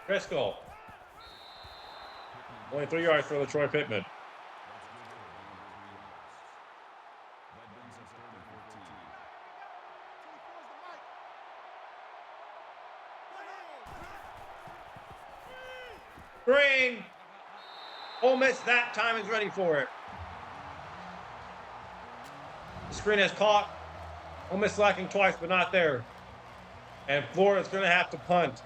S1: Driscoll. Only 3 yards for LaTroy Pittman. Green. Ole Miss that time is ready for it. The screen has caught. Ole Miss slacking twice, but not there. And Florida's going to have to punt.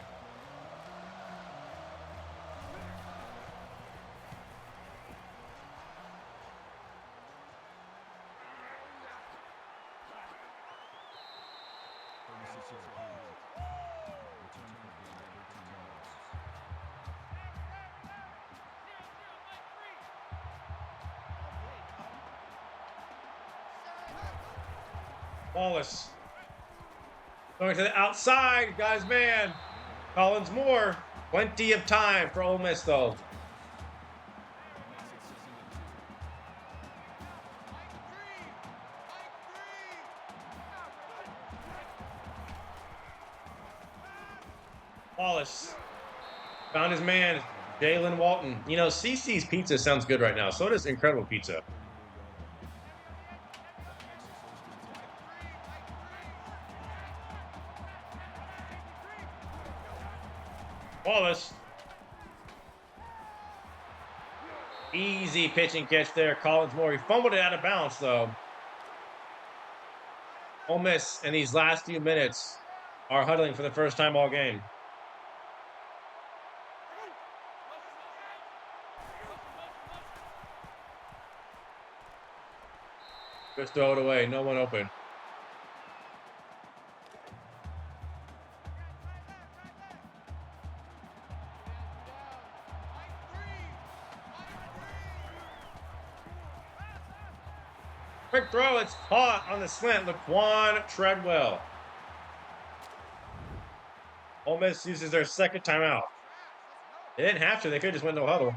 S1: Wallace going to the outside, got his man. Collins Moore. Plenty of time for Ole Miss, though. Wallace found his man, Jalen Walton. You know, CC's Pizza sounds good right now. So does Incredible Pizza. Wallace. Easy pitch and catch there. Collins Moore. He fumbled it out of bounds, though. Ole Miss in these last few minutes are huddling for the first time all game. Just throw it away. No one open. Quick throw. It's caught on the slant. Laquan Treadwell. Ole Miss uses their second timeout. They didn't have to. They could just went no huddle.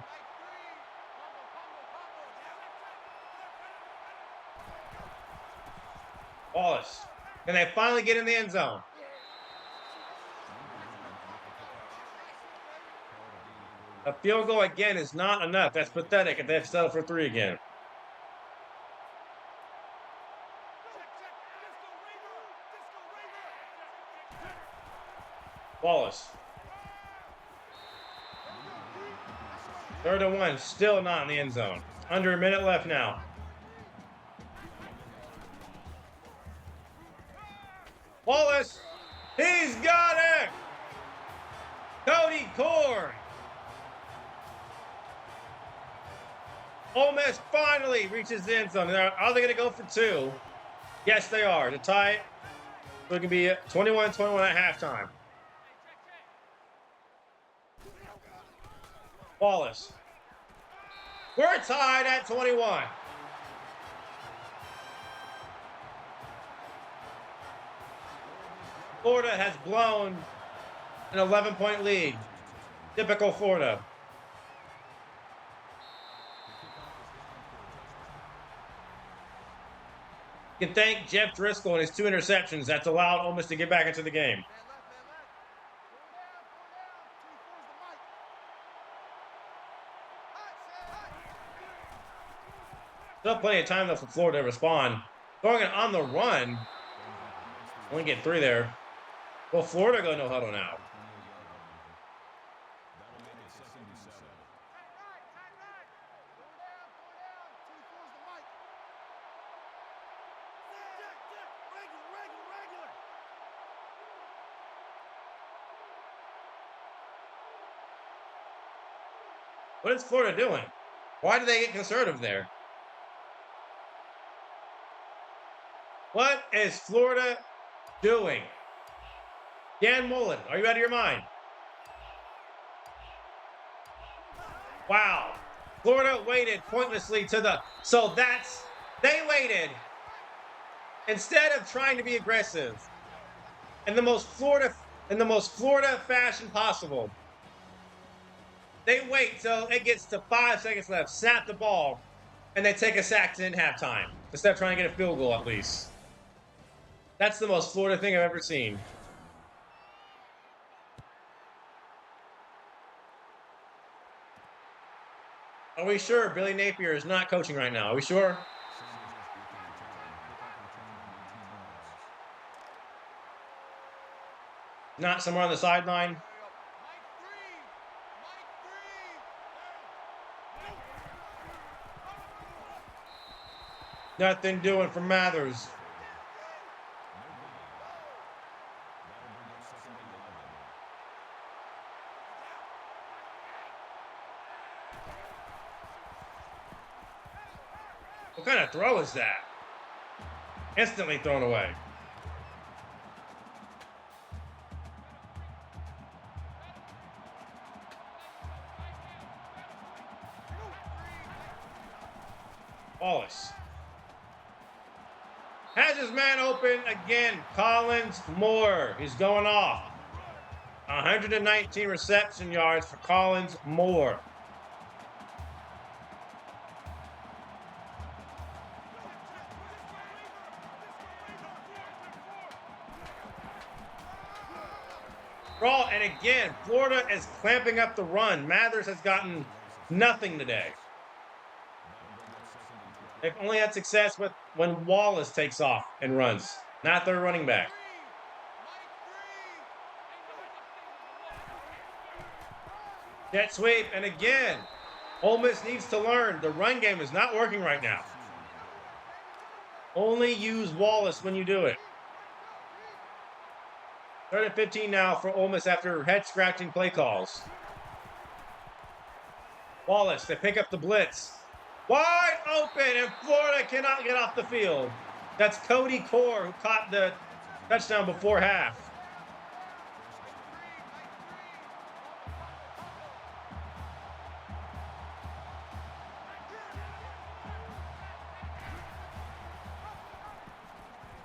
S1: Wallace. Can they finally get in the end zone? A field goal again is not enough. That's pathetic if they have to settle for 3 again. Wallace. 3rd and 1, still not in the end zone. Under a minute left now. Wallace, he's got it! Cody Core. Ole Miss finally reaches the end zone. Are they going to go for 2? Yes, they are. To tie it, so it can be 21-21 at halftime. Wallace. We're tied at 21. Florida has blown an 11-point lead. Typical Florida. You can thank Jeff Driscoll and his 2 interceptions that's allowed Ole Miss to get back into the game. Still plenty of time though for Florida to respond. Throwing it on the run. Only get 3 there. Well, Florida go no huddle now. What is Florida doing? Why did they get conservative there? What is Florida doing? Dan Mullen, are you out of your mind? Wow. Florida waited pointlessly to the... So that's... They waited. Instead of trying to be aggressive. In the most Florida fashion possible. They wait till it gets to 5 seconds left. Snap the ball. And they take a sack to end halftime. Instead of trying to get a field goal at least. That's the most Florida thing I've ever seen. Are we sure Billy Napier is not coaching right now? Are we sure? Not somewhere on the sideline? Nothing doing for Mathers. What kind of throw is that? Instantly thrown away. Wallace. Has his man open again. Collins Moore. He's going off. 119 reception yards for Collins Moore. And again, Florida is clamping up the run. Mathers has gotten nothing today. They've only had success with when Wallace takes off and runs, not their running back. Jet sweep, and again, Ole Miss needs to learn the run game is not working right now. Only use Wallace when you do it. 3rd and 15 now for Ole Miss after head-scratching play calls. Wallace, they pick up the blitz. Wide open, and Florida cannot get off the field. That's Cody Core, who caught the touchdown before half.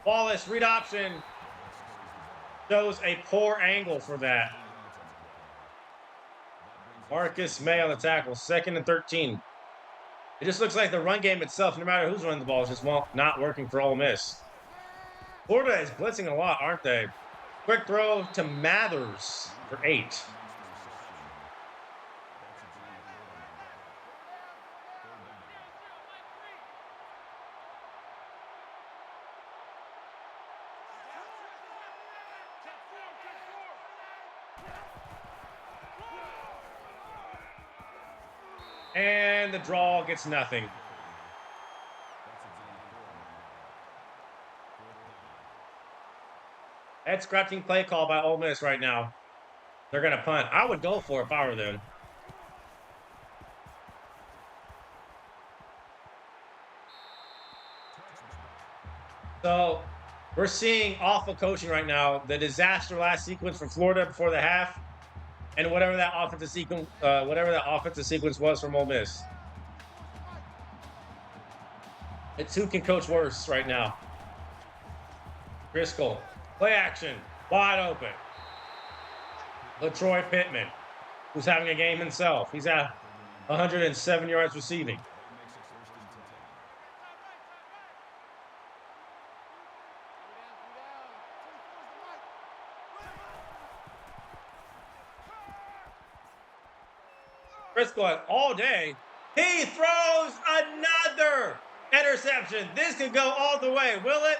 S1: Wallace, read option. Shows a poor angle for that. Marcus May on the tackle, 2nd and 13. It just looks like the run game itself, no matter who's running the ball, is just not working for Ole Miss. Florida is blitzing a lot, aren't they? Quick throw to Mathers for 8. And the draw gets nothing. Head scratching play call by Ole Miss right now. They're going to punt. I would go for it if I were them. So we're seeing awful coaching right now. The disaster last sequence from Florida before the half, and whatever that offensive sequence was from Ole Miss. It's who can coach worse right now. Driscoll, play action, wide open. LaTroy Pittman, who's having a game himself. He's at 107 yards receiving. Driscoll all day. He throws another interception. This could go all the way, will it?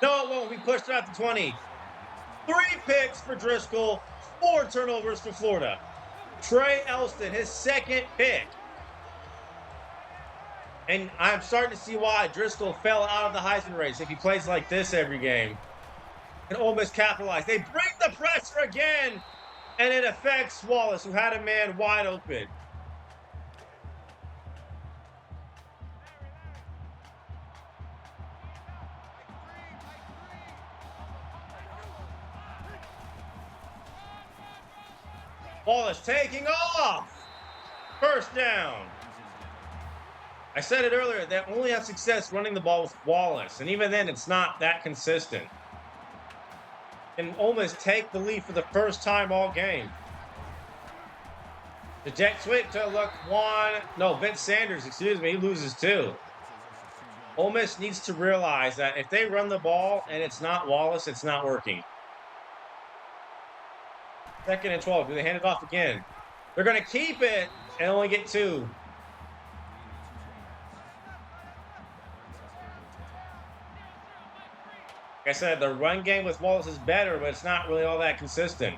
S1: No, it won't. We pushed it out to 20. 3 picks for Driscoll, 4 turnovers for Florida. Trey Elston, his 2nd pick. And I'm starting to see why Driscoll fell out of the Heisman race if he plays like this every game. And Ole Miss capitalized. They bring the pressure again, and it affects Wallace, who had a man wide open. Wallace taking off. 1st down. I said it earlier, they only have success running the ball with Wallace, and even then, it's not that consistent. And Ole Miss take the lead for the first time all game. The jet sweep to Vince Sanders, he loses 2. Ole Miss needs to realize that if they run the ball and it's not Wallace, it's not working. 2nd and 12. Do they hand it off again? They're going to keep it and only get 2. Like I said, the run game with Wallace is better, but it's not really all that consistent.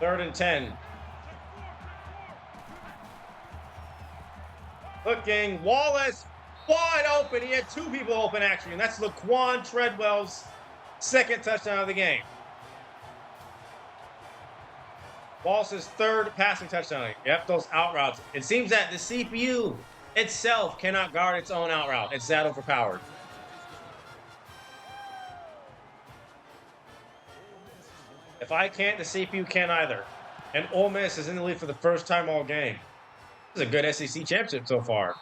S1: 3rd and 10. Looking, Wallace wide open. He had 2 people open, actually, and that's Laquan Treadwell's 2nd touchdown of the game. Wallace's 3rd passing touchdown. Yep, those out routes. It seems that the CPU itself cannot guard its own out route. It's that overpowered. If I can't, the CPU can't either. And Ole Miss is in the lead for the first time all game. This is a good SEC championship so far.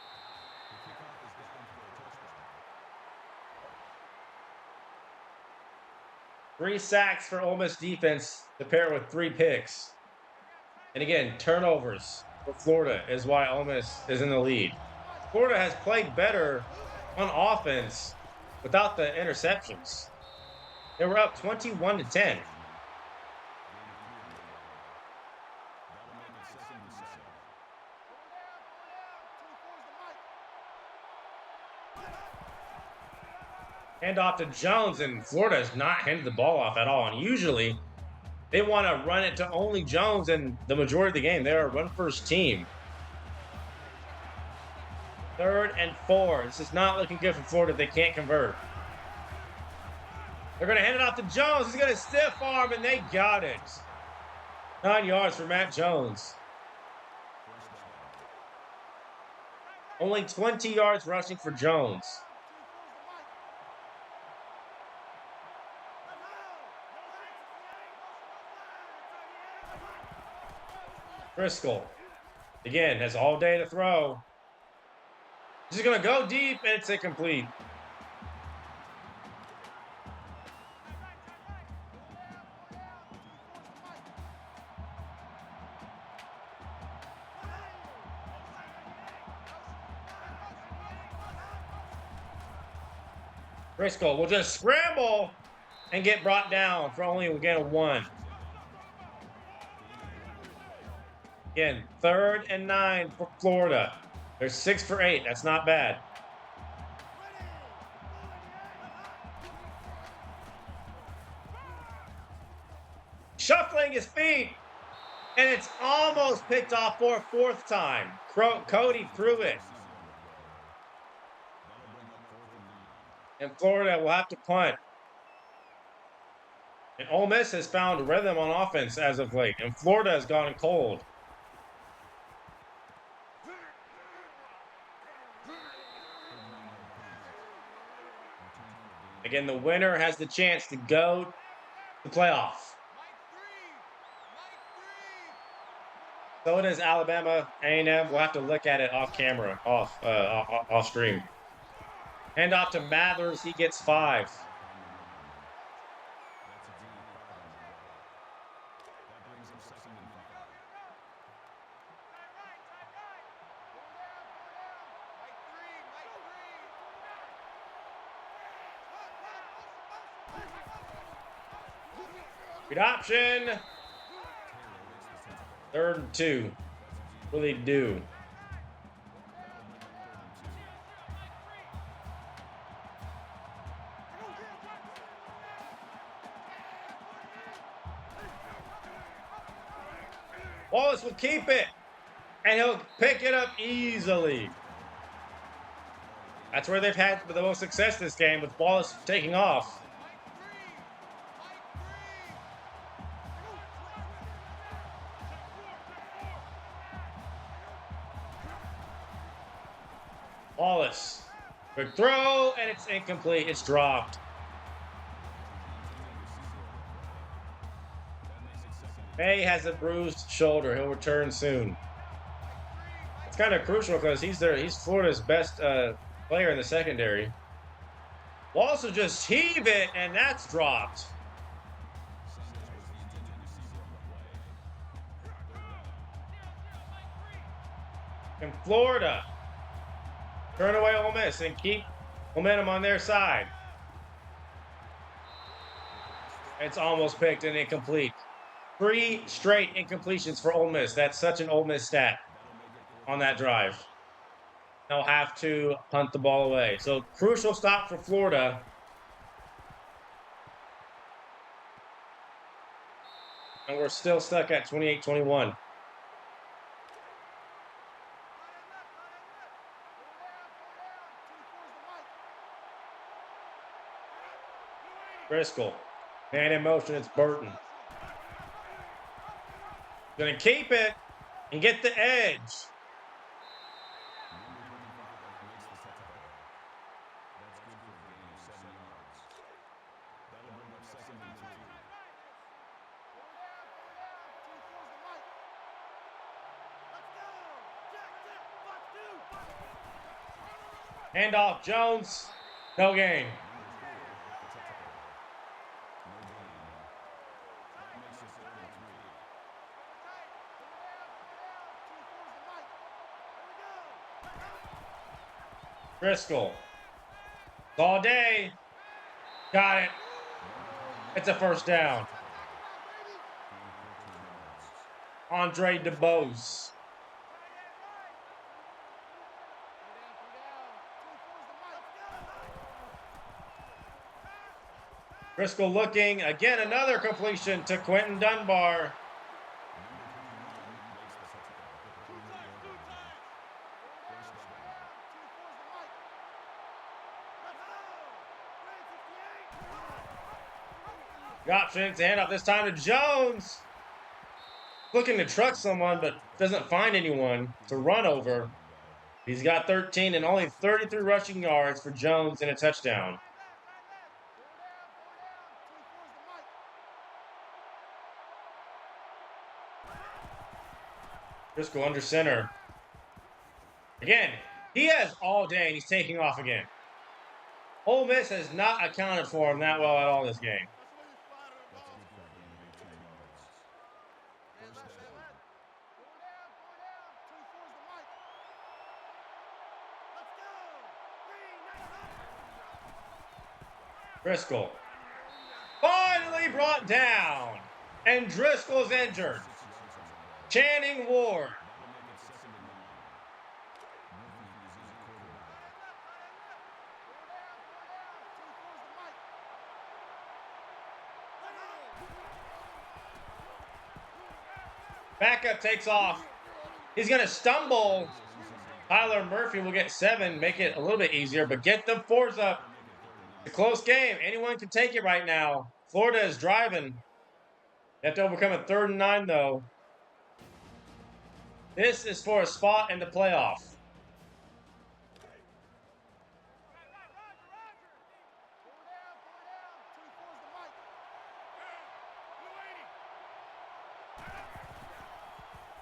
S1: Three sacks for Ole Miss defense to pair with 3 picks. And again, turnovers for Florida is why Ole Miss is in the lead. Florida has played better on offense without the interceptions. They were up 21-10. Hand off to Jones, and Florida has not handed the ball off at all. And usually, they want to run it to only Jones, and the majority of the game, they're a run-first team. 3rd and 4. This is not looking good for Florida if they can't convert. They're going to hand it off to Jones. He's going to stiff arm, and they got it. 9 yards for Matt Jones. Only 20 yards rushing for Jones. Driscoll, again, has all day to throw. He's going to go deep, and it's incomplete. Briscoe will just scramble and get brought down for only again a 1. Again, 3rd and 9 for Florida. They're 6 for 8. That's not bad. Shuffling his feet, and it's almost picked off for a 4th time. Cody threw it. And Florida will have to punt. And Ole Miss has found rhythm on offense as of late, and Florida has gone cold. Again, the winner has the chance to go to the playoff. So does Alabama A&M. We'll have to look at it off camera, off stream. Hand off to Mathers. He gets 5. Good option. 3rd and 2. Really do. Wallace will keep it, and he'll pick it up easily. That's where they've had the most success this game, with Wallace taking off. Wallace, quick throw, and it's incomplete. It's dropped. May has a bruised shoulder. He'll return soon. It's kind of crucial because he's Florida's best player in the secondary. Wallace will just heave it, and that's dropped. And Florida turn away Ole Miss and keep momentum on their side. It's almost picked and incomplete. 3 straight incompletions for Ole Miss. That's such an Ole Miss stat on that drive. They'll have to punt the ball away. So crucial stop for Florida. And we're still stuck at 28-21. Driscoll. Man in motion, it's Burton. Gonna keep it and get the edge. Handoff, Jones. No gain. Driscoll. All day. Got it. It's a 1st down. Andre DeBose. Driscoll looking. Again, another completion to Quentin Dunbar. Options, handoff this time to Jones. Looking to truck someone, but doesn't find anyone to run over. He's got 13 and only 33 rushing yards for Jones and a touchdown. Driscoll under center. Again, he has all day and he's taking off again. Ole Miss has not accounted for him that well at all this game. Driscoll. Finally brought down. And Driscoll's injured. Channing Ward. Backup takes off. He's going to stumble. Tyler Murphy will get 7, make it a little bit easier, but get them 4s up. It's a close game. Anyone can take it right now. Florida is driving. They have to overcome a 3rd and 9, though. This is for a spot in the playoff.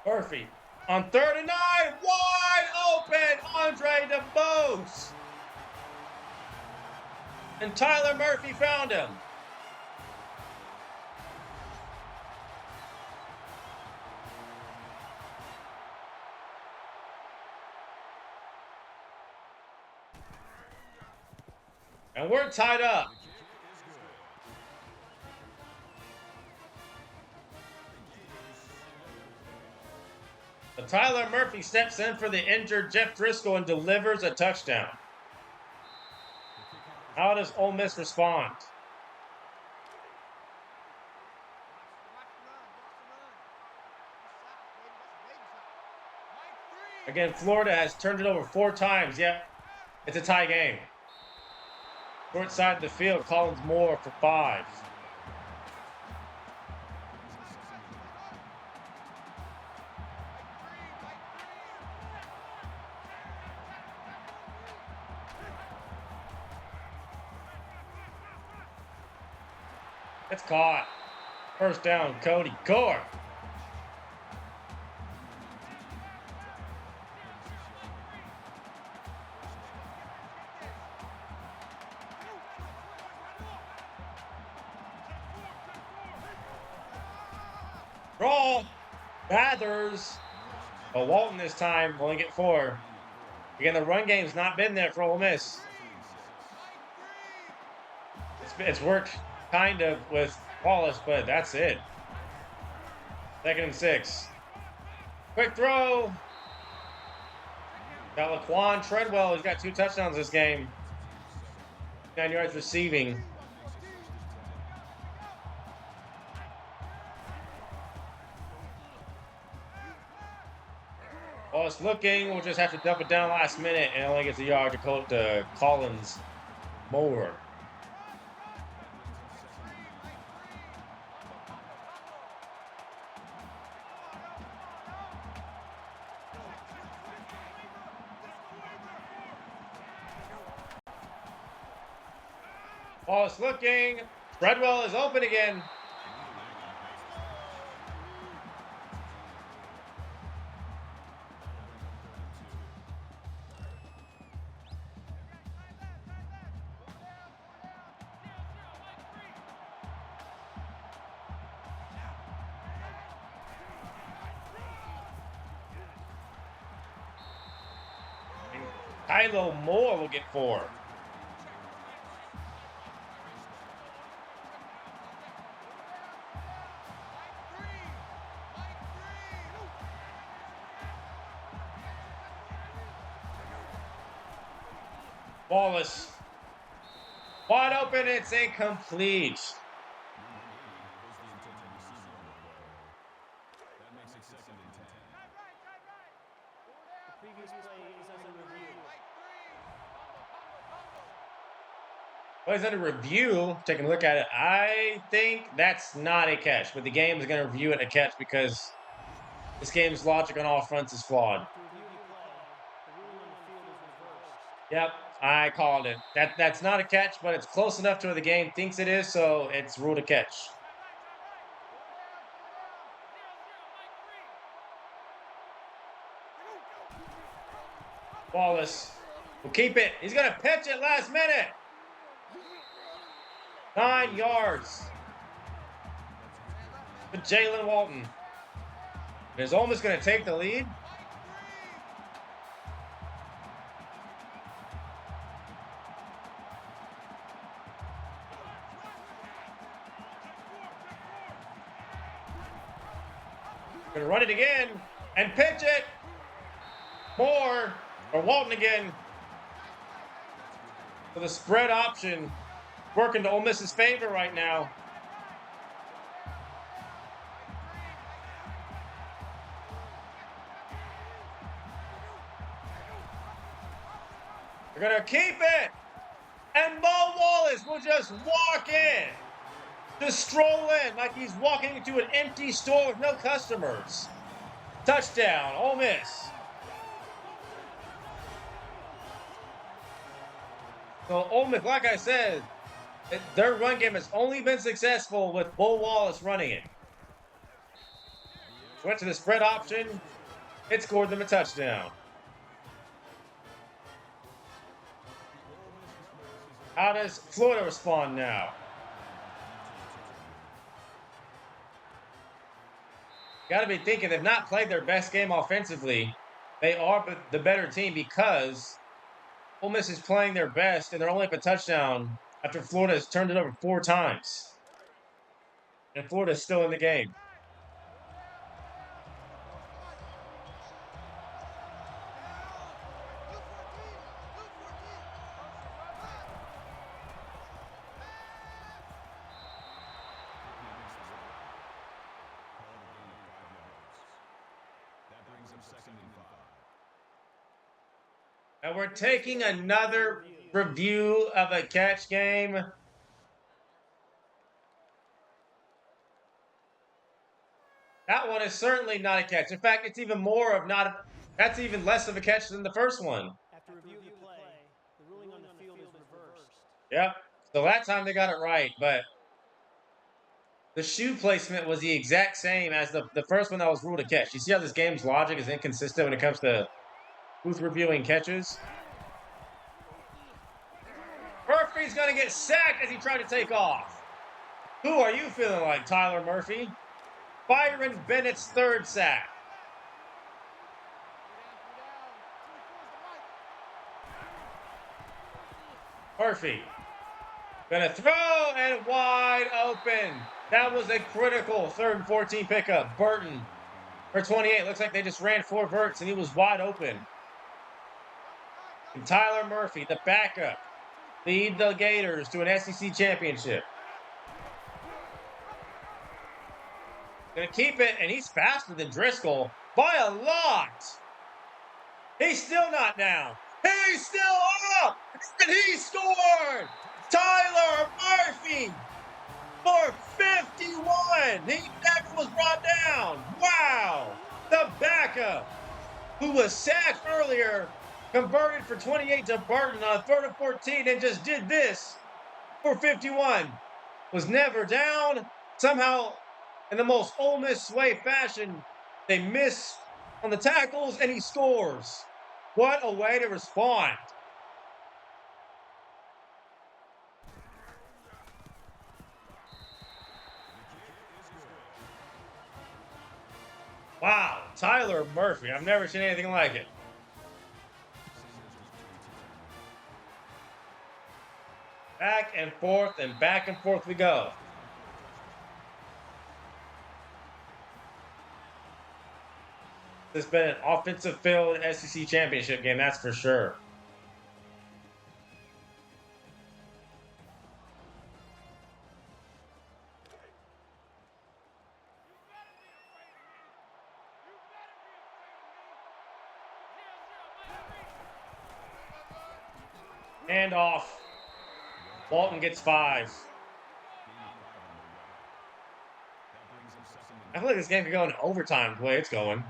S1: Murphy on 3rd and 9, wide open, Andre DeBose. And Tyler Murphy found him. And we're tied up. But Tyler Murphy steps in for the injured Jeff Driscoll and delivers a touchdown. How does Ole Miss respond? Again, Florida has turned it over 4 times. Yep, it's a tie game. Short side of the field, Collins Moore for 5. It's caught. First down, Cody Core. Draw. Bathers. But Walton this time only get 4. Again, the run game's not been there for Ole Miss. It's worked kind of with Wallace, but that's it. 2nd and 6. Quick throw. Got Laquan Treadwell. He's got 2 touchdowns this game. 9 yards receiving. Wallace looking. We'll just have to dump it down last minute and only gets a yard to Collins Moore. Wallace looking. Treadwell is open again. Kylo Moore will get 4. Wallace. Wide open, it's incomplete.
S2: The previous play is under review.
S1: Plays under review. Taking a look at it. I think that's not a catch, but the game is going to review it a catch because this game's logic on all fronts is flawed.
S2: To review the play, the ruling on the field is reversed.
S1: Yep, I called it. That's not a catch, but it's close enough to where the game thinks it is, so it's ruled a catch. Wallace will keep it. He's going to pitch it last minute. 9 yards for Jalen Walton. Is almost going to take the lead. Gonna run it again and pitch it. Moore or Walton again. So the spread option working to Ole Miss's favor right now. They're gonna keep it. And Mo Wallace will just walk in. Just stroll in like he's walking into an empty store with no customers. Touchdown, Ole Miss. So Ole Miss, like I said, their run game has only been successful with Bo Wallace running it. Went to the spread option. It scored them a touchdown. How does Florida respond now? Got to be thinking they've not played their best game offensively. They are the better team because Ole Miss is playing their best and they're only up a touchdown after Florida has turned it over 4 times. And Florida is still in the game. And we're taking another review of a catch game. That one is certainly not a catch. In fact, it's even more of not. That's even less of a catch than the first one.
S2: After review of the play, the ruling on the field is reversed.
S1: Yep. So that time they got it right, but the shoe placement was the exact same as the first one that was ruled a catch. You see how this game's logic is inconsistent when it comes to who's reviewing catches? Murphy's going to get sacked as he tried to take off. Who are you feeling like, Tyler Murphy? Byron Bennett's 3rd sack. Murphy. Gonna throw and wide open. That was a critical 3rd and 14 pickup. Burton for 28. Looks like they just ran 4 verts and he was wide open. And Tyler Murphy, the backup, lead the Gators to an SEC championship. Gonna keep it, and he's faster than Driscoll by a lot. He's still not down. He's still up, and he scored. Tyler Murphy for 51. He never was brought down. Wow. The backup, who was sacked earlier, converted for 28 to Burton on 3rd and 14 and just did this for 51. Was never down. Somehow, in the most Ole Miss way fashion, they miss on the tackles and he scores. What a way to respond. Wow, Tyler Murphy. I've never seen anything like it. Back and forth we go. This has been an offensive-filled SEC championship game, that's for sure. Hand off. Walton gets 5. I feel like this game could go into overtime the way it's going.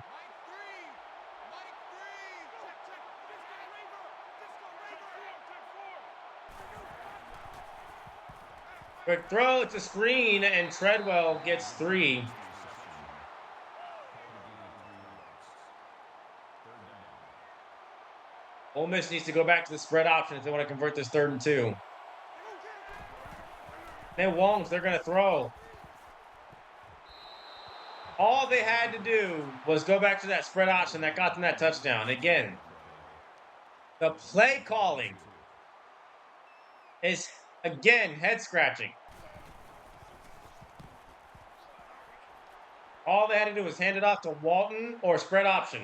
S1: Quick throw, it's a screen, and Treadwell gets 3. Ole Miss needs to go back to the spread option if they want to convert this 3rd and 2. They won't, they're going to throw. All they had to do was go back to that spread option that got them that touchdown. Again, the play calling is, again, head scratching. All they had to do was hand it off to Walton or spread option.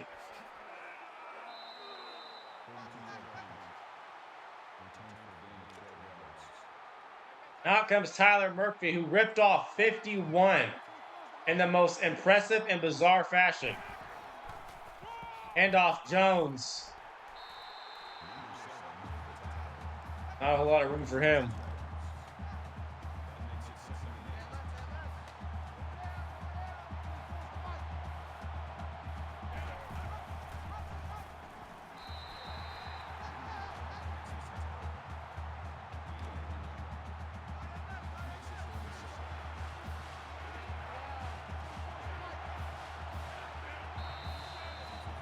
S1: Out comes Tyler Murphy, who ripped off 51 in the most impressive and bizarre fashion. Hand off Jones. Not a whole lot of room for him.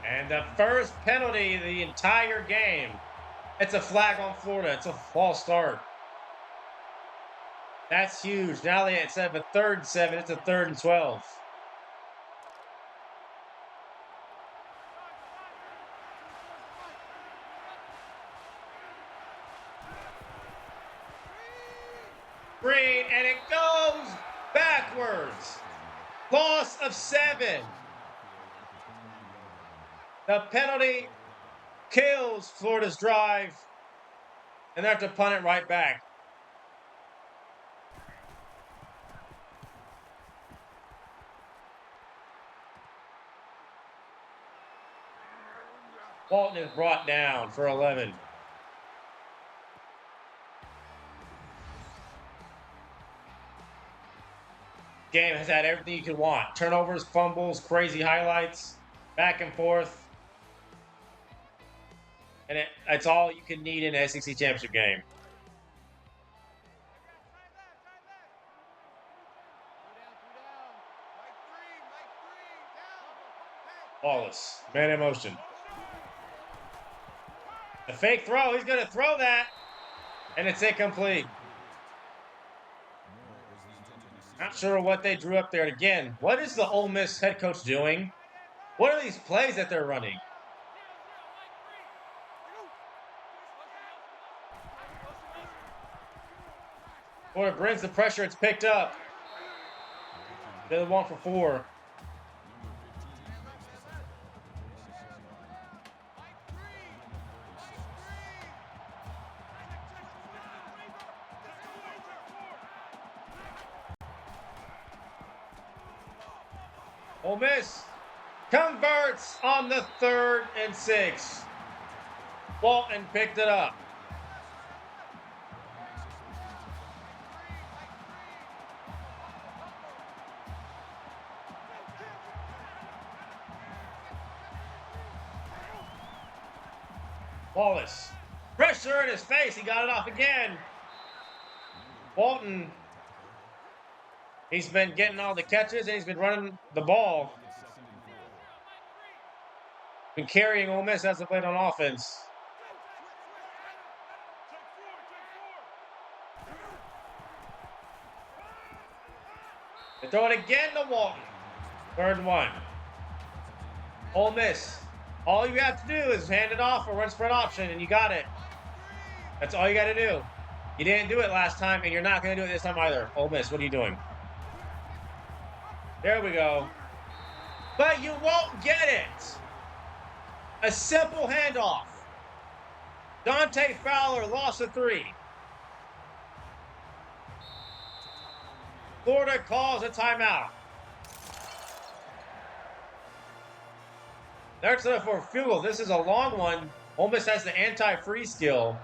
S1: And the first penalty of the entire game. It's a flag on Florida. It's a false start. That's huge. Now they instead of a 3rd and 7, it's a 3rd and 12. Green, and it goes backwards. Loss of 7. The penalty kills Florida's drive, and they have to punt it right back. Walton is brought down for 11. Game has had everything you could want. Turnovers, fumbles, crazy highlights, back and forth. And it's all you can need in an SEC championship game. Wallace, man in motion. The fake throw, he's going to throw that, and it's incomplete. Not sure what they drew up there. And again, what is the Ole Miss head coach doing? What are these plays that they're running? Florida brings the pressure. It's picked up. They're the 1 for 4. Ole Miss converts on the 3rd and 6. Walton picked it up. Wallace, pressure in his face. He got it off again. Walton, he's been getting all the catches and he's been running the ball. Been carrying Ole Miss as of late on offense. They throw it again to Walton. 3rd and 1. Ole Miss. All you have to do is hand it off or run spread option, and you got it. That's all you got to do. You didn't do it last time, and you're not going to do it this time either. Ole Miss, what are you doing? There we go. But you won't get it. A simple handoff. Dante Fowler lost a 3. Florida calls a timeout. They're set up for a field goal. This is a long one. Ole Miss has the anti-free skill.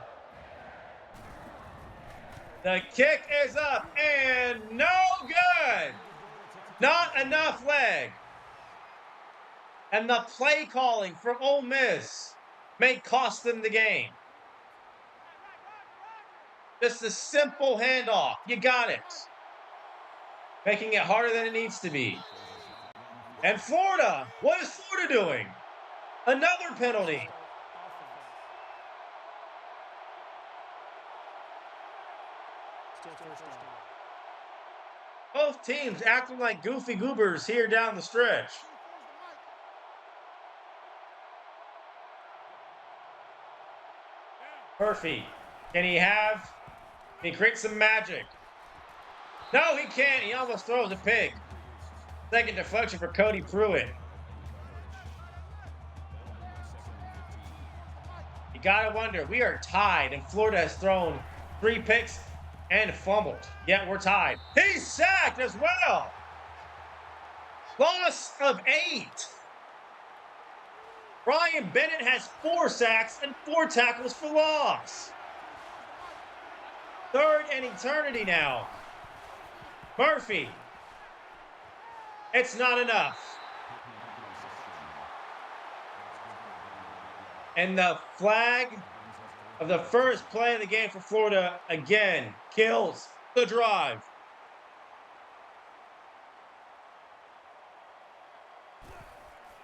S1: The kick is up and no good. Not enough leg. And the play calling from Ole Miss may cost them the game. Just a simple handoff. You got it. Making it harder than it needs to be. And Florida, what is Florida doing? Another penalty. Both teams acting like goofy goobers here down the stretch. Murphy, can he create some magic? No, he can't. He almost throws a pig. Second deflection for Cody Pruitt. You gotta wonder, we are tied, and Florida has thrown 3 picks and fumbled. Yet we're tied. He's sacked as well. Loss of 8. Brian Bennett has 4 sacks and 4 tackles for loss. Third in eternity now. Murphy. It's not enough. And the flag of the first play of the game for Florida again kills the drive.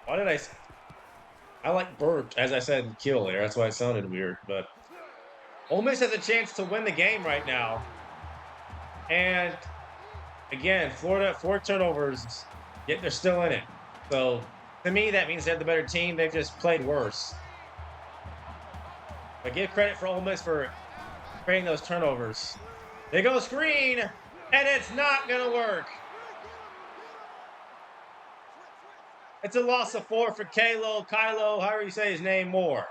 S1: Why did I like burped as I said kill there. That's why it sounded weird. But Ole Miss has a chance to win the game right now. And again, Florida, 4 turnovers, yet they're still in it. So to me, that means they're the better team. They've just played worse. But give credit for Ole Miss for creating those turnovers. They go screen, and it's not going to work. It's a loss of 4 for Kylo, however you say his name, Moore.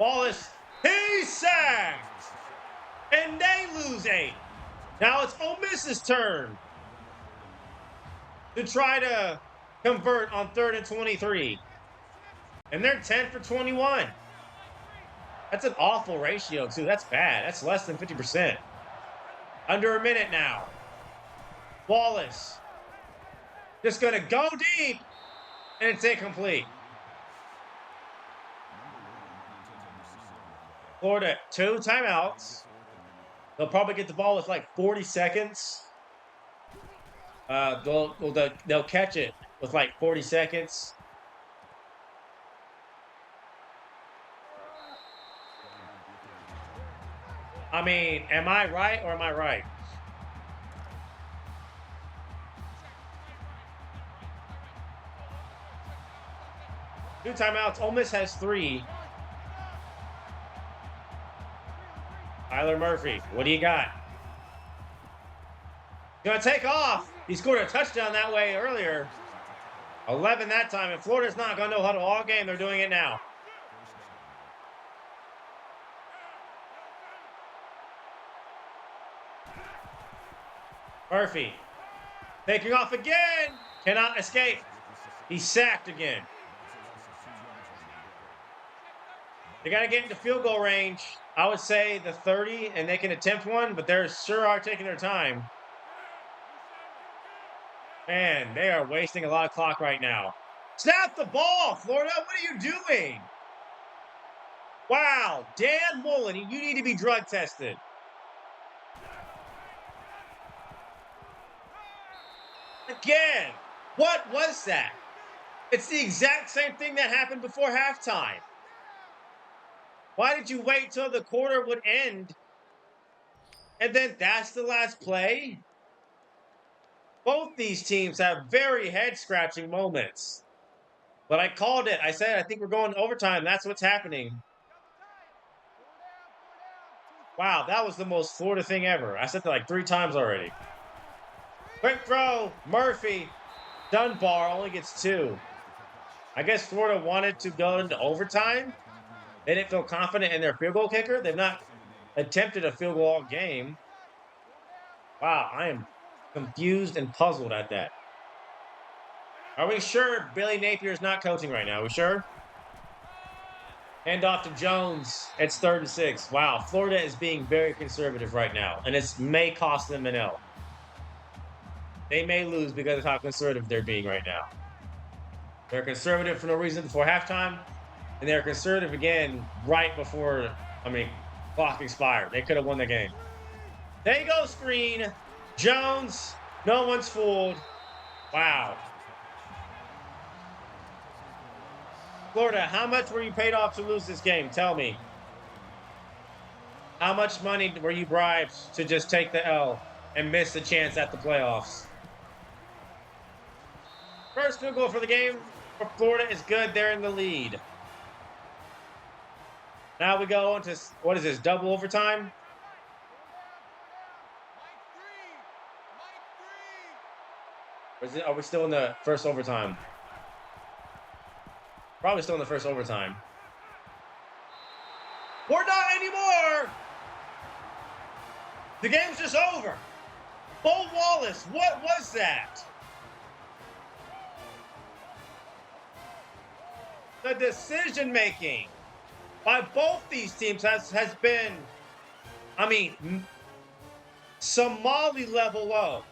S1: Wallace, he's sacked! And they lose 8. Now it's Ole Miss's turn to try to convert on 3rd and 23. And they're 10 for 21. That's an awful ratio, too. That's bad. That's less than 50%. Under a minute now. Wallace. Just going to go deep. And it's incomplete. Florida, 2 timeouts. They'll probably get the ball with like 40 seconds. They'll catch it with like 40 seconds. I mean, am I right or am I right? Two timeouts. Ole Miss has 3. Tyler Murphy, what do you got? Gonna take off. He scored a touchdown that way earlier. 11 that time, and Florida's not gonna know how to all game. They're doing it now. Murphy taking off again. Cannot escape. He's sacked again. They got to get into field goal range. I would say the 30, and they can attempt one, but they sure are taking their time. Man, they are wasting a lot of clock right now. Snap the ball, Florida. What are you doing? Wow, Dan Mullen, you need to be drug tested. Again, what was that? It's the exact same thing that happened before halftime. Why did you wait till the quarter would end? And then that's the last play? Both these teams have very head-scratching moments. But I called it. I said, I think we're going to overtime. That's what's happening. Wow, that was the most Florida thing ever. I said that like 3 times already. Quick throw, Murphy. Dunbar only gets 2. I guess Florida wanted to go into overtime. They didn't feel confident in their field goal kicker. They've not attempted a field goal all game. Wow, I am confused and puzzled at that. Are we sure Billy Napier is not coaching right now? Are we sure? Hand off to Jones. It's 3rd and 6. Wow, Florida is being very conservative right now, and it may cost them an L. They may lose because of how conservative they're being right now. They're conservative for no reason before halftime, and they're conservative again right before, clock expired. They could have won the game. There you go, screen. Jones, no one's fooled. Wow. Florida, how much were you paid off to lose this game? Tell me. How much money were you bribed to just take the L and miss the chance at the playoffs? First field goal for the game for Florida is good. They're in the lead. Now we go into, what is this, double overtime? Are we still in the first overtime? Probably still in the first overtime. We're not anymore. The game's just over. Bo Wallace, what was that? The decision making by both these teams has been, I mean, Somali level low.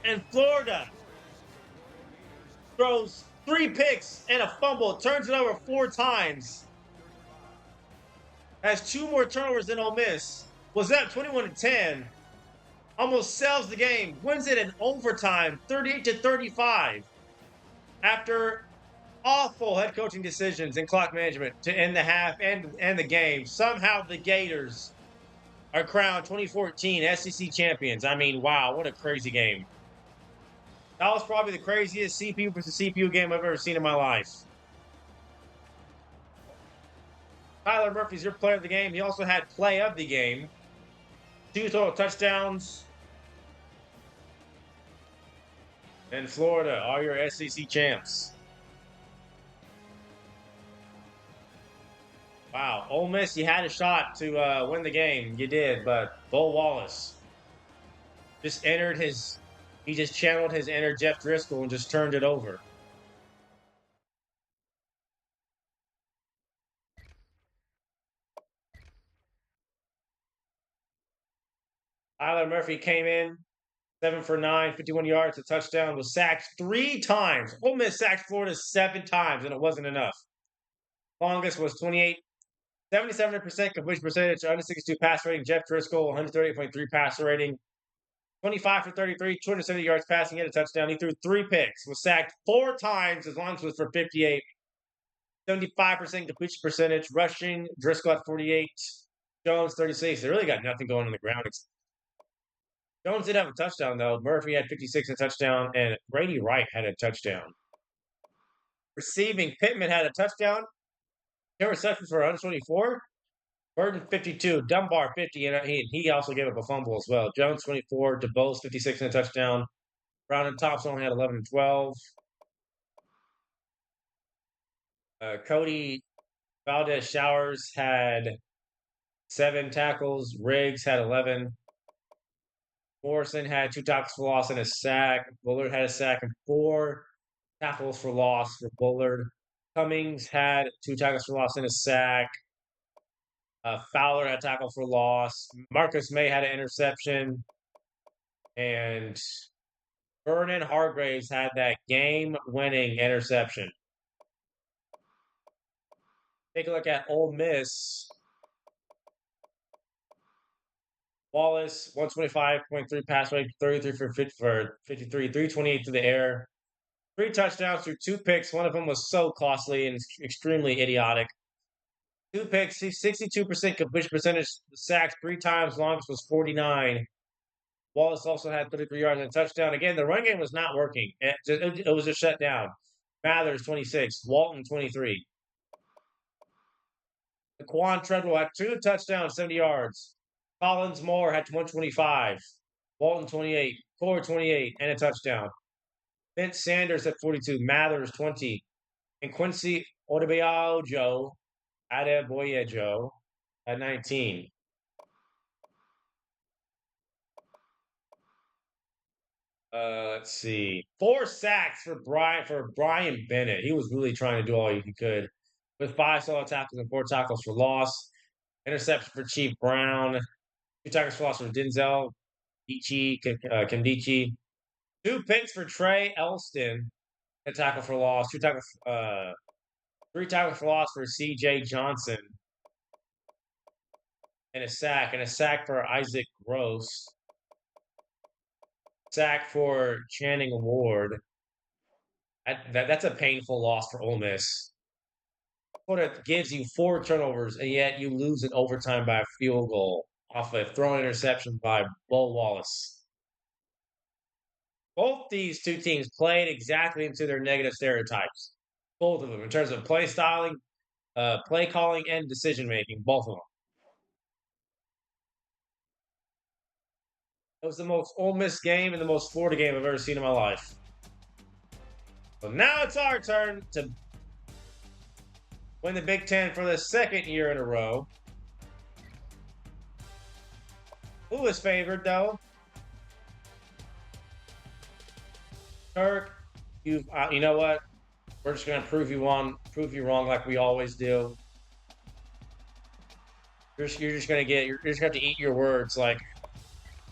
S1: And Florida throws 3 picks and a fumble, turns it over 4 times. Has 2 more turnovers than Ole Miss. Was up 21-10. Almost sells the game. Wins it in overtime, 38-35. After awful head coaching decisions and clock management to end the half and the game, somehow the Gators are crowned 2014 SEC champions. I mean, wow, what a crazy game. That was probably the craziest CPU versus CPU game I've ever seen in my life. Tyler Murphy's your player of the game. He also had play of the game. 2 total touchdowns. And Florida are your SEC champs. Wow, Ole Miss, you had a shot to win the game. You did, but Bo Wallace just he just channeled his inner Jeff Driscoll and just turned it over. Tyler Murphy came in, 7 for 9, 51 yards, a touchdown, was sacked 3 times. Ole Miss sacked Florida 7 times, and it wasn't enough. Longest was 77% completion percentage, 162 pass rating. Jeff Driscoll, 138.3 passer rating. 25 for 33, 270 yards passing, had a touchdown. He threw 3 picks, was sacked 4 times, as long as it was for 58. 75% completion percentage. Rushing, Driscoll at 48. Jones, 36. They really got nothing going on the ground. Jones did have a touchdown, though. Murphy had 56 and a touchdown, and Brady Wright had a touchdown. Receiving, Pittman had a touchdown. 10 receptions for 124. Burton, 52. Dunbar, 50. And he also gave up a fumble as well. Jones, 24. DeBose, 56 and a touchdown. Brown and Thompson only had 11 and 12. Cody Valdez Showers had 7 tackles. Riggs had 11. Morrison had 2 tackles for loss and a sack. Bullard had a sack and 4 tackles for loss for Bullard. Cummings had 2 tackles for loss and a sack. Fowler had a tackle for loss. Marcus May had an interception. And Vernon Hargraves had that game-winning interception. Take a look at Ole Miss. Wallace, 125.3 pass rate, 33 for 53, 328 to the air. 3 touchdowns through 2 picks. One of them was so costly and extremely idiotic. 2 picks, 62% completion percentage, sacks 3 times, longest was 49. Wallace also had 33 yards and a touchdown. Again, the run game was not working. It was just shut down. Mathers, 26. Walton, 23. Quan Treadwell had 2 touchdowns, 70 yards. Collins Moore had 125. Walton, 28. Core, 28, and a touchdown. Vince Sanders at 42. Mathers, 20. And Quincy Adebayo at 19. Let's see. 4 sacks for Brian Bennett. He was really trying to do all he could with 5 solo tackles and 4 tackles for loss. Interception for Chief Brown. 2 tackles for loss for Denzel Kimdichie. 2 picks for Trey Elston. A tackle for loss. 3 tackles for loss for C.J. Johnson. And a sack for Isaac Gross. Sack for Channing Ward. That's a painful loss for Ole Miss. Florida gives you 4 turnovers, and yet you lose in overtime by a field goal off a thrown interception by Bo Wallace. Both these 2 teams played exactly into their negative stereotypes. Both of them, in terms of play styling, play calling, and decision making. Both of them. It was the most Ole Miss game and the most Florida game I've ever seen in my life. So now it's our turn to win the Big Ten for the second year in a row. Who is favored, though? Kirk, you know what? We're just gonna prove you wrong like we always do. You're just gonna have to eat your words like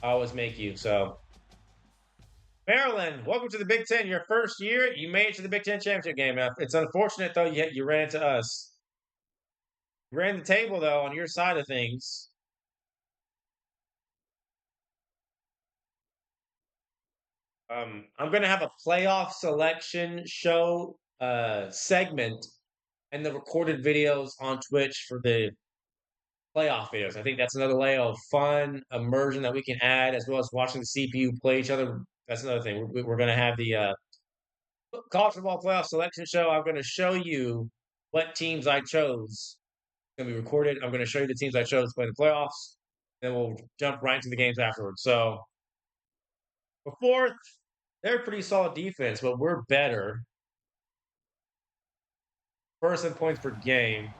S1: I always make you. So, Maryland, welcome to the Big Ten. Your first year, you made it to the Big Ten championship game. It's unfortunate though you ran into us. You ran the table though on your side of things. I'm gonna have a playoff selection show segment and the recorded videos on Twitch for the playoff videos. I think that's another layer of fun immersion that we can add, as well as watching the CPU play each other. That's another thing. We're going to have the college football playoff selection show. I'm going to show you what teams I chose. It's going to be recorded. I'm going to show you the teams I chose to play the playoffs. Then we'll jump right into the games afterwards. So, the fourth, they're a pretty solid defense, but we're better. First in points per game.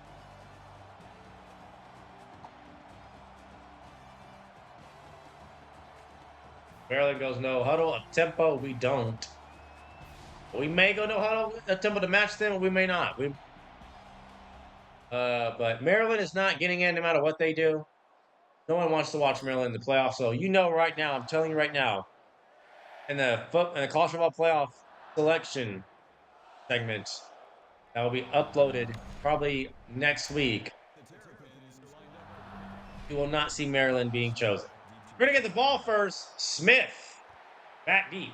S1: Maryland goes no huddle. Up tempo, we don't. We may go no huddle tempo to match them, or we may not. But Maryland is not getting in no matter what they do. No one wants to watch Maryland in the playoffs. So you know right now, I'm telling you right now, in the college football playoff selection segment that will be uploaded probably next week, you will not see Maryland being chosen. We're gonna get the ball first. Smith, back deep.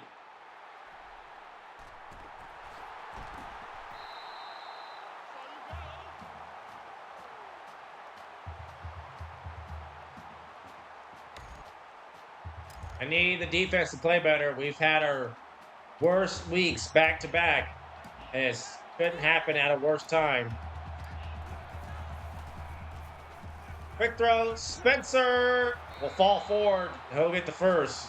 S1: I need the defense to play better. We've had our worst weeks back to back, and it couldn't happen at a worse time. Quick throw, Spencer will fall forward. He'll get the first.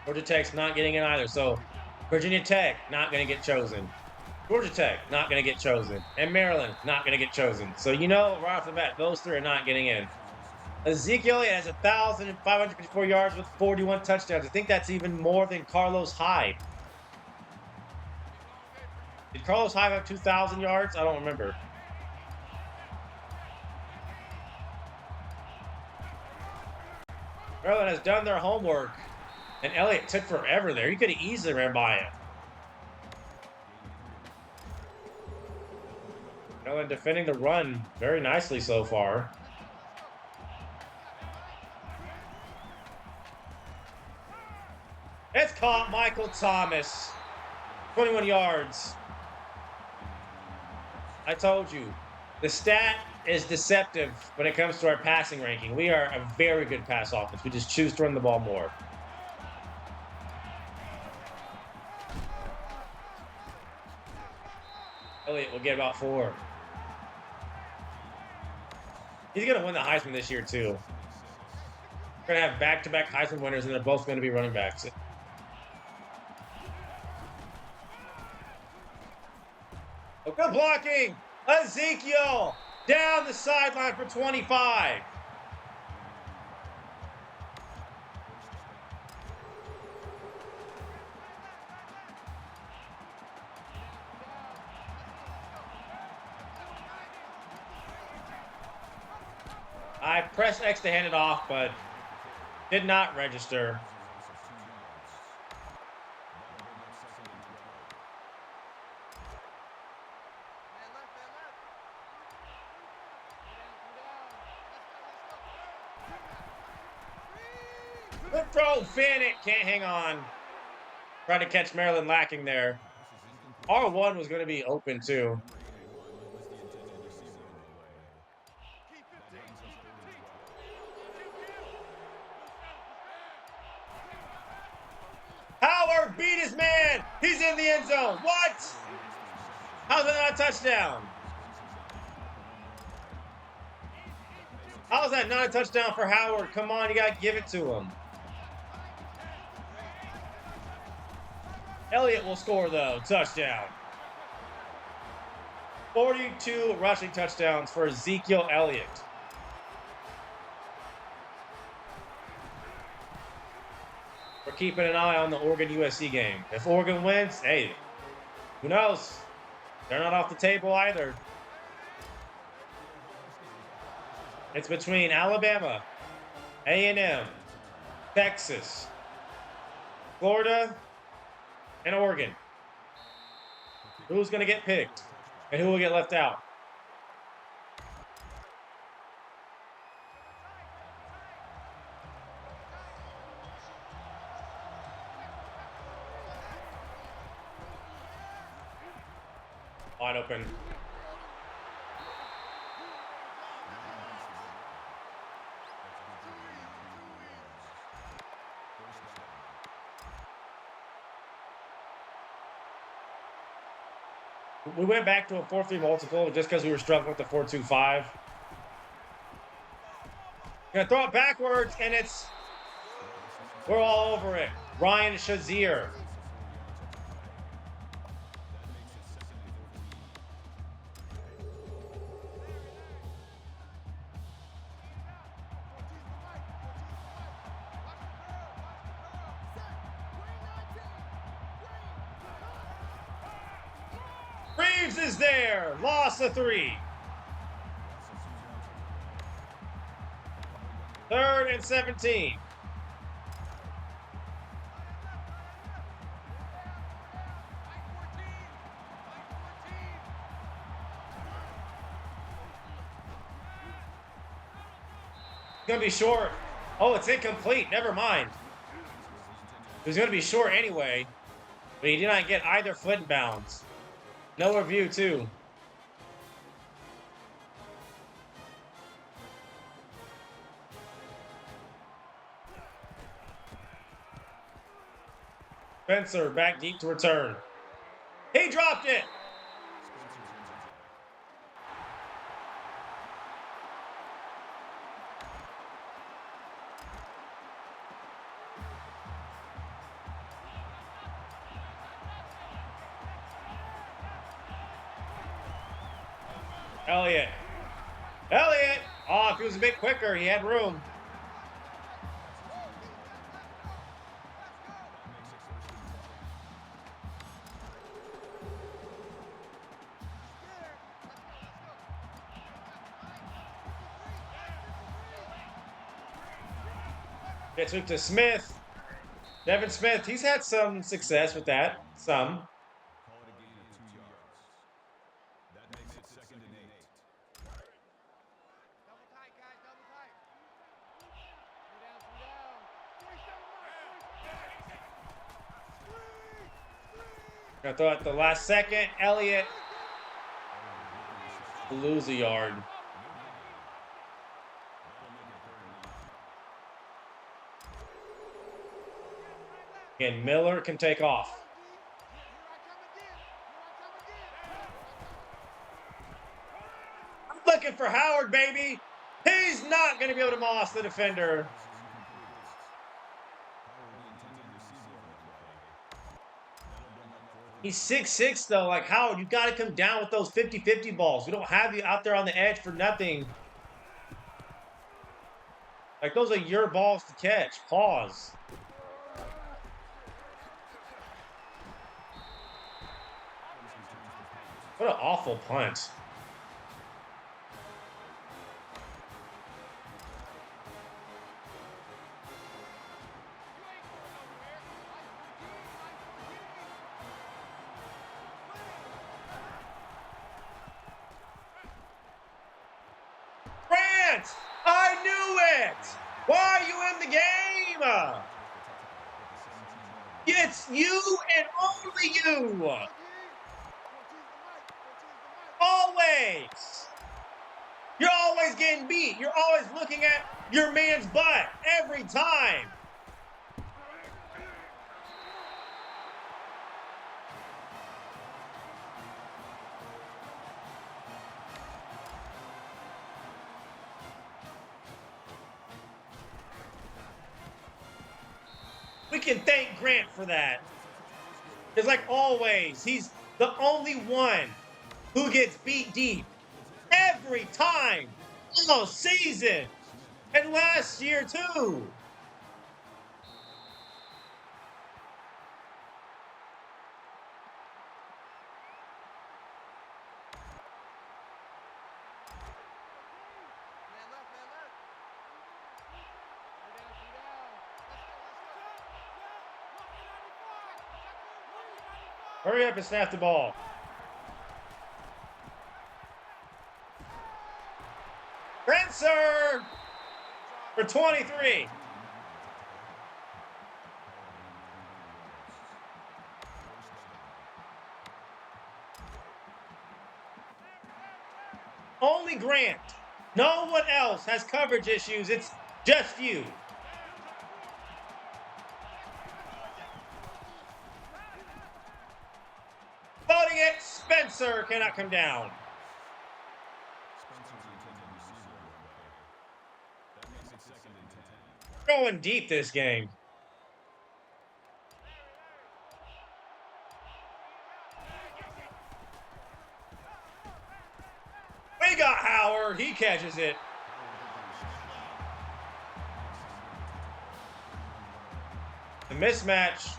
S1: Georgia Tech's not getting in either, so Virginia Tech not going to get chosen. Georgia Tech, not going to get chosen. And Maryland, not going to get chosen. So you know right off the bat, those three are not getting in. Ezekiel has 1,554 yards with 41 touchdowns. I think that's even more than Carlos Hyde. Did Carlos Hyde have 2,000 yards? I don't remember. Maryland has done their homework. And Elliott took forever there. He could have easily ran by him. Maryland defending the run very nicely so far. It's caught. Michael Thomas. 21 yards. I told you. The stat is deceptive when it comes to our passing ranking. We are a very good pass offense. We just choose to run the ball more. Elliott will get about 4. He's going to win the Heisman this year, too. We're going to have back-to-back Heisman winners, and they're both going to be running backs. Oh, good blocking! Ezekiel down the sideline for 25. I pressed X to hand it off, but did not register. Good throw, Fannett can't hang on. Trying to catch Maryland lacking there. R1 was going to be open too. Howard beat his man. He's in the end zone. What? How's that not a touchdown? How is that not a touchdown for Howard? Come on, you got to give it to him. Elliott will score, though. Touchdown. 42 rushing touchdowns for Ezekiel Elliott. We're keeping an eye on the Oregon USC game. If Oregon wins, hey, who knows? They're not off the table either. It's between Alabama, A&M, Texas, Florida, and Oregon. Who's going to get picked and who will get left out? Wide open. We went back to a 4-3 multiple just because we were struggling with the 4-2-5. Gonna throw it backwards, and we're all over it. Ryan Shazier. Reeves is there. Loss of 3. 3rd and 17. Gonna be short. Oh, it's incomplete. Never mind. It was gonna be short anyway, but he did not get either foot in bounds. No review, too. Spencer back deep to return. He dropped it. Elliott. Elliott! Oh, if he was a bit quicker, he had room. Gets hooked to Smith. Devin Smith, he's had some success with that. Some.
S3: Call it a gain of 2 yards. That makes it 2nd and 8.
S4: Double tight, guys, double tight. Slow down, slow down. 47
S1: Gonna throw it at the last second. Elliott lose a yard. And Miller can take off. I'm looking for Howard, baby. He's not going to be able to moss the defender. He's 6'6", though. Like, Howard, you got to come down with those 50-50 balls. We don't have you out there on the edge for nothing. Like, those are your balls to catch. Pause. What an awful punt. Grant! I knew it! Why are you in the game? It's you and only you! Always! You're always getting beat. You're always looking at your man's butt every time. we can thank Grant for that. It's like always, he's the only one who gets beat deep every time all season and last year too.
S4: Man left, man left. Two down, two down. Let's go.
S1: Hurry up and snap the ball. Prancer for 23. Only Grant. No one else has coverage issues. It's just you. Floating it. Spencer cannot come down.
S3: Spencer's intended receiver on the play. That makes it second and 10.
S1: Going deep this game. We got Howard. He catches it. The mismatch.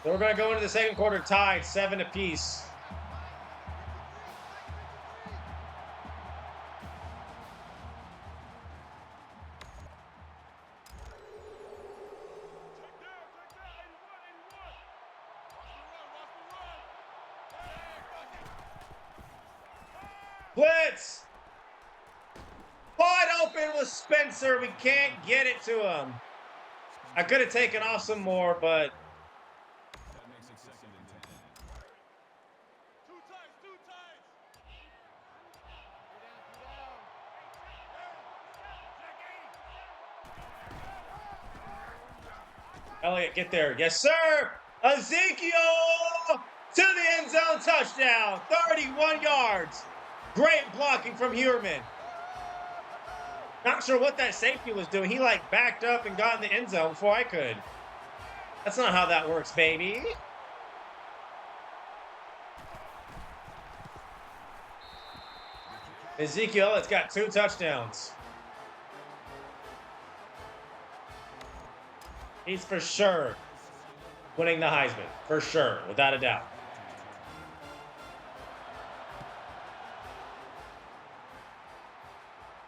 S1: So we're going to go into the second quarter tied 7 apiece. Blitz! Wide open with Spencer. We can't get it to him. I could have taken off some more, but
S3: That makes it second and 10.
S4: Two times, two times.
S1: Elliott, get there. Yes, sir. Ezekiel to the end zone touchdown. 31 yards. Great blocking from Huerman. Not sure what that safety was doing. He like backed up and got in the end zone before I could. That's not how that works, baby. Ezekiel, it's got 2 touchdowns. He's for sure winning the Heisman. For sure, without a doubt.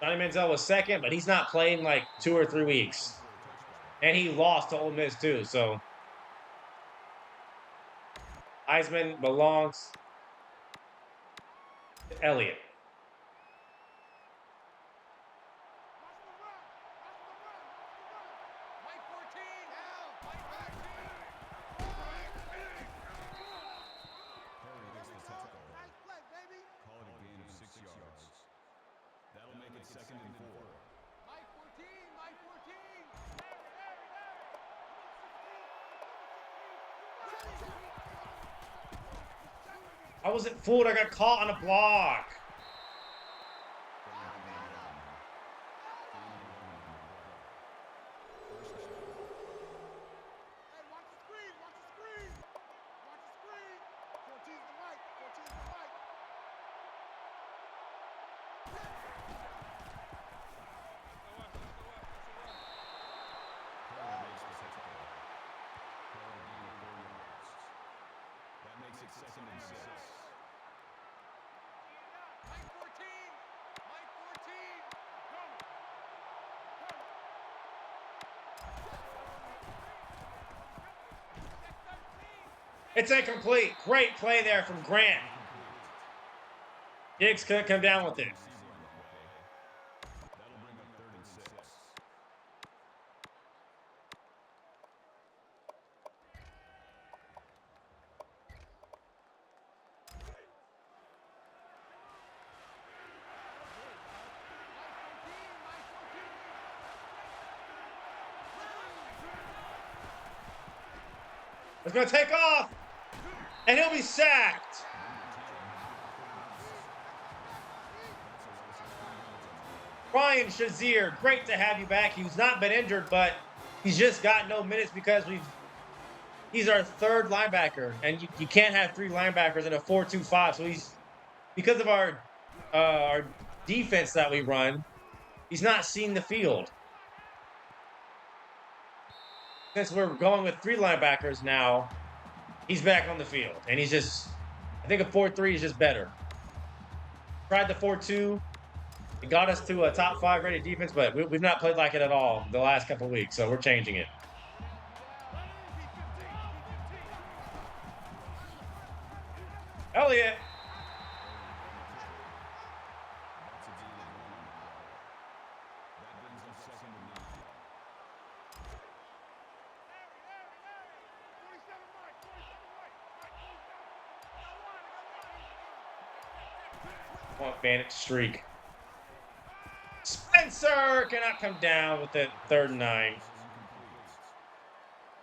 S1: Johnny Manziel was second, but he's not playing like 2 or 3 weeks. And he lost to Ole Miss too, so Heisman belongs to Elliott.
S4: Mike 14. Mike 14.
S3: Perry makes the tackle.
S4: Nice play, baby.
S3: Call it a gain of 6 yards. That'll make it second and 4.
S4: Mike 14. Mike 14.
S1: I wasn't fooled. I got caught on a block.
S4: Hey, watch the screen. Watch the screen. Watch the screen. 14's the Mike. 14's the Mike.
S3: Perry makes the tackle. Call it a gain of 4 yards. That makes it second and 6.
S4: Mike 14. Mike 14. Go.
S1: It's incomplete. Great play there from Grant. Diggs couldn't come down with it.
S3: Receiver on the play. That'll bring up third and 6.
S1: It's going to take off. And he'll be sacked. Ryan Shazier, great to have you back. He's not been injured, but he's just got no minutes because he's our third linebacker, and you can't have three linebackers in a 4-2-5. So he's because of our defense that we run, he's not seen the field. Since we're going with three linebackers now, he's back on the field, and he's just. I think a 4-3 is just better. Tried the 4-2. It got us to a top 5 rated defense, but we've not played like it at all the last couple of weeks, so we're changing it. Elliott. Bandit streak. Spencer cannot come down with it. 3rd and 9.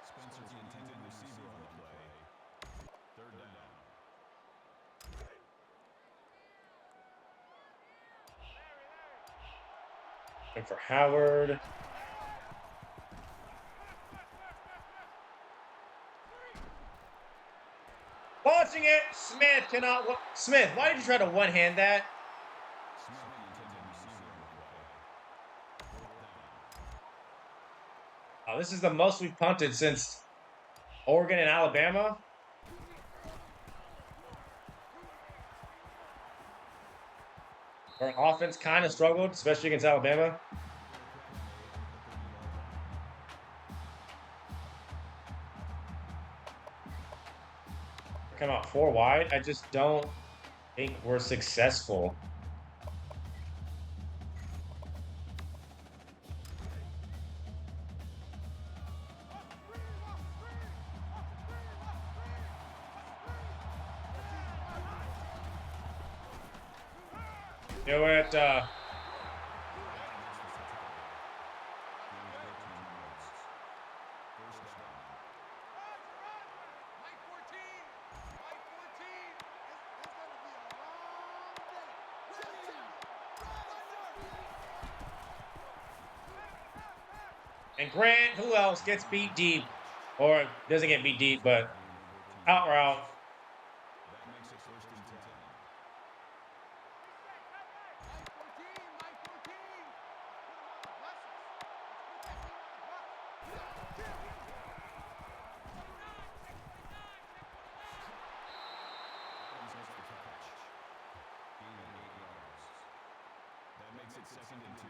S3: Spencer's the intended receiver on the play. 3rd down.
S1: And for Howard. Launching it. Smith cannot. Smith, why did you try to one-hand that? Oh, this is the most we've punted since Oregon and Alabama. Our offense kind of struggled, especially against Alabama. Come out 4 wide. I just don't think we're successful. Do it. And Grant, who else gets beat deep? Or doesn't get beat deep, but out route.
S3: That makes it 1st and 10. That makes it 2nd and 2.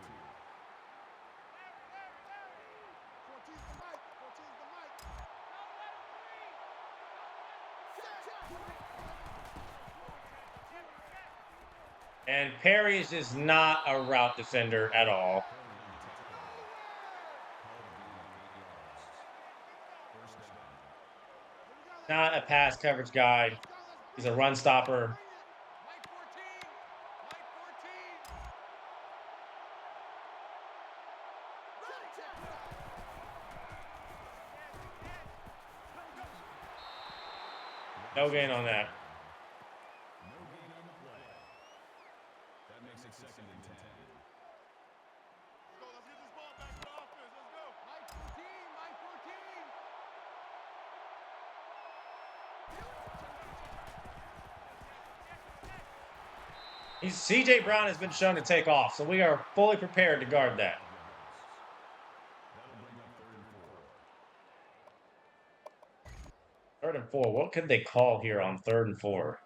S1: And Perry is just not a route defender at all. Not a pass coverage guy. He's a run stopper. No gain on that.
S3: No gain on the play. That makes it 2nd and 10.
S4: Let's get this ball back to the offense. Let's go. Mike 14, Mike 14.
S1: CJ Brown has been shown to take off, so we are fully prepared to guard that.
S3: That'll bring up 3rd and 4.
S1: 3rd and 4. What could they call here on 3rd and 4?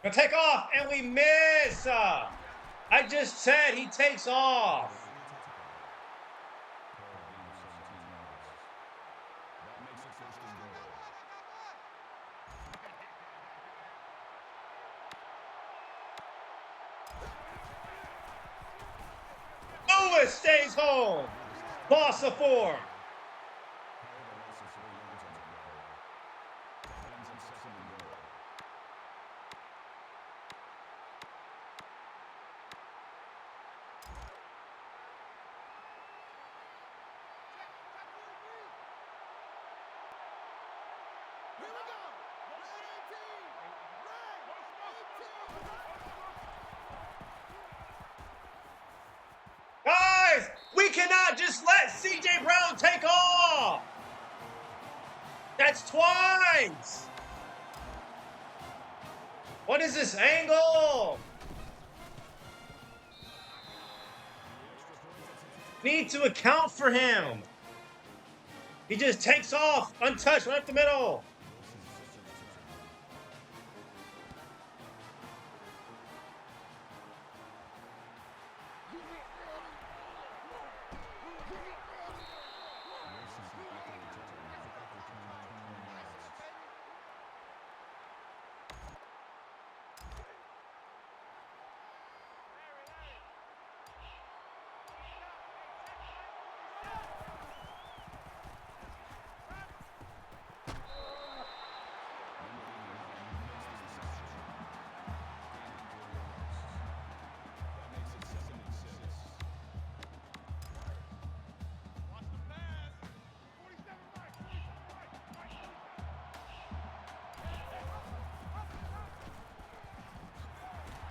S1: Gonna take off, and we miss. I just said he takes off.
S3: That makes it 1st and goal.
S1: Lewis stays home. Loss of 4. We cannot just let C.J. Brown take off. That's twice. What is this angle? Need to account for him. He just takes off untouched right up the middle.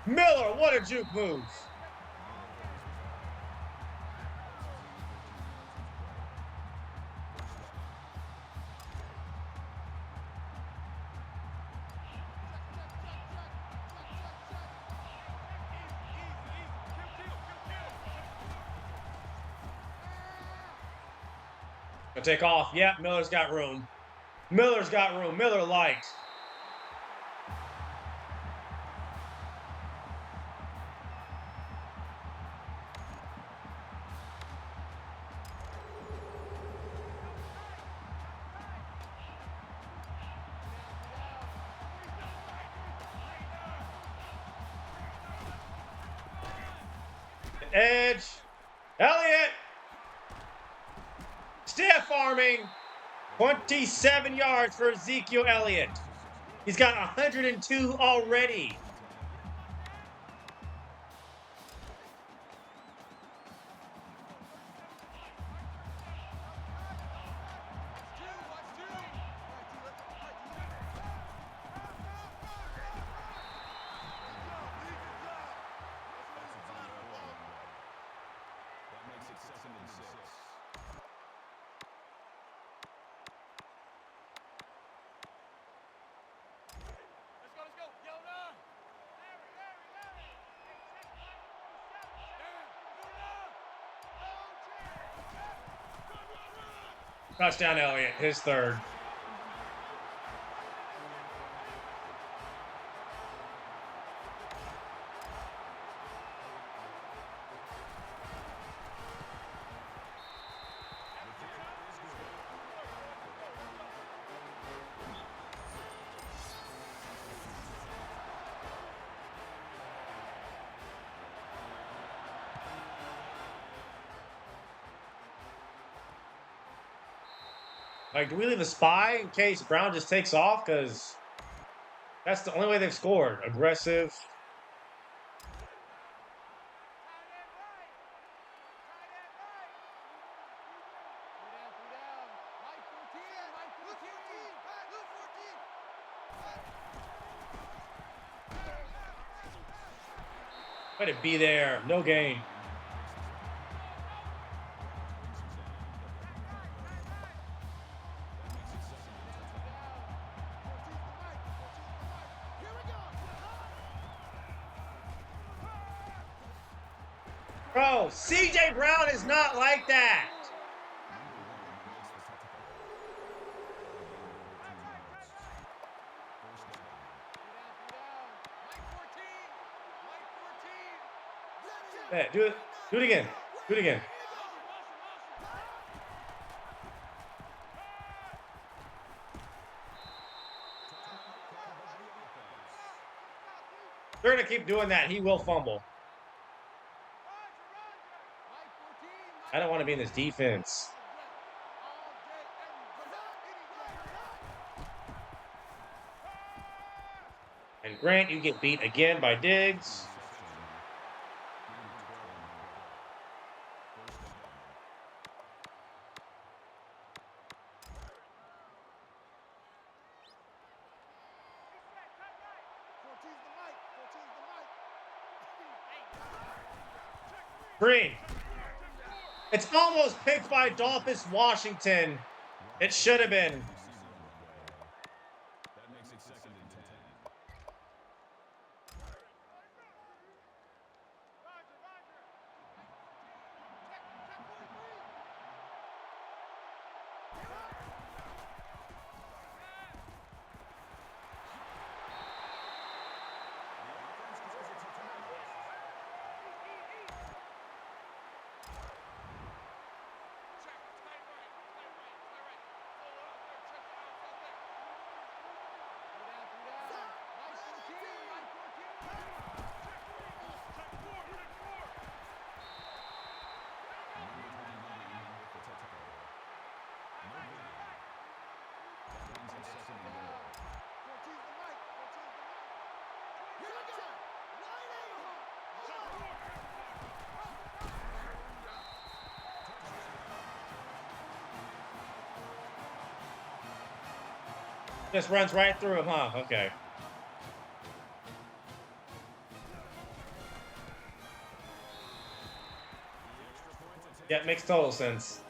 S1: Miller, what a juke move. Gonna take off. Yep, Miller's got room. Miller's got room. Miller light. Edge. Elliott. Stiff arming. 27 yards for Ezekiel Elliott. He's got 102 already.
S3: That makes it 2nd and 6.
S4: Let's go. Yoda!
S1: Touchdown, Elliott. His third. Like, do we leave a spy in case Brown just takes off? Because that's the only way they've scored. Aggressive. Let it be there. No gain. Bro, C.J. Brown is not like that. Hey, do it. Do it again. Do it again. They're going to keep doing that. He will fumble. I don't want to be in this defense. And Grant, you get beat again by Diggs. Green. It's almost picked by Dolphus Washington. It should have been.
S3: That makes it second and 10.
S4: Roger, Roger. Check 43. Check, tight right, tight right, tight right. Forward up there, check the outside there. Three down. Mike 14, Mike 14. Check four, check four.
S3: Number 29 with the tackle. No good. That brings us second and goal.
S4: 14's the Mike, 14's the Mike. Here we go. Wide angle. Check four.
S1: Just runs right through him, huh? Okay. Yeah, it makes total sense.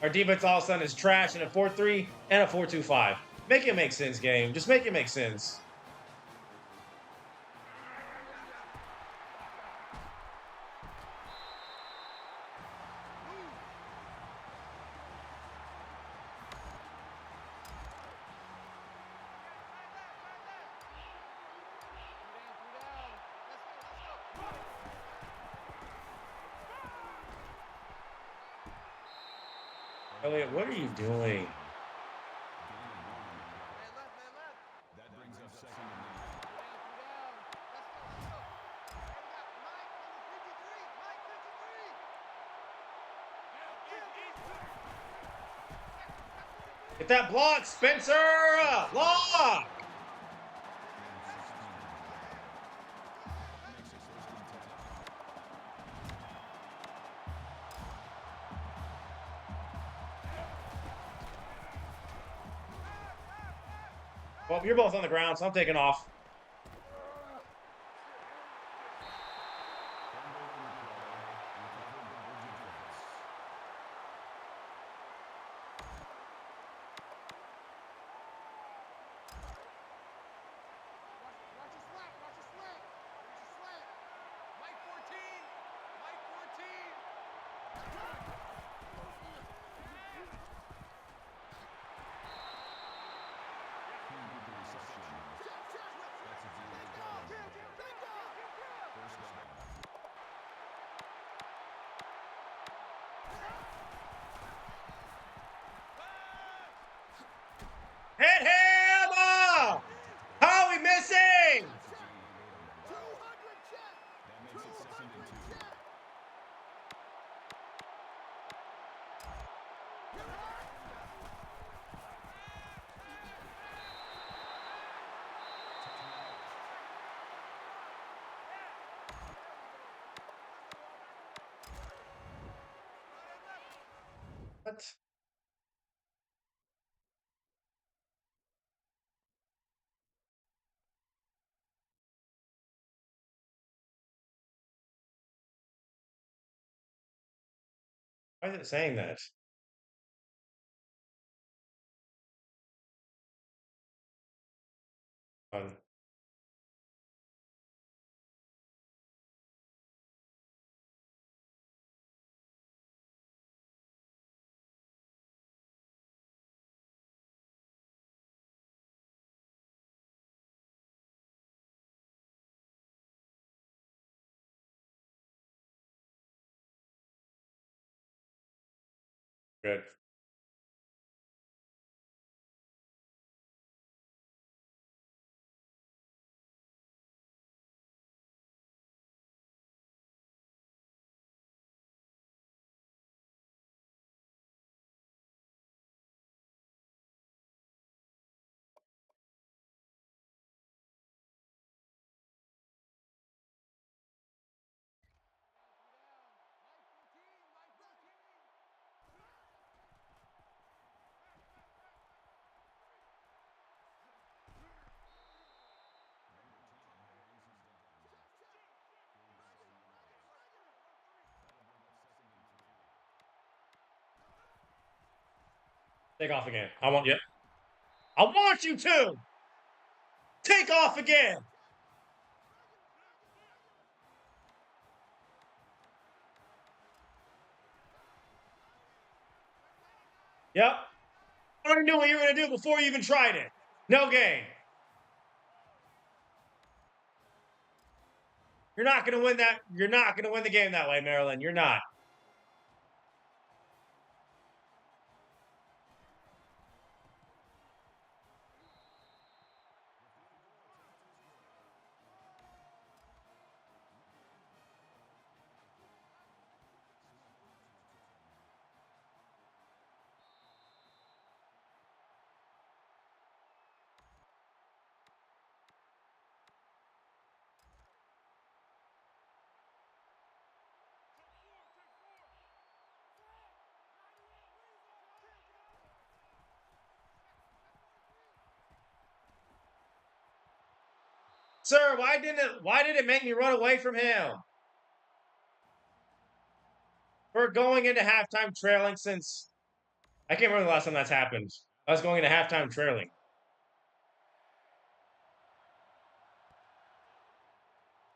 S1: Our defense all of a sudden is trash in a 4-3 and a 4-2-5. Make it make sense, game. Just make it make sense. Elliot, what are you doing?
S4: Man left, man left.
S3: That brings us second and 8.
S4: Three down. Let's go, let's go. Here we got Mike number 53. Mike 53.
S1: Get that block, Spencer! Block!
S3: That makes it first and 10.
S1: Well, you're both on the ground, so I'm taking off.
S4: Watch your slant, watch your slant. Watch your slant. Mike 14. Mike 14.
S3: Good reception. That's a zero down. First down.
S1: Hit him! Oh! How are we missing?
S3: That makes it second and 2.
S1: What? Why is it saying that? Um, good. Take off again. I want you. I want you to take off again. Yep. I already knew what you were going to do before you even tried it. No game. You're not going to win that. You're not going to win the game that way, Maryland. You're not. Sir, why did it make me run away from him? We're going into halftime trailing since I can't remember the last time that's happened. I was going into halftime trailing.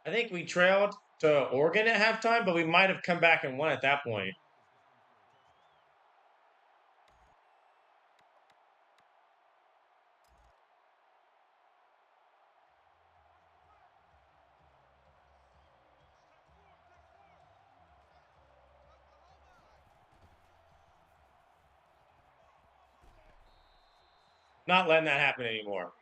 S1: I think we trailed to Oregon at halftime, but we might have come back and won at that point. Not letting that happen anymore.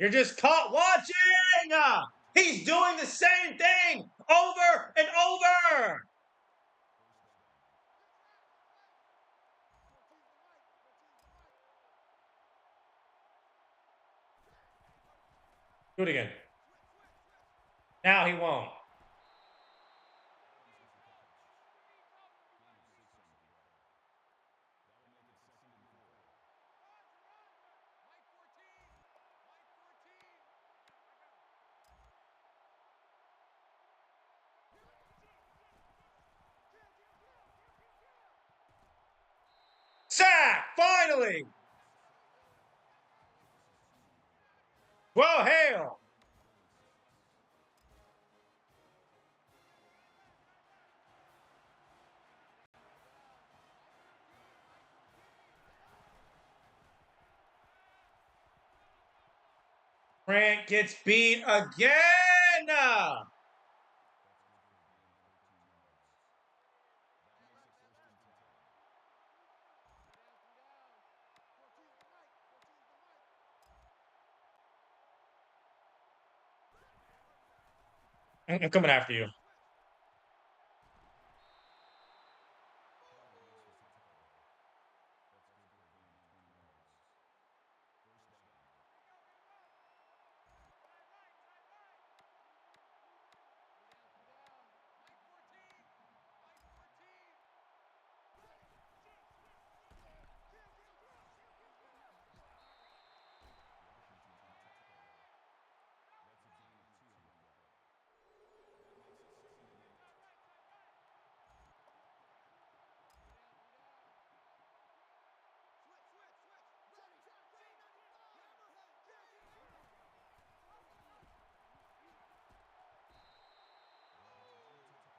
S1: You're just caught watching. He's doing the same thing over and over. Do it again. Now he won't. Sack! Finally! Well, hail! Grant gets beat again! I'm coming after you.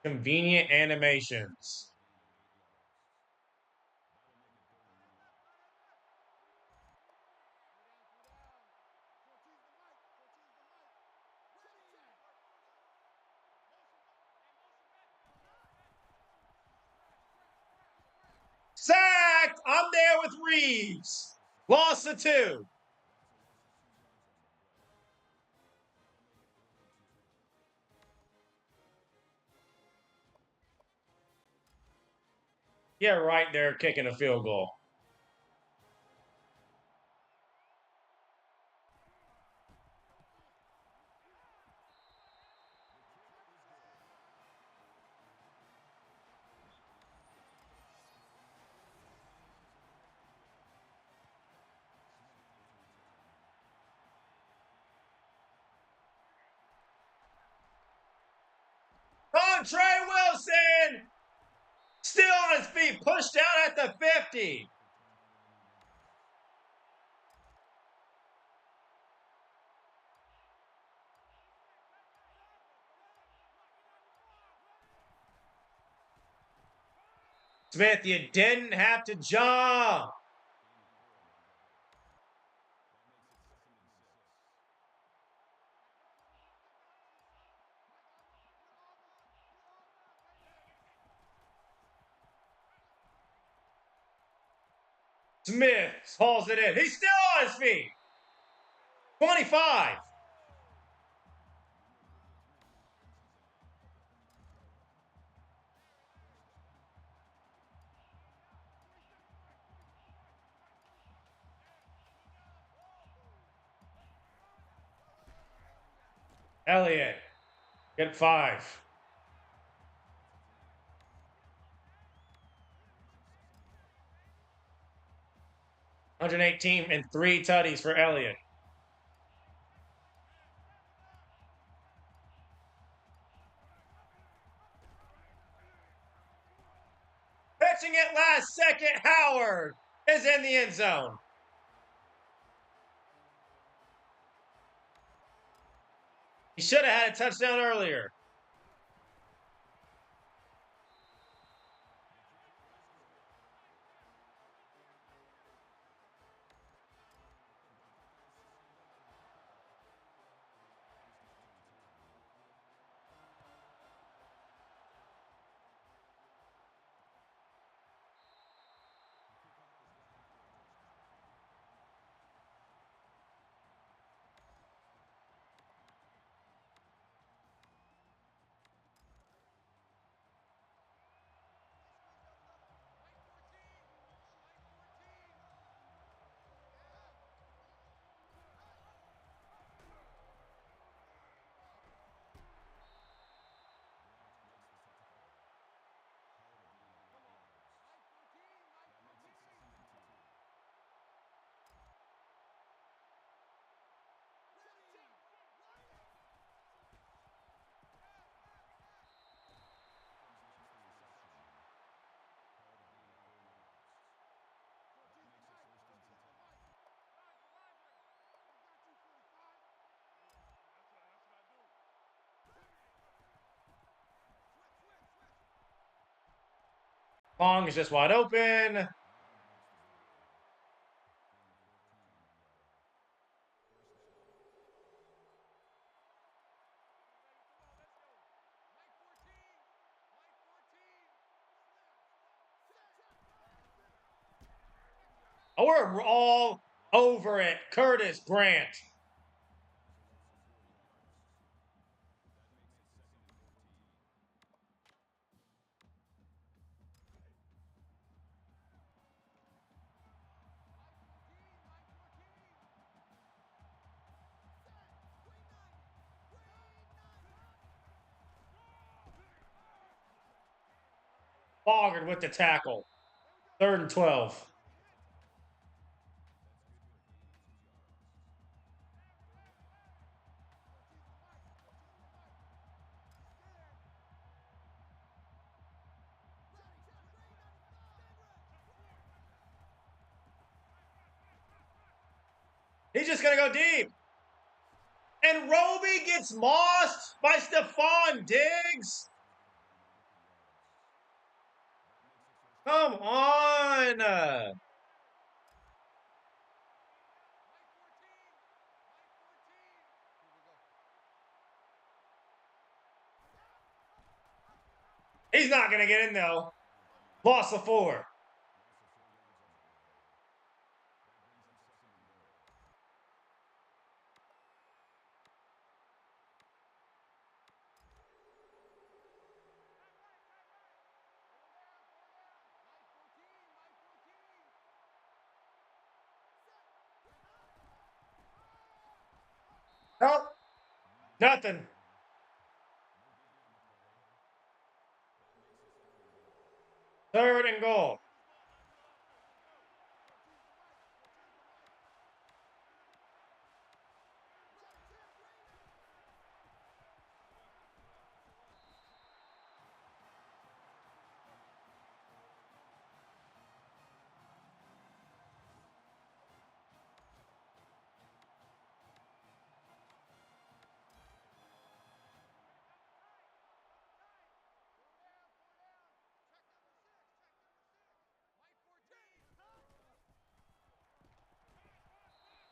S1: Convenient animations. Sacked! I'm there with Reeves. Lost the 2. Yeah, right there kicking a field goal. On Trey Wilson! Still on his feet, pushed out at the 50. Smith, you didn't have to jump. Smith hauls it in. He's still on his feet. 25. Elliott, get 5. 118 and 3 tutties for Elliott. Pitching it last second, Howard is in the end zone. He should have had a touchdown earlier. Long is just wide open. Oh, we're all over it. Curtis Grant. Boggard with the tackle. 3rd and 12. He's just going to go deep. And Roby gets mossed by Stephon Diggs. Come on. He's not going to get in, though. Loss of 4. Nope. Nothing. Third and goal.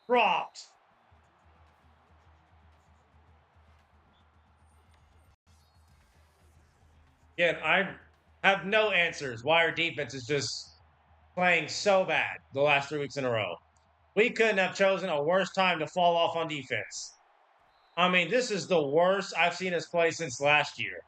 S1: Dropped. Again, I have no answers why our defense is just playing so bad the last 3 weeks in a row. We couldn't have chosen a worse time to fall off on defense. I mean, this is the worst I've seen us play since last year.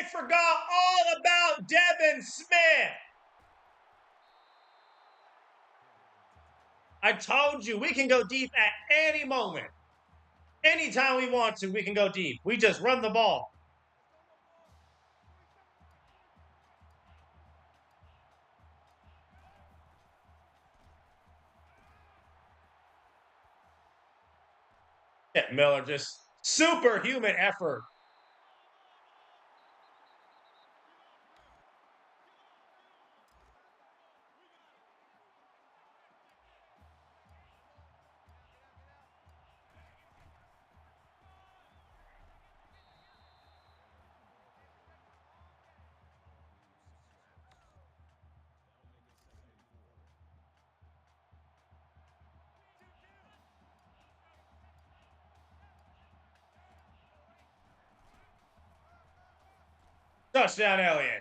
S1: They forgot all about Devin Smith. I told you we can go deep at any moment. Anytime we want to, we can go deep. We just run the ball. Yeah, Miller just superhuman effort. Touchdown, Elliott.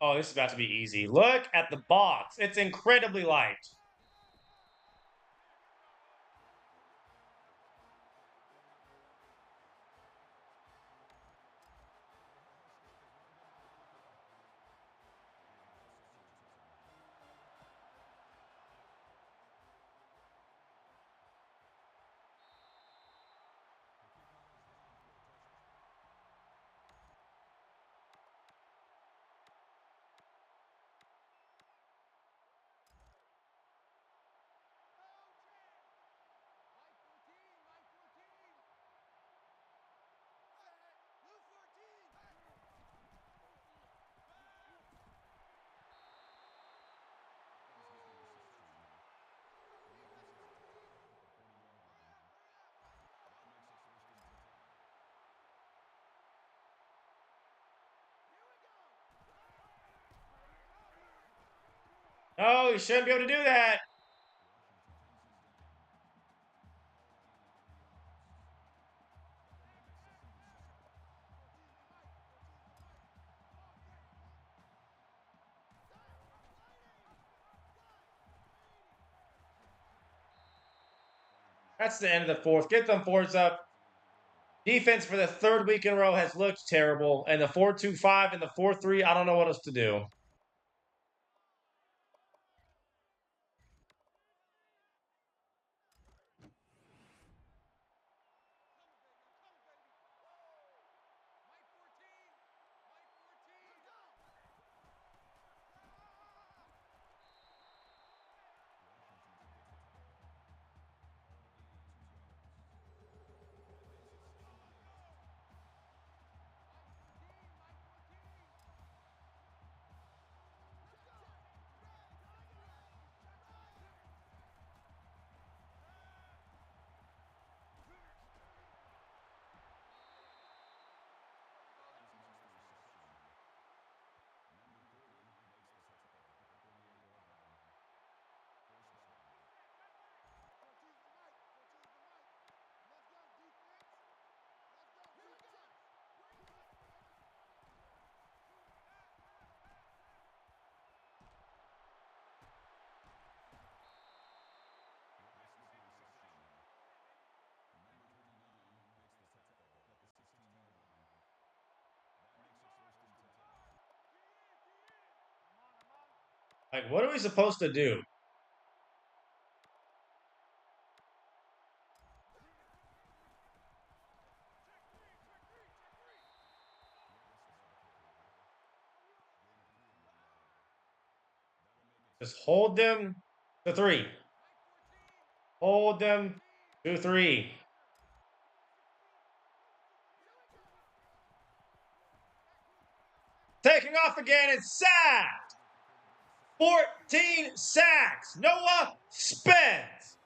S1: Oh, this is about to be easy. Look at the box. It's incredibly light. No, you shouldn't be able to do that. That's the end of the fourth. Get them fours up. Defense for the third week in a row has looked terrible. And the 4-2-5 and the 4-3, I don't know what else to do. Like, what are we supposed to do? Just hold them to 3. Hold them to 3. Taking off again, it's sacked. 14 sacks. Noah Spence.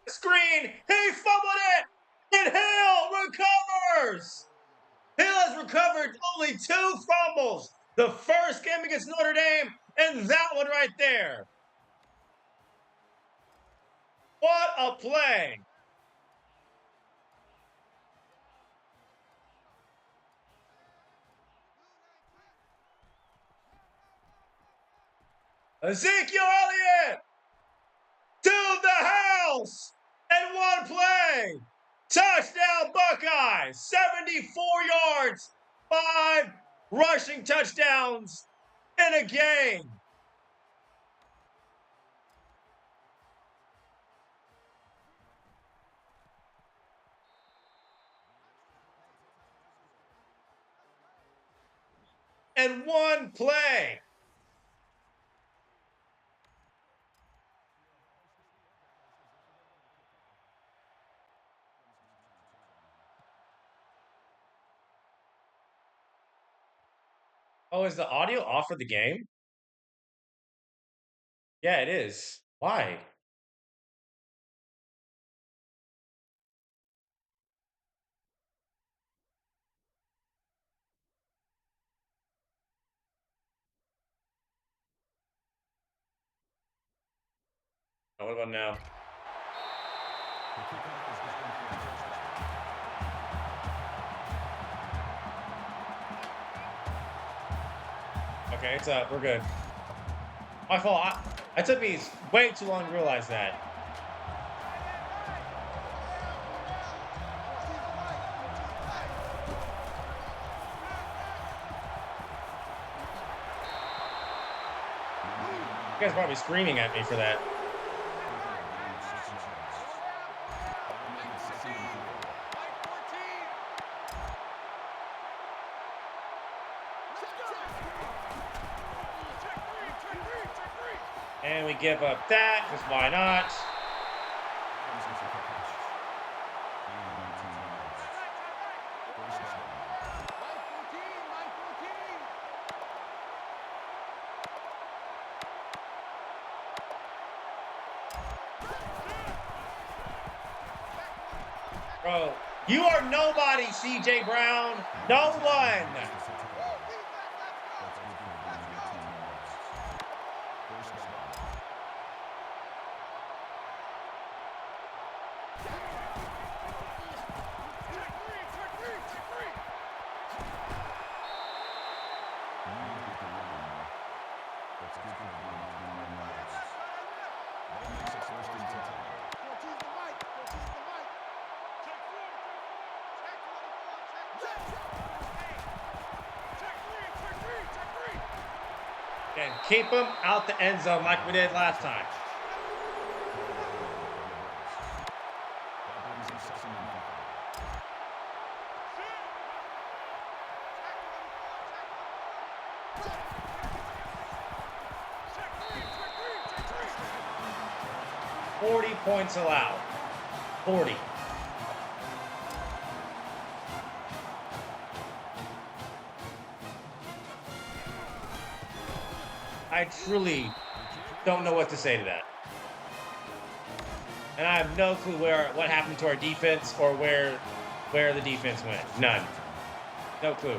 S1: Screen. He fumbled it. And Hill recovers. Hill has recovered only 2 fumbles. The first game against Notre Dame and that one right there. What a play. Ezekiel Elliott to the house and 1 play. Touchdown Buckeyes, 74 yards, 5 rushing touchdowns in a game. And 1 play. Oh, is the audio off for the game? Yeah, it is. Why? Oh, what about now?
S3: The kickoff is down for a touchdown.
S1: Okay, it's up. We're good. My fault. It took me way too long to realize that. You guys are probably screaming at me for that. And we give up that, because why not? Bro, you are nobody, CJ Brown. No one. And keep him out the end zone like we did last time. Points allowed. 40. I truly don't know what to say to that. And I have no clue what happened to our defense or where the defense went. None. No clue.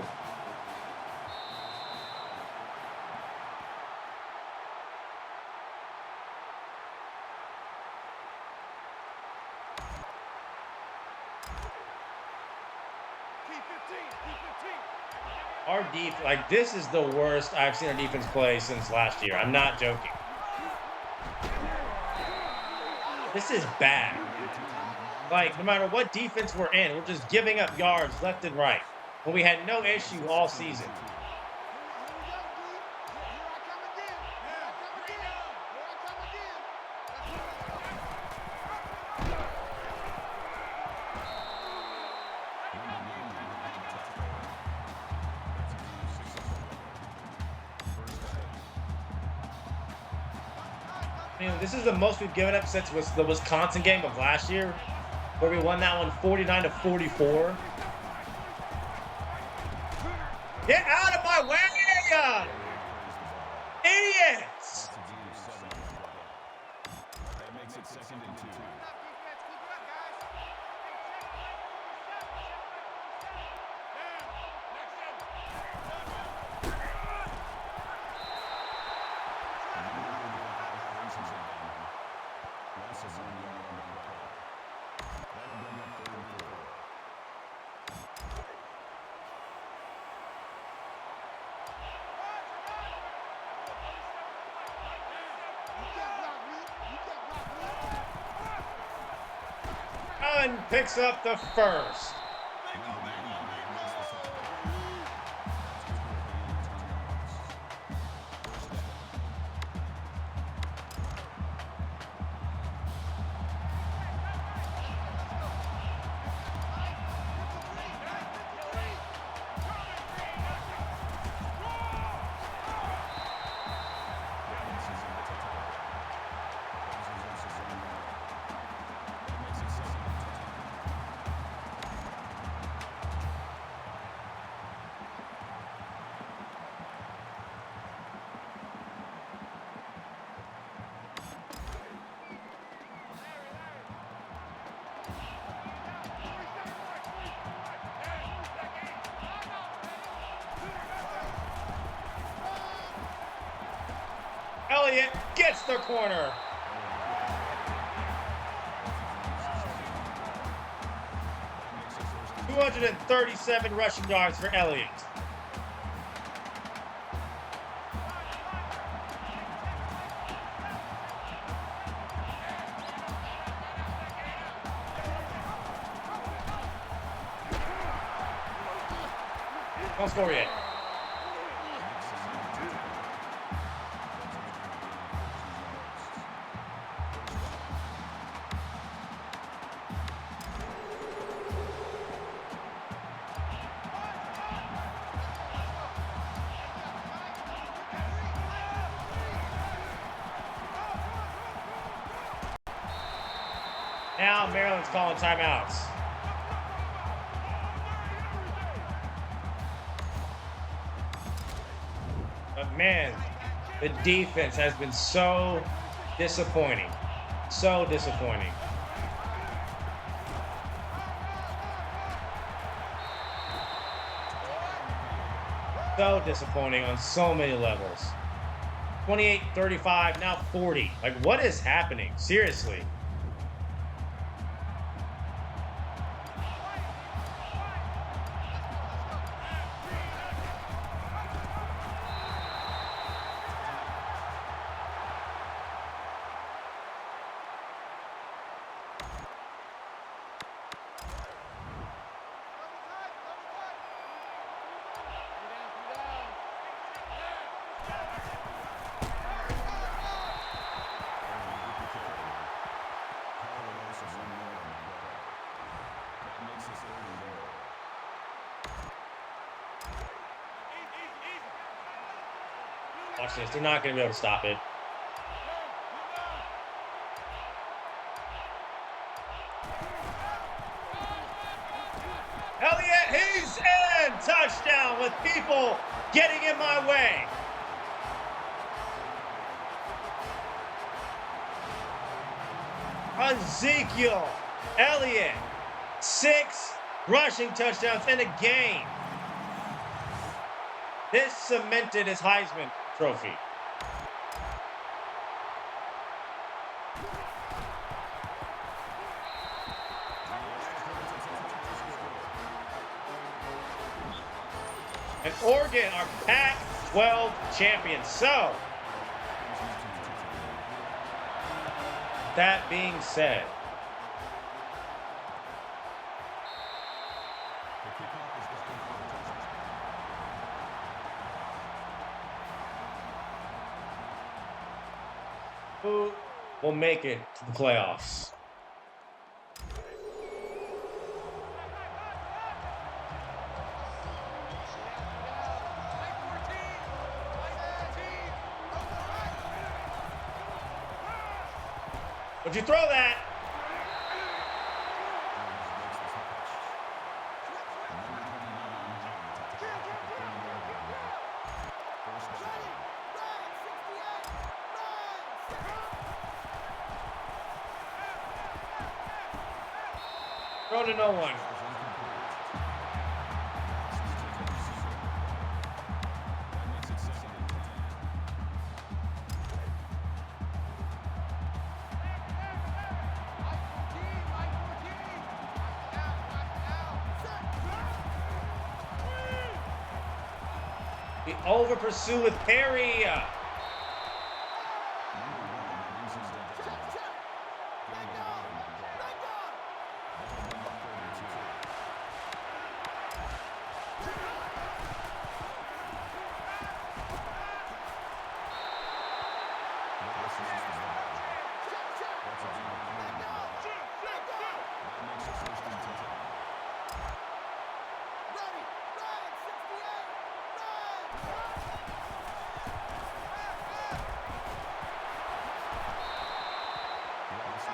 S1: Our defense, like, this is the worst I've seen our defense play since last year. I'm not joking. This is bad. Like, no matter what defense we're in, we're just giving up yards left and right when we had no issue all season.
S4: Here we go, D. Here I come again. Here I come again. Here I come again.
S1: I mean, this is the most we've given up since was the Wisconsin game of last year, where we won that one 49-44. Get out of my way, idiots!
S3: That makes it 2nd and 2.
S4: Keep it up, defense. Keep it up, guys.
S3: Loss of 1 yard on the play. That'll bring up 3rd and 4.
S4: You can't block me. You can't block me.
S1: Allen picks up the first. Elliott gets the corner. $237 rushing yards for Elliott. Don't score yet. Now Maryland's calling timeouts. But man, the defense has been so disappointing. So disappointing. So disappointing on so many levels. 28-35, now 40. Like, what is happening? Seriously. Watch this. They're not going to be able to stop it. Elliott, he's in! Touchdown with people getting in my way. Ezekiel Elliott, 6 rushing touchdowns in a game. This cemented his Heisman Trophy. And Oregon are Pac-12 champions. So, that being said,
S3: The kickoff is good for the touchdown.
S1: who will make it to the playoffs?
S4: Mike 14. Mike 14.
S1: Would you throw that? Throw to no one. The over pursue with Perry.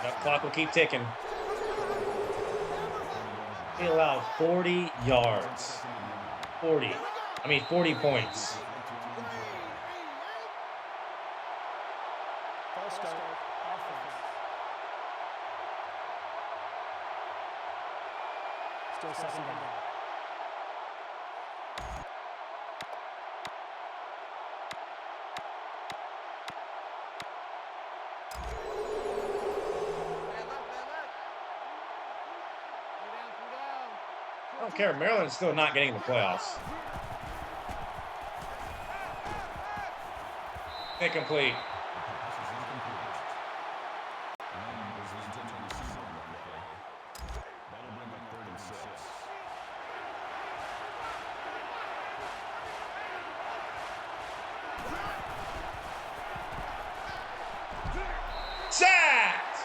S1: That clock will keep ticking. He allowed 40 yards. 40 points.
S2: False start. Offense. Still second down.
S1: I don't care. Maryland's still not getting in the playoffs. Incomplete.
S3: That'll bring up 3rd and 6.
S1: Sacked!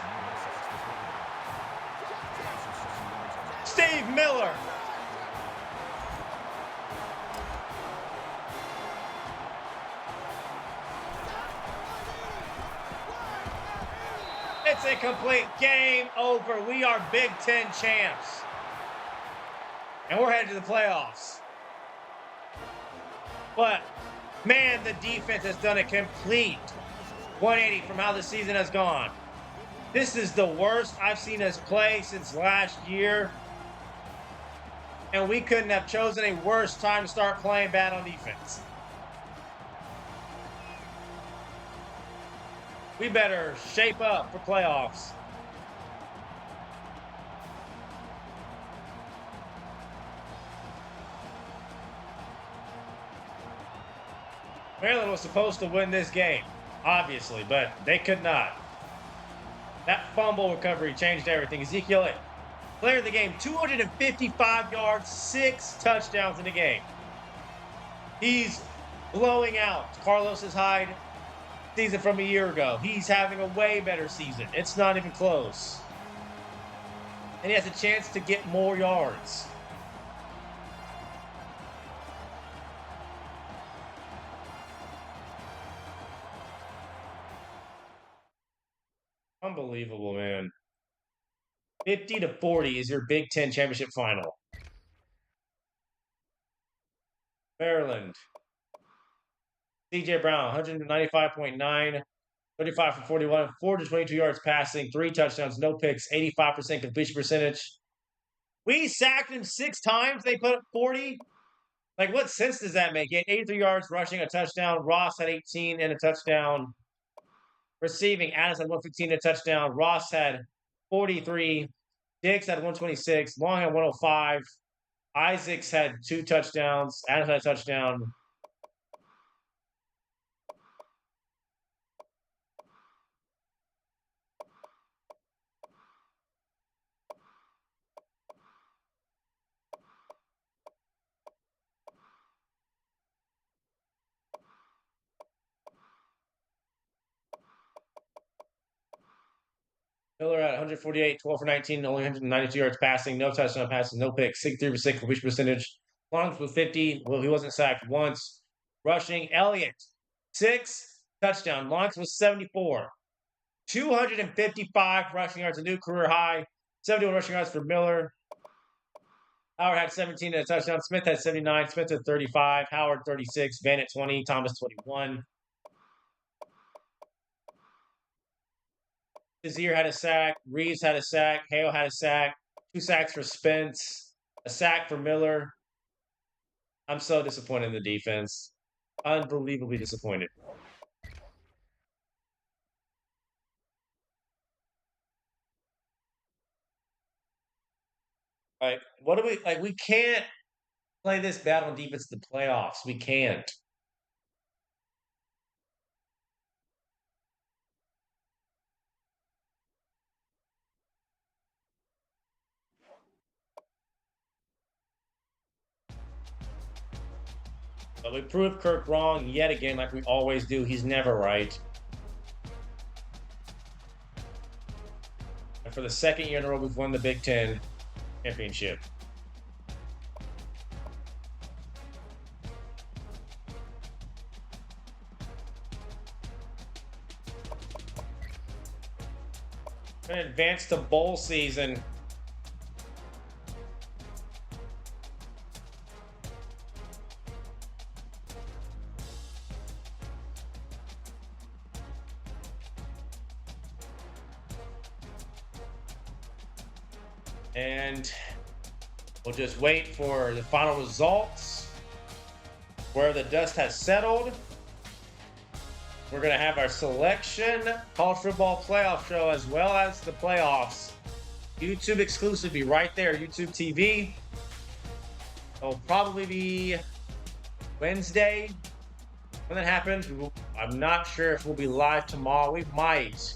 S1: Steve Miller. It's incomplete. Game over. We are Big Ten champs. And we're headed to the playoffs. But, man, the defense has done a complete 180 from how the season has gone. This is the worst I've seen us play since last year. And we couldn't have chosen a worse time to start playing bad on defense. We better shape up for playoffs. Maryland was supposed to win this game, obviously, but they could not. That fumble recovery changed everything. Ezekiel, player of the game, 255 yards, 6 touchdowns in the game. He's blowing out Carlos's Hyde season from a year ago. He's having a way better season. It's not even close. And he has a chance to get more yards. Unbelievable, man. 50-40 is your Big Ten championship final. Maryland. C.J. Brown, 195.9, 35 for 41, 422 yards passing, 3 touchdowns, no picks, 85% completion percentage. We sacked him 6 times. They put up 40. Like, what sense does that make? He had 83 yards rushing, a touchdown. Ross had 18 and a touchdown. Receiving, Adams had 115 and a touchdown. Ross had 43. Diggs had 126. Long had 105. Isaacs had 2 touchdowns. Adams had a touchdown. Miller at 148, 12 for 19, only 192 yards passing, no touchdown passes, no picks, 63% completion percentage. Long's with 50. Well, he wasn't sacked once. Rushing, Elliott, 6 touchdown. Long's was 74. 255 rushing yards, a new career high. 71 rushing yards for Miller. Howard had 17 and a touchdown. Smith had 79. Smith had 35. Howard 36. Van at 20. Thomas 21. Shazier had a sack. Reeves had a sack. Hale had a sack. 2 sacks for Spence. A sack for Miller. I'm so disappointed in the defense. Unbelievably disappointed. Like, what do we like? We can't play this bad on defense in the playoffs. We can't. But we proved Kirk wrong yet again, like we always do. He's never right. And for the second year in a row, we've won the Big Ten championship. Going to advance to bowl season. And we'll just wait for the final results where the dust has settled. We're going to have our selection college football playoff show as well as the playoffs. YouTube exclusive, be right there, YouTube TV. It'll probably be Wednesday when that happens. I'm not sure if we'll be live tomorrow. We might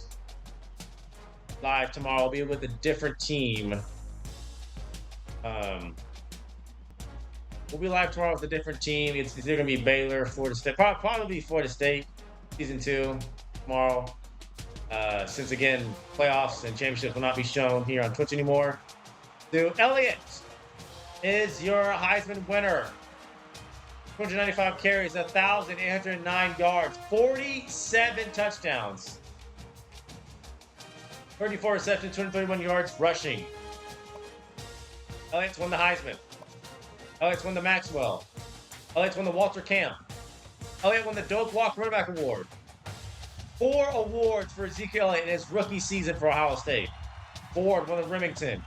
S1: live tomorrow. I'll be with a different team. We'll be live tomorrow with a different team. It's either going to be Baylor, Florida State. Probably Florida State, season 2 tomorrow. Since again, playoffs and championships will not be shown here on Twitch anymore. So Elliott is your Heisman winner. 295 carries, 1,809 yards, 47 touchdowns, 34 receptions, 231 yards rushing. Elliott's won the Heisman. Elliott's won the Maxwell. Elliott's won the Walter Camp. Elliott won the Doak Walk Running Back Award. 4 awards for Ezekiel Elliott in his rookie season for Ohio State. Ford won the Remington.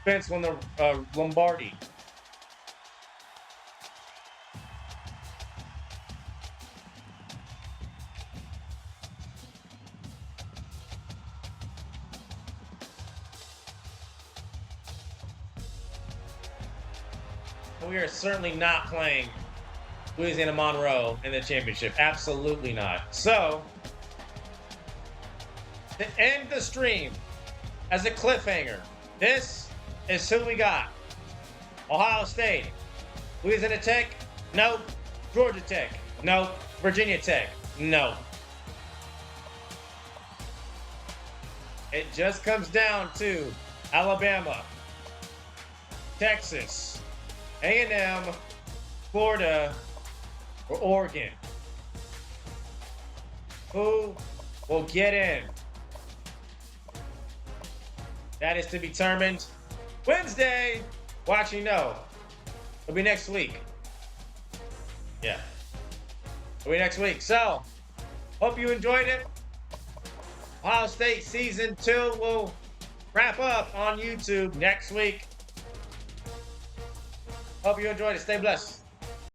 S1: Spence won the Lombardi. We are certainly not playing Louisiana Monroe in the championship. Absolutely not. So, to end the stream as a cliffhanger, this is who we got. Ohio State. Louisiana Tech? Nope. Georgia Tech? Nope. Virginia Tech? Nope. It just comes down to Alabama, Texas, A&M, Florida, or Oregon. Who will get in? That is to be determined Wednesday. Well, actually, no. It'll be next week. Yeah. It'll be next week. So, hope you enjoyed it. Ohio State Season 2 will wrap up on YouTube next week. Hope you enjoyed it. Stay blessed.